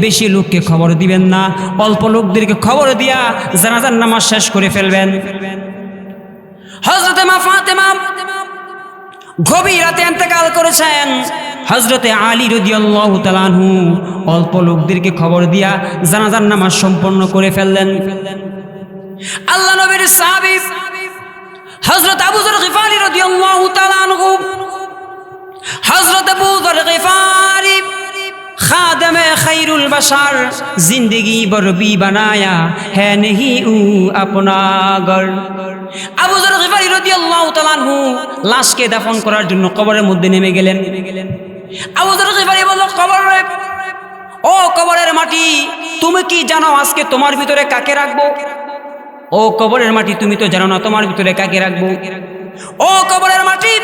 বেশি লোককে খবর দিবেন না, অল্প লোকদেরকে খবর দিয়া জানাজার নামাজ শেষ করে ফেলবেন। হযরতে মা ফাতেমা গভীর রাতে ইন্তেকাল করেছেন হযরতে আলী রাদিয়াল্লাহু তাআলা আনহু। অল্প লোকদেরকে খবর দিয়া জানাজার নামাজ সম্পন্ন করে ফেললেন। আল্লাহ নবীর সাহাবী হযরত আবু যর গিফারি রাদিয়াল্লাহু তাআলা আনহু, হযরত আবু যর গিফারি খাদেমে খায়রুল বাশার, জিंदगी বরবি বানায়া है नहीं ऊ अपना घर। আবু যর গিফারি রাদিয়াল্লাহু তাআলা আনহু লাশকে দাফন করার জন্য কবরের মধ্যে নেমে গেলেন। আবু যর গিফারি বলল, কবর রে, ও কবরের মাটি, তুমি কি জানো আজকে তোমার ভিতরে কাকে রাখবো? ও কবরের মাটি, তুমি তো জানো না তোমার ভিতরে কাকে রাখবো। ও কবরের মাটি,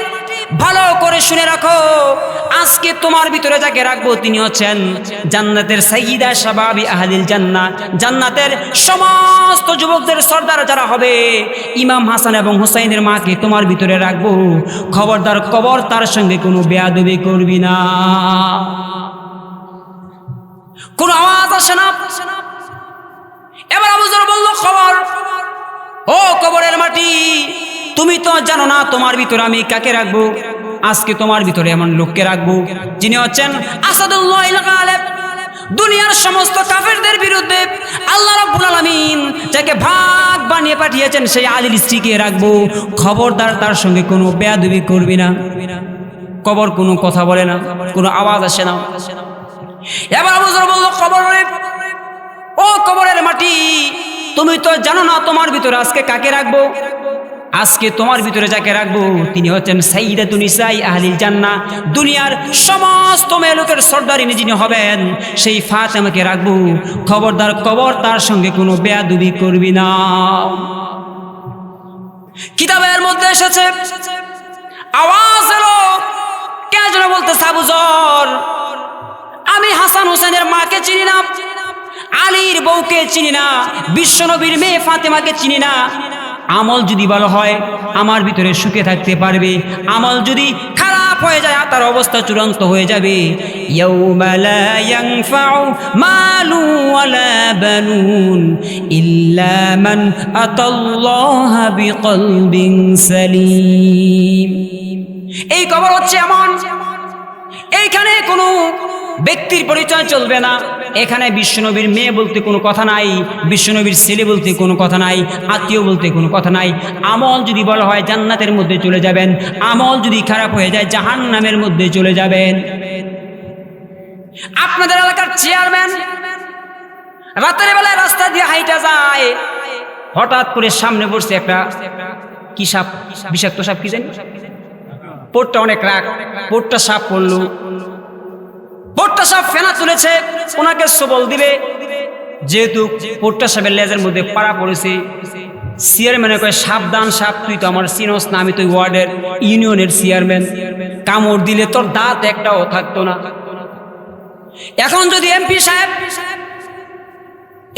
ভালো করে শুনে রাখো, আজকে তোমার ভিতরে যাকে রাখবো তিনি হচ্ছেন জান্নাতের সাইয়্যিদা শাবাবি আহলিল জান্নাহ, জান্নাতের সমস্ত যুবকদের সর্দার যারা হবে, ইমাম হাসান এবং হুসাইনের মাকে তোমার ভিতরে রাখবো। খবরদার কবর তার সঙ্গে কোনো বেয়াদবি করবি না। কোন আওয়াজ আসে না। এবার আবু যর বলল, খবর, ও কবরের মাটি, তুমি তো জানো না তোমার ভিতরে আমি কাকে রাখবো। আজকে তোমার ভিতরে এমন লোককে রাখবো যিনি হচ্ছেন আসাদুল্লাহিল গালিব, দুনিয়ার সমস্ত কাফেরদের বিরুদ্ধে আল্লাহ রাব্বুল আলামিন যাকে ভাগ বানিয়ে পাঠিয়েছেন সেই আলীর স্ত্রীকে রাখবো। খবরদার তার সঙ্গে কোনো বেয়াদবি করবি না। কবর কোনো কথা বলে না, কোনো আওয়াজ আসে না। এবার আবু যর বলল, কবর রে, ও কবরের মাটি, তুমি তো জানো না তোমার ভিতরে আজকে কাকে রাখবো। আজকে তোমার ভিতরে যাকে রাখবো তিনি হচ্ছেন সাইয়্যিদাতুন নিসাই আহলিল জান্নাহ, দুনিয়ার সমস্ত মেয়ে লোকের সর্দারিনী যিনি হবেন সেই ফাতেমাকে রাখবো। খবরদার কবর তার সঙ্গে কোনো বেয়াদবি করবি না। কিতাবের মধ্যে এসেছে, আওয়াজ এলো, কে যেন বলতেছে, আবু যর, আমি হাসান হোসেনের মাকে চিনি না, আলীর বউকে চিনি না, বিশ্বনবীর মেয়ে ফাতেমাকে চিনি না। আমল যদি ভালো হয় আমার ভিতরে সুখে থাকতে পারবে, আমল যদি খারাপ হয়ে যায় তার অবস্থা চূড়ান্ত হয়ে যাবে। ইয়াউমা লা ইয়ানফাউ মালু ওয়ালা বানুন ইল্লা মান আতাল্লাহা বিকলবিন সালিম। এই কবর হচ্ছে এমন, এইখানে কোনো ব্যক্তির পরিচয় চলবে না, এখানে বিশ্বনবীর মেয়ে বলতে কোনো কথা নাই, বিশ্বনবীর ছেলে বলতে কোনো কথা নাই, আত্মীয় বলতে কোনো কথা নাই। আমল যদি বলা হয় জান্নাতের মধ্যে চলে যাবেন, আমল যদি খারাপ হয়ে যায় জাহান্নামের মধ্যে চলে যাবেন। আপনাদের এলাকার চেয়ারম্যান রাতের বেলায় রাস্তা দিয়ে হাইটা যায়, হঠাৎ করে সামনে পড়ছে একটা কি সাপ, বিষাক্ত সাপ, কি জানি, পোটটা অনেক রাগ, পোটটা সাপ পড়লো, পোট্টা সাপ ফেনা তুলেছে, ওনাকে সবল দিবে, যেহেতু পোট্টা সাপের লেজের মধ্যে পাড়া পড়েছে। চেয়ারম্যানে কয়, সাবধান সাপ, তুই তো আমার চিনস না, আমি তো ওয়ার্ডের ইউনিয়নের চেয়ারম্যান, কামড় দিলে তোর দাঁত একটাও থাকতো না। এখন যদি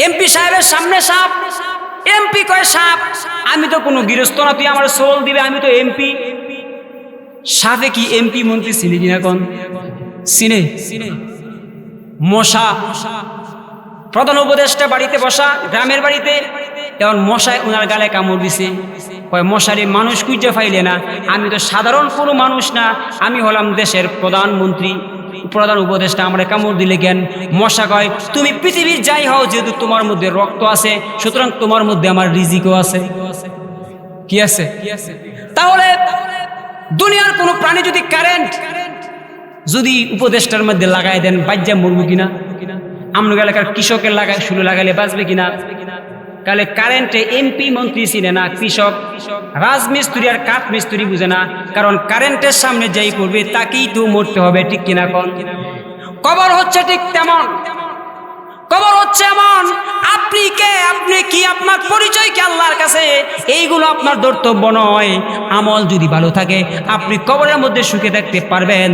এমপি সাহেবের সামনে সাপ, এমপি কয় সাপ, আমি তো কোনো গৃহস্থ না, তুই আমার সবল দিবে, আমি তো এমপি। সাপে কি এমপি মন্ত্রী চিনি কিনা কোন চিনে? মশা, প্রধান উপদেষ্টা বাড়িতে বসা, গ্রামের বাড়িতে, এখন মশায় ওনার গালে কামড় দিছে। কয়, মশারে মানুষ খুঁজে পাইলে না, আমি তো সাধারণ কোনো মানুষ না, আমি হলাম দেশের প্রধানমন্ত্রী, প্রধান উপদেষ্টা, আমরা কামড় দিলে কেন? মশা কয়, তুমি পৃথিবীর যাই হও, যেহেতু তোমার মধ্যে রক্ত আছে সুতরাং তোমার মধ্যে আমার রিজিকও আছে। কি আছে? তাহলে দুনিয়ার কোনো প্রাণী যদি কারেন্ট যদি উপদেষ্টার মধ্যে লাগাই দেন, বাজ্যা মরবো কিনা? আমরা এলাকার কৃষকের লাগাই শুরু লাগাইলে বাঁচবে কিনা? তাহলে কারেন্টে এমপি মন্ত্রী চিনে না, কৃষক, রাজমিস্ত্রি আর কাঠ মিস্ত্রি বুঝে না, কারণ কারেন্টের সামনে যাই পড়বে তাকেই তো মরতে হবে, ঠিক কিনা কোন? কবর হচ্ছে ঠিক তেমন, কবর হচ্ছে এমন, আপনি কে, আপনি কি, আপনার পরিচয় কি আল্লাহর কাছে, এইগুলো আপনার ধর্তব্য নয়। আমল যদি ভালো থাকে আপনি কবরের মধ্যে সুখে থাকতে পারবেন,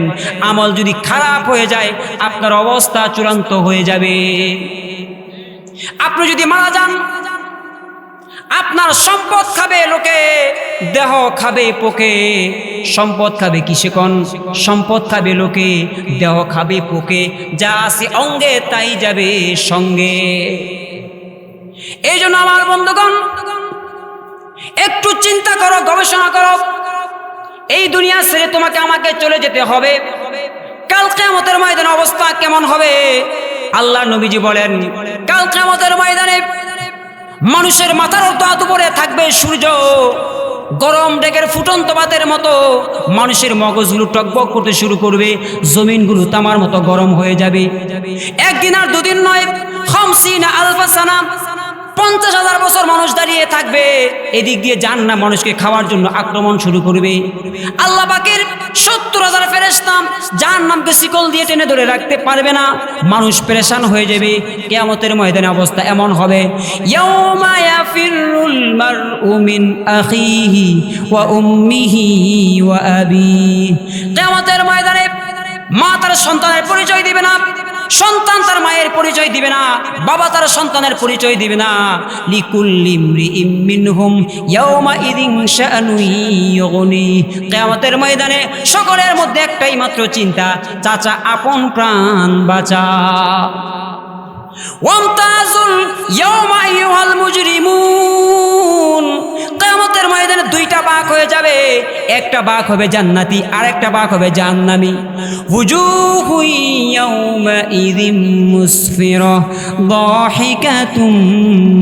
আমল যদি খারাপ হয়ে যায় আপনার অবস্থা চূড়ান্ত হয়ে যাবে। আপনি যদি মারা যান, আপনার সম্পদ খাবে লোকে, দেহ খাবে পোকে। সম্পদ খাবে কিসে কোন? সম্পদ খাবে লোকে, দেহ খাবে পোকে, যা আছে অঙ্গে তাই যাবে সঙ্গে। এই জন্য আমার বন্ধুগণ, একটু চিন্তা করো, গবেষণা করো, এই দুনিয়া দুনিয়া ছেড়ে তোমাকে আমাকে চলে যেতে হবে। কাল কিয়ামতের ময়দানে অবস্থা কেমন হবে? আল্লাহ নবীজি বলেন, কাল কিয়ামতের ময়দানে মানুষের মাথার তাত উপরে থাকবে সূর্য, গরম ডেকের ফুটন্ত ভাতের মতো মানুষের মগজগুলো টকবক করতে শুরু করবে, জমিনগুলো তামার মতো গরম হয়ে যাবে। একদিন আর দুদিন নয়, 50 আলফা সানা, 50,000 বছর মানুষ দাঁড়িয়ে থাকবে। এদিক দিয়ে জাহান্নাম মানুষকে খাওয়ার জন্য আক্রমণ শুরু করবে। আল্লাহ পাকের 70,000 ফেরেশতা জাহান্নামকে শিকল দিয়ে টেনে ধরে রাখতে পারবে না, মানুষ পেরেশান হয়ে যাবে। কিয়ামতের ময়দানে অবস্থা এমন হবে, ইয়াউমা ইয়াফিরুল মারউ মিন আখিহি ওয়া উম্মিহি ওয়া আবিহি। কিয়ামতের ময়দানে মা তার সন্তানের পরিচয় দিবে না, সন্তান তার মায়ের পরিচয় দিবে না, বাবা তার সন্তানের পরিচয় দিবে না। লিকুল্লি ইমরিইম মিনহুম ইয়াওমা ইযিন শাআনুন ইউগনি। কিয়ামতের ময়দানে সকলের মধ্যে একটাই মাত্র চিন্তা, চাচা আপন প্রাণ বাঁচা। ওয়ামতাজুল ইয়াওমা আইয়ুহাল মুজরিমুন। কিয়ামতের ময়দানে দুইটা বাঘ হয়ে যাবে, একটা বাঘ হবে জান্নাতি আর একটা বাঘ হবে জাহান্নামী। ওয়ুজুহু ইয়াওমা ইযিম মুসফিরা দাহিকাতুম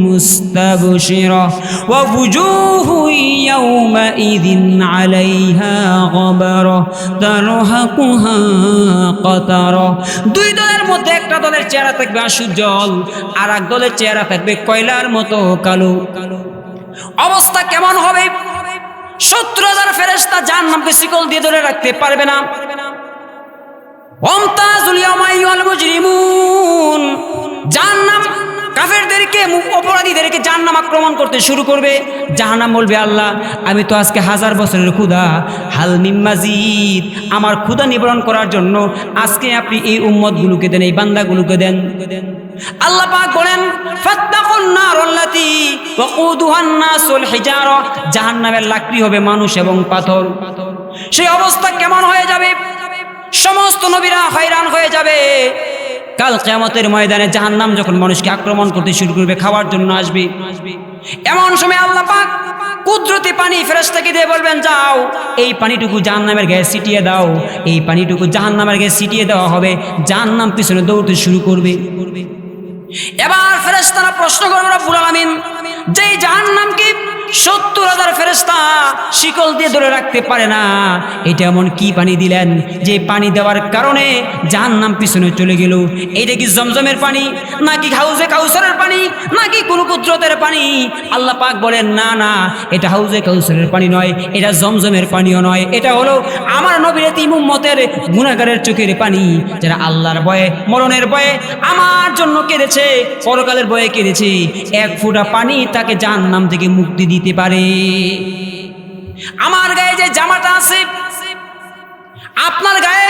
মুস্তাবশিরা ওয়া ওয়ুজুহু ইয়াওমা ইযিন আলাইহা গাবারা তারহাকুহা কাতারা। দুই দলের মধ্যে একটা দলের চেহারা থাকবে আশুজ্জ্বল, আর এক দলের চেহারা থাকবে কয়লার মতো কালো। অবস্থা কেমন হবে? 70,000 ফেরেশতা জাহান্নামকে শিকল দিয়ে ধরে রাখতে পারবে না। ওয়ামতাজুল ইয়াওমা আইয়ুহাল মুজরিমুন। জাহান্নাম কাফেরদেরকে, অপরাধীদেরকে জাহান্নাম আক্রমণ করতে শুরু করবে। জাহান্নাম বলবে, আল্লাহ আমি তো আজকে 1000 বছরের ক্ষুধা, হাল মিন মাজিদ, আমার ক্ষুধা নিবারণ করার জন্য আজকে আপনি এই উম্মতগুলোকে দেন, এই বান্দাগুলোকে দেন। আল্লাহ পাক বলেন, ফাত্তাকুন নারাল্লাতী ওয়াকুদুহান নাসুল হিজারা। জাহান্নামের লাকড়ি হবে মানুষ এবং পাথর। সেই অবস্থা কেমন হয়ে যাবে? সমস্ত নবীরা হয়রান হয়ে যাবে। কাল কিয়ামতের ময়দানে জাহান্নাম যখন মানুষকে আক্রমণ করতে শুরু করবে, খাওয়ার জন্য আসবে, এমন সময় আল্লাহ পাক কুদরতি পানি ফেরেশতাকে দিয়ে বলবেন, যাও এই পানিটুকু জাহান্নামের গায়ে ছিটিয়ে দাও। এই পানিটুকু জাহান্নামের গায়ে ছিটিয়ে দেওয়া হবে, জাহান্নাম পিছনে দৌড়তে শুরু করবে। এবার ফেরেশতারা প্রশ্ন করবে রব্বুল আলামিন, যেই জাহান্নামকে 70,000 ফেরেশতা শিকল দিয়ে ধরে রাখতে পারে না, এটা এমন কি পানি দিলেন যে পানি দেওয়ার কারণে জাহান্নাম পিছনে চলে গেল? এটা কি জমজমের পানি, নাকি হাউজে কাউসারের পানি, নাকি কোনো কুদরতের পানি? আল্লাহ পাক বলেন, না না, এটা হাউজে কাউসারের পানি নয়, এটা জমজমের পানিও নয়, এটা হলো আমার নবীর এতিম উম্মতের গুনাহগারের চোখের পানি, যারা আল্লাহর ভয়ে, মরণের ভয়ে আমার জন্য কেঁদেছে, পরকালের ভয়ে কেঁদেছে। এক ফোঁটা পানি তাকে জাহান্নাম থেকে মুক্তি দিতে পারে। আমার গায়ে যে জামাটা আছে, আপনার গায়ে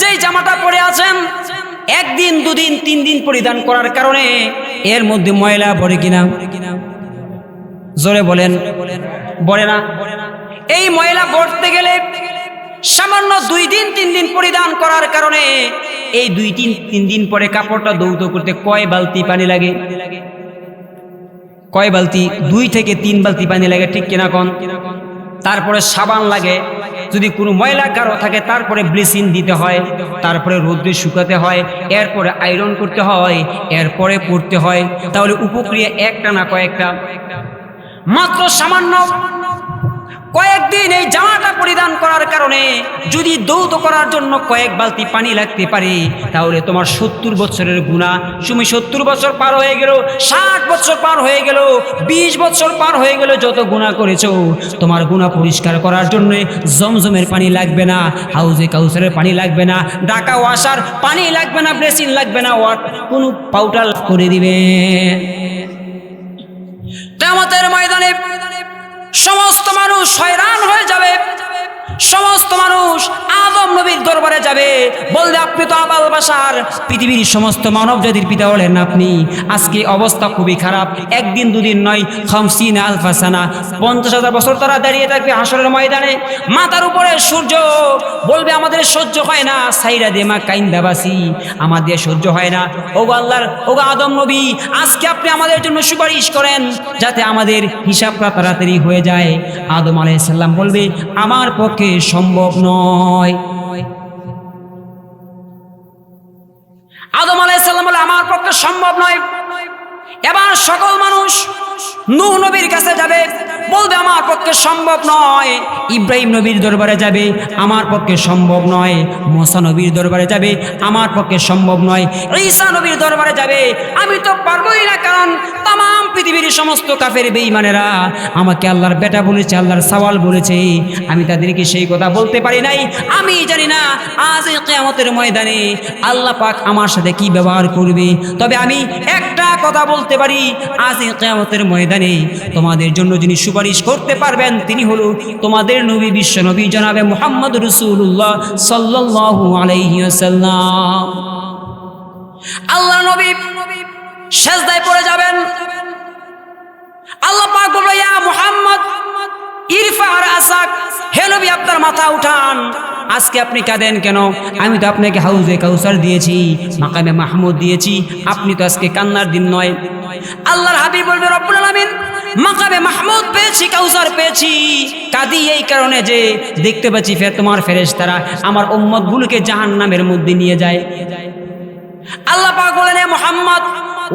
যে জামাটা পরে আছেন, একদিন দুদিন 3 দিন পরিধান করার কারণে এর মধ্যে ময়লা পড়ে কিনা? জোরে বলেন, পড়ে না? এই ময়লা পড়তে গেলে সামান্য 2 দিন 3 দিন পরিধান করার কারণে এই 2-3 দিন পরে কাপড়টা ধৌত করতে কয় বালতি পানি লাগে? কয় বালতি? 2 থেকে 3 বালতি পানি লাগে, ঠিক কিনা কোন? তারপরে সাবান লাগে, যদি কোনো ময়লা কারো থাকে তারপরে ব্লিচিং দিতে হয়, তারপরে রোদ্রে শুকাতে হয়, এরপরে আয়রন করতে হয়, এরপরে পরতে হয়। তাহলে উপক্রিয়া একটা না কয়েকটা? মাত্র সামান্য কয়েকদিন এই জামাটা পরিধান করার কারণে যদি দৌত করার জন্য কয়েক বালতি পানি লাগতে পারে, তাহলে তোমার 70 বছরের গুনাহ, তুমি 70 বছর পার হয়ে গেল, 60 বছর পার হয়ে গেল, 20 বছর পার হয়ে গেল, যত গুনাহ করেছো তোমার গুনাহ পরিষ্কার করার জন্য জমজমের পানি লাগবে না, হাউজে কাউসারের পানি লাগবে না, ঢাকা ওয়াসার পানি লাগবে না, ব্লেচিং লাগবে না, কোনো পাউডার করে দিবে। কিয়ামতের ময়দানে সমস্ত মানুষ হয়রান হয়ে যাবে, সমস্ত মানুষ আদম নবীর দরবারে যাবে, বলবে আপনি তো আবাল বাশার, পৃথিবীর সমস্ত মানব জাতির পিতা হলেন আপনি, আজকে অবস্থা খুবই খারাপ। একদিন দুদিন নয়, 50 আলফা সানা, 50,000 বছর তারা দাঁড়িয়ে থাকবে হাসরের ময়দানে। মাথার উপরে সূর্য, বলবে আমাদের সহ্য হয় না, সাইরা দে মা কাইন্দাবাসি, আমাদের সহ্য হয় না। ওগো আল্লাহর, ওগো আদম নবী, আজকে আপনি আমাদের জন্য সুপারিশ করেন যাতে আমাদের হিসাবটা তাড়াতাড়ি হয়ে যায়। আদম আলাইহিস সালাম বলবে, আমার পক্ষে পক্ষে সম্ভব নয়। আদম আলাইহিস সালাম বলে আমার পক্ষে সম্ভব নয়। এবার সকল মানুষ নূহ নবীর কাছে যাবে, বলবে আমার পক্ষে সম্ভব নয়। ইব্রাহিম নবীর দরবারে যাবে, আমার পক্ষে সম্ভব নয়। মুসা নবীর দরবারে যাবে, আমার পক্ষে সম্ভব নয়। ঈসা নবীর দরবারে যাবে, আমি তো পারবোই না, কারণ তাম পৃথিবীর সমস্ত কাফের বেঈমানেরা আমাকে আল্লাহর বেটা বলেছে, আল্লাহর সওয়াল বলেছে, আমি তাদেরকে সেই কথা বলতে পারি নাই। আমি জানি না আজ এই কিয়ামতের ময়দানে আল্লাহ পাক আমার সাথে কি ব্যবহার করবে। তবে আমি একটা কথা বলতে পারি, আজ এই কিয়ামতের ময়দানে তোমাদের জন্য যিনি সুপারিশ করতে পারবেন তিনি হলো তোমাদের নবী, বিশ্ব নবী জনাবে মুহাম্মদ রাসূলুল্লাহ সাল্লাল্লাহু আলাইহি ওয়াসাল্লাম। আল্লাহ নবী সিজদায় পড়ে যাবেন। আল্লাহ পাক বলল, ইয়া মুহাম্মদ ইরফা রাসাক, হে নবী আপনার মাথা উঠান। আজকে আপনি কাঁদেন কেন? আমি তো আপনাকে হাউজে কাউসার দিয়েছি, মাকামে মাহমুদ দিয়েছি, আপনি তো আজকে কান্নার দিন নয়। আল্লাহর হাবিব বলবে, রব্বুল আলামিন মাকামে মাহমুদ পেয়েছি, কাউসার পেয়েছি, কাঁদি এই কারণে যে দেখতে পাচ্ছি তোমার ফেরেশতারা আমার উম্মতগুলোকে জাহান্নামের মধ্যে নিয়ে যায়। আল্লাহ পাক বলেন, হে মুহাম্মদ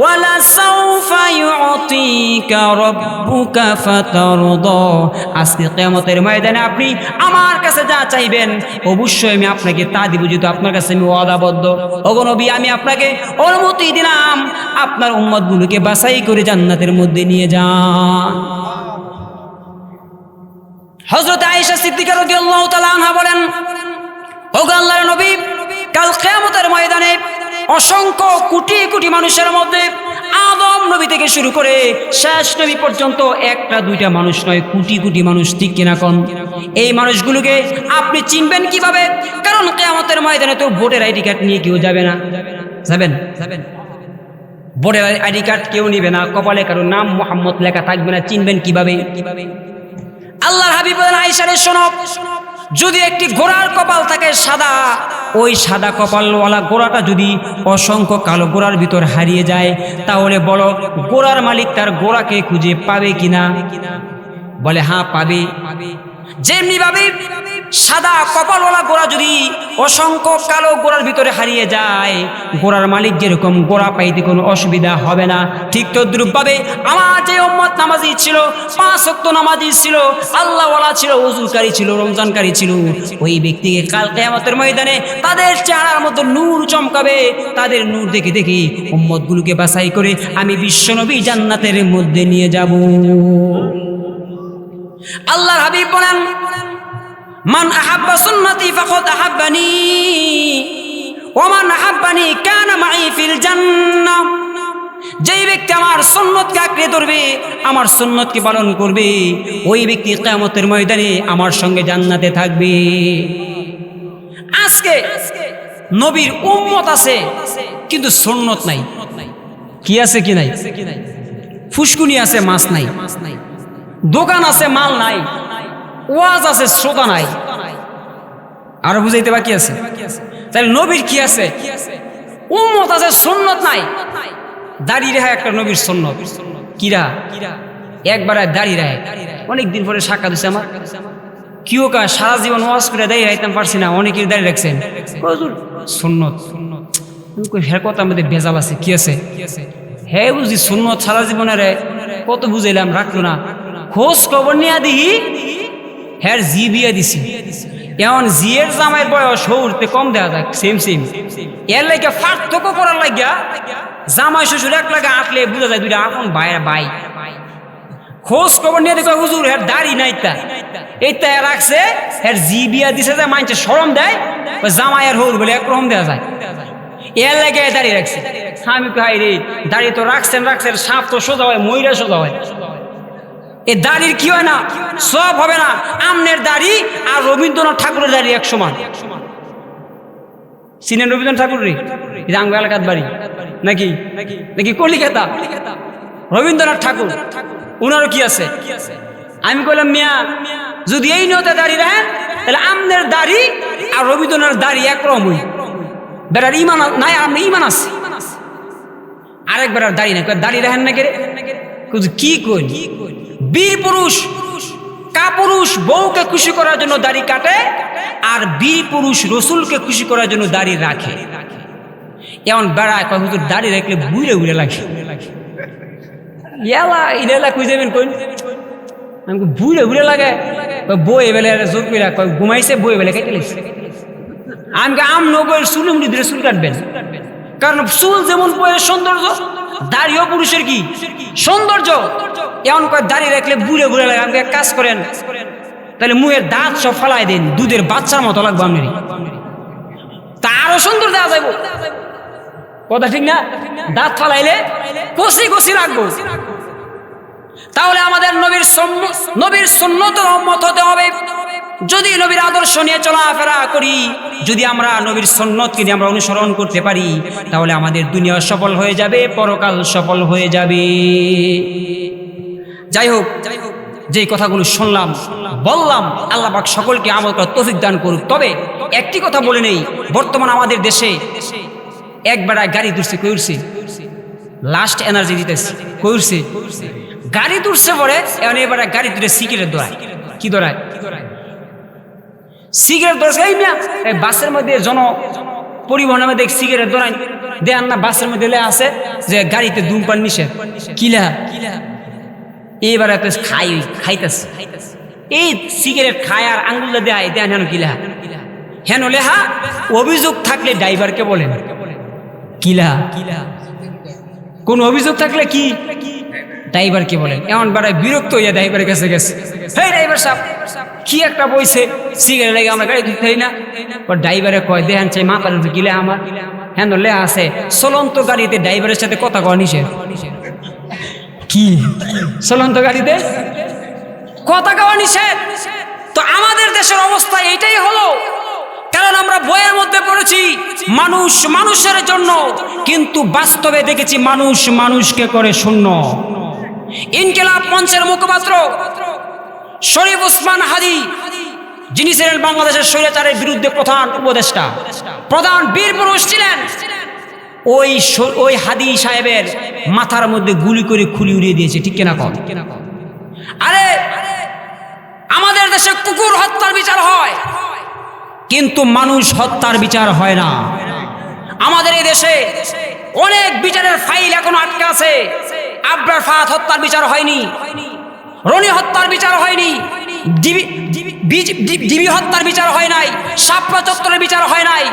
ওয়ালা সাউফা ইউতিকা রাব্বুকা ফাতারদা, আজকে কিয়ামতের ময়দানে আপনি আমার কাছে যা চাইবেন অবশ্যই আমি আপনাকে তা দিব, যেহেতু আপনার কাছে আমি ওয়াদাবদ্ধ। ওগো নবী, আমি আপনাকে অনুমতি দিলাম, আপনার উম্মতগুলোকে বাছাই করে জান্নাতের মধ্যে নিয়ে যান। হযরত আয়েশা সিদ্দিকা রাদিয়াল্লাহু তাআলা আনহা বলেন, ওগো আল্লাহর নবী, কাল কিয়ামতের ময়দানে অসংখ্য কোটি কোটি মানুষের মধ্যে আদম নবী থেকে শুরু করে শেষ নবী পর্যন্ত একটা দুইটা মানুষ নয়, কোটি কোটি মানুষ, ঠিক কিনা কম? এই মানুষগুলোকে আপনি চিনবেন কিভাবে? কারণ কিয়ামতের ময়দানে তো ভোটের আইডি কার্ড নিয়ে কেউ যাবে না। যাবেন? ভোটের আইডি কার্ড কেউ নিবে না, কপালে কারো নাম মুহাম্মদ লেখা থাকবে না, চিনবেন কিভাবে? আল্লাহর হাবিব বলেন, আয়েশা রে শোনো, যদি একটি ঘোড়ার কপাল থাকে সাদা, ওই সাদা কপালওয়ালা ঘোড়াটা যদি অসংখ্য কালো ঘোড়ার ভিতর হারিয়ে যায়, তাহলে বলো ঘোড়ার মালিক তার ঘোড়াকে খুঁজে পাবে কিনা? বলে হ্যাঁ পাবে। যেমনি ভাবে সাদা কপালওয়ালা ঘোড়া যদি অসংখ্য কালো ঘোড়ার ভিতরে হারিয়ে যায়, ঘোড়ার মালিক যেরকম ঘোড়া পাইতে কোনো অসুবিধা হবে না, ঠিক তদ্রুপ ভাবে আমার যে উম্মত নামাজি ছিল, 5 ওয়াক্ত নামাজি ছিল, আল্লাহওয়ালা ছিল, ওযুকারী ছিল, রমজানকারী ছিল, ওই ব্যক্তিকে কাল কিয়ামতের ময়দানে তাদের চেহারার মধ্যে নূর চমকাবে। তাদের নূর দেখে দেখে উম্মতগুলোকে বাছাই করে আমি বিশ্বনবী জান্নাতের মধ্যে নিয়ে যাব। আল্লাহর হাবিব বলেন, মান আহাব্বা সুন্নতি ফাকাদ আহাব্বানি ওয়া মান আহাব্বানি কানা মাই ফিল জান্নাহ, যেই ব্যক্তি আমার সুন্নতকে আঁকড়ে ধরবে, আমার সুন্নতকে পালন করবে, ওই ব্যক্তি কিয়ামতের ময়দানে আমার সঙ্গে জান্নাতে থাকবে। আজকে নবীর উম্মত আছে কিন্তু সুন্নত নাই। কি আছে কি নাই? ফুসকুনি আছে, মাছ নাই। দোকান আছে, মাল নাই। ওয়াজ আছে, শ্রোতা নাই। আরো বুঝাইতে বাকি আছে? তাহলে নবীর কি আছে? উম্মত আছে, সুন্নত নাই। দাড়ি রেহা একটা নবীর সুন্নত। কিরা একবার দাড়ি রেহা, অনেকদিন পরে সাক্ষাৎ হয়েছে আমার। কেউ কা সারা জীবন ওয়াজ করে দাঁড়িয়ে রাখতে পারছি না, অনেকের দাঁড়িয়ে রাখছেন সুন্নত। হ্যাঁ কথা আমাদের ভেজাল আছে। কি আছে? হ্যাঁ বুঝি সুন্নত সারা জীবনের কত বুঝাইলাম, রাখলো না। খোঁজ খবর নিয়ে দিহি হ্যাঁ জি বিয়া দিছি, এমন জিয়ের জামাইয়ের বয়স হৌরতে কম দেওয়া যাক, সেম এর লাগে পার্থক্য করার লাগিয়া জামাই শ্বশুর এক লাগে আঁকলে বুঝা যায় দুইটা আপন ভাইয়ের ভাই। খোঁজ খবর নিয়ে দেখো হুজুর হ্যাঁ দাড়ি নাই, এইটা রাখছে, হ্যাঁ জি বিয়া দিছে, যে মানছে সরম দেয়, জামাইয়ের হৌর বলে একরকম দেওয়া যায়। এর লাগে দাড়ি রাখছে। আমি ভাই রে, দাড়ি তো রাখছেন, সাপ তো সোজা হয়, ময়ূরা সোজা হয়। এ দাড়ির কি হয় না, সব হবে না। আমনের দাড়ি আর রবীন্দ্রনাথ ঠাকুরের দাড়ি এক সমান। চিনেন রবীন্দ্রনাথ ঠাকুর রে? আঙ্গ এলাকার বাড়ি নাকি কলিকাতা? রবীন্দ্রনাথ ঠাকুর উনারও কি আছে? আমি বললাম মিয়া যদি এই নিয়তে দাড়ি রাখেন তাহলে আমনের দাড়ি আর রবীন্দ্রনাথ দাড়ি একরকম হই। বেড়ার ইমান নাই, আপনি ইমান আছে। আরেক বেড়ার দাড়ি নাই, দাড়ি রাখেন না কে? কি কই? বীর পুরুষ কাপুরুষ বউকে খুশি করার জন্য দাড়ি কাটে, আর বীর পুরুষ রসুলকে খুশি করার জন্য দাড়ি রাখে। এমন বেড়ায় কয় হুজুর দাড়ি রাখলে বুড়ে বুড়ে লাগে। ইলা কই যাবেন কই আমাকে বুড়ে বুড়ে লাগে। বই বেলে জোর করে কয় ঘুমাইছে, বই বেলে কেটে লাগছে। আমাকে নগর চুল উমড়ি ধরে চুল কাটবেন, কারণ চুল যেমন বইয়ের সৌন্দর্য, দাড়িও পুরুষের কি সৌন্দর্য। এমন কয় দাড়ি রাখলে বুড়ে বুড়ে লাগে। আমাকে এক কাজ করেন, তাহলে মুখের দাঁত সব ফালাই দেন, দুধের বাচ্চার মতো লাগবে আপনারই, তা আরো সুন্দর দেওয়া যাইব। কথা ঠিক না? দাঁত ফালাইলে কষি কষি রাখবো। তাহলে আমাদের নবীর সুন্নত উম্মত হতে হবে। যদি নবীর আদর্শ নিয়ে চলাফেরা করি, যদি আমরা নবীর সুন্নতকে নিয়ে আমরা অনুসরণ করতে পারি, তাহলে আমাদের দুনিয়া সফল হয়ে যাবে, পরকাল সফল হয়ে যাবে। যাই হোক, যেই কথাগুলো শুনলাম বললাম, আল্লাহ পাক সকলকে আমল করার তৌফিক দান করুক। তবে একটি কথা বলে নেই, বর্তমান আমাদের দেশে একবার গাড়ি তুলছে, কই উঠছে, লাস্ট এনার্জি দিতেছে, কই উঠছে, গাড়ি তুলছে পরে এবার গাড়ি তুলে সিগারেট ধরায়। কি ধরায়? সিগারেট ধরছে। এই বাসের মধ্যে পরিবহনের মধ্যে সিগারেট ধরায় দেন না, বাসের মধ্যে আছে যে গাড়িতে ধূমপান নিষেধ। কিলা এইবার খাইতেছে, এই সিগারেট খায় আর আঙ্গুল দেয় দেন হেন কিলা হেন লেহা। অভিযোগ থাকলে ড্রাইভারকে বলেন কিলা, কোন অভিযোগ থাকলে কি ড্রাইভারকে বলেন। এমন বেড়ায় বিরক্ত হইয়া ড্রাইভারের কাছে গেছে, হেই ড্রাইভার সাহেব কি একটা বইছে, সিগারেট লাগে আমরা গাড়ি দিতে না। ড্রাইভারে কয় দেহান চাই মাথার উপরে গিলে আমার হ্যাঁ লে আছে। চলন্ত গাড়িতে ড্রাইভারের সাথে কথা কওয়া নিষেধ। কি চলন্ত গাড়িতে কথা কওয়া নিষেধ? তো আমাদের দেশের অবস্থা এইটাই হলো, কারণ আমরা বইয়ের মধ্যে পড়েছি মানুষ মানুষের জন্য, কিন্তু বাস্তবে দেখেছি মানুষ মানুষকে করে শূন্য। ইনকিলাব মঞ্চের মুখপাত্র শরীফ ওসমান হাদি, যিনি ছিলেন বাংলাদেশের স্বৈরাচারের বিরুদ্ধে প্রধান উপদেষ্টা, প্রধান বীর পুরুষ ছিলেন, ওই হাদি সাহেবের মাথার মধ্যে গুলি করে খুলি উড়িয়ে দিয়েছে। ঠিক কিনা কন? আরে আমাদের দেশে কুকুর হত্যার বিচার হয়, কিন্তু মানুষ হত্যার বিচার হয় না। আমাদের এই দেশে অনেক বিচারের ফাইল এখনো আটকে আছে। আবরার ফাহাদ হত্যার বিচার হয়নি, রনি হত্যার বিচার হয়নি, ডিবি হত্যার বিচার হয় নাই, শাপলা চত্বরের বিচার হয় নাই,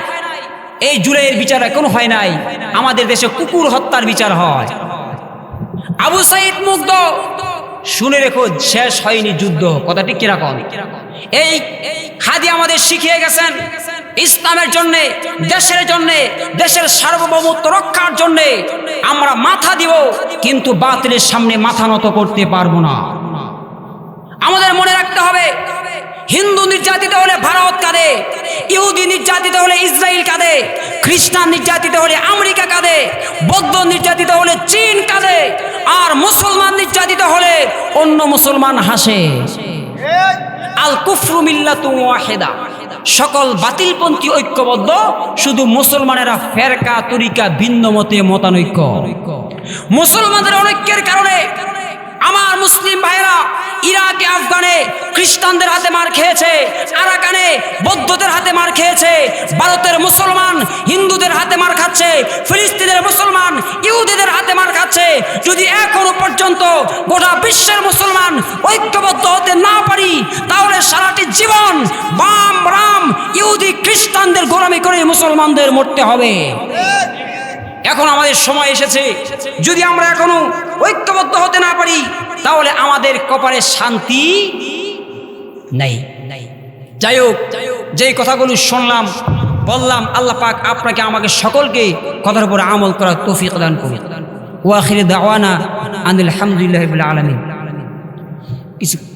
এই জুলাইয়ের বিচার এখনো হয় নাই। আমাদের দেশে কুকুর হত্যার বিচার হয়। আবু সাইদ মুগ্ধ, শুনে রেখো শেষ হয়নি যুদ্ধ। কথা ঠিক কিরকম? এই হাদি আমাদের শিখিয়ে গেছেন ইসলামের জন্য, দেশের জন্য, দেশের সার্বভৌমত্ব রক্ষার জন্য আমরা মাথা দিব, কিন্তু বাতিলের সামনে মাথা নত করতে পারবো না। আমাদের মনে রাখতে হবে, হিন্দু নির্যাতিত হলে ভারত কাঁদে, ইহুদি নির্যাতিত হলে ইসরায়েল কাঁদে, খ্রিস্টান নির্যাতিত হলে আমেরিকা কাঁদে, বৌদ্ধ নির্যাতিত হলে চীন কাঁদে, আর মুসলমান নির্যাতিত হলে অন্য মুসলমান হাসে। আল কুফরু মিল্লাতুন ওয়াহিদা, সকল বাতিলপন্থী ঐক্যবদ্ধ, শুধু মুসলমানেরা ফেরকা তরিকা ভিন্ন মতে মতানৈক্য। মুসলমানদের অনৈক্যের কারণে আমার মুসলিম ভাইয়েরা ইরাকে আফগানে খ্রিস্টানদের হাতে মার খেয়েছে, আরাকানে বৌদ্ধদের হাতে মার খেয়েছে, ভারতের মুসলমান হিন্দুদের হাতে মার খাচ্ছে, ফিলিস্তিনের মুসলমান ইহুদিদের হাতে মার খাচ্ছে। যদি এখনো পর্যন্ত গোটা বিশ্বের মুসলমান ঐক্যবদ্ধ হতে না পারি, তাহলে সারাটি জীবন বাম রাম ইহুদি খ্রিস্টানদের গোলামি করে মুসলমানদের মরতে হবে। এখন আমাদের সময় এসেছে, যদি আমরা এখনো ঐক্যবদ্ধ হতে না পারি, তাহলে আমাদের কপালে শান্তি নাই। যাই হোক, যেই কথাগুলো শুনলাম বললাম, আল্লাহ পাক আপনাকে আমাকে সকলকে কথার উপর আমল করার তৌফিক দান করুন। ওয়া আখিরু দাওয়ানা আনিল হামদুলিল্লাহি রাব্বিল আলামিন।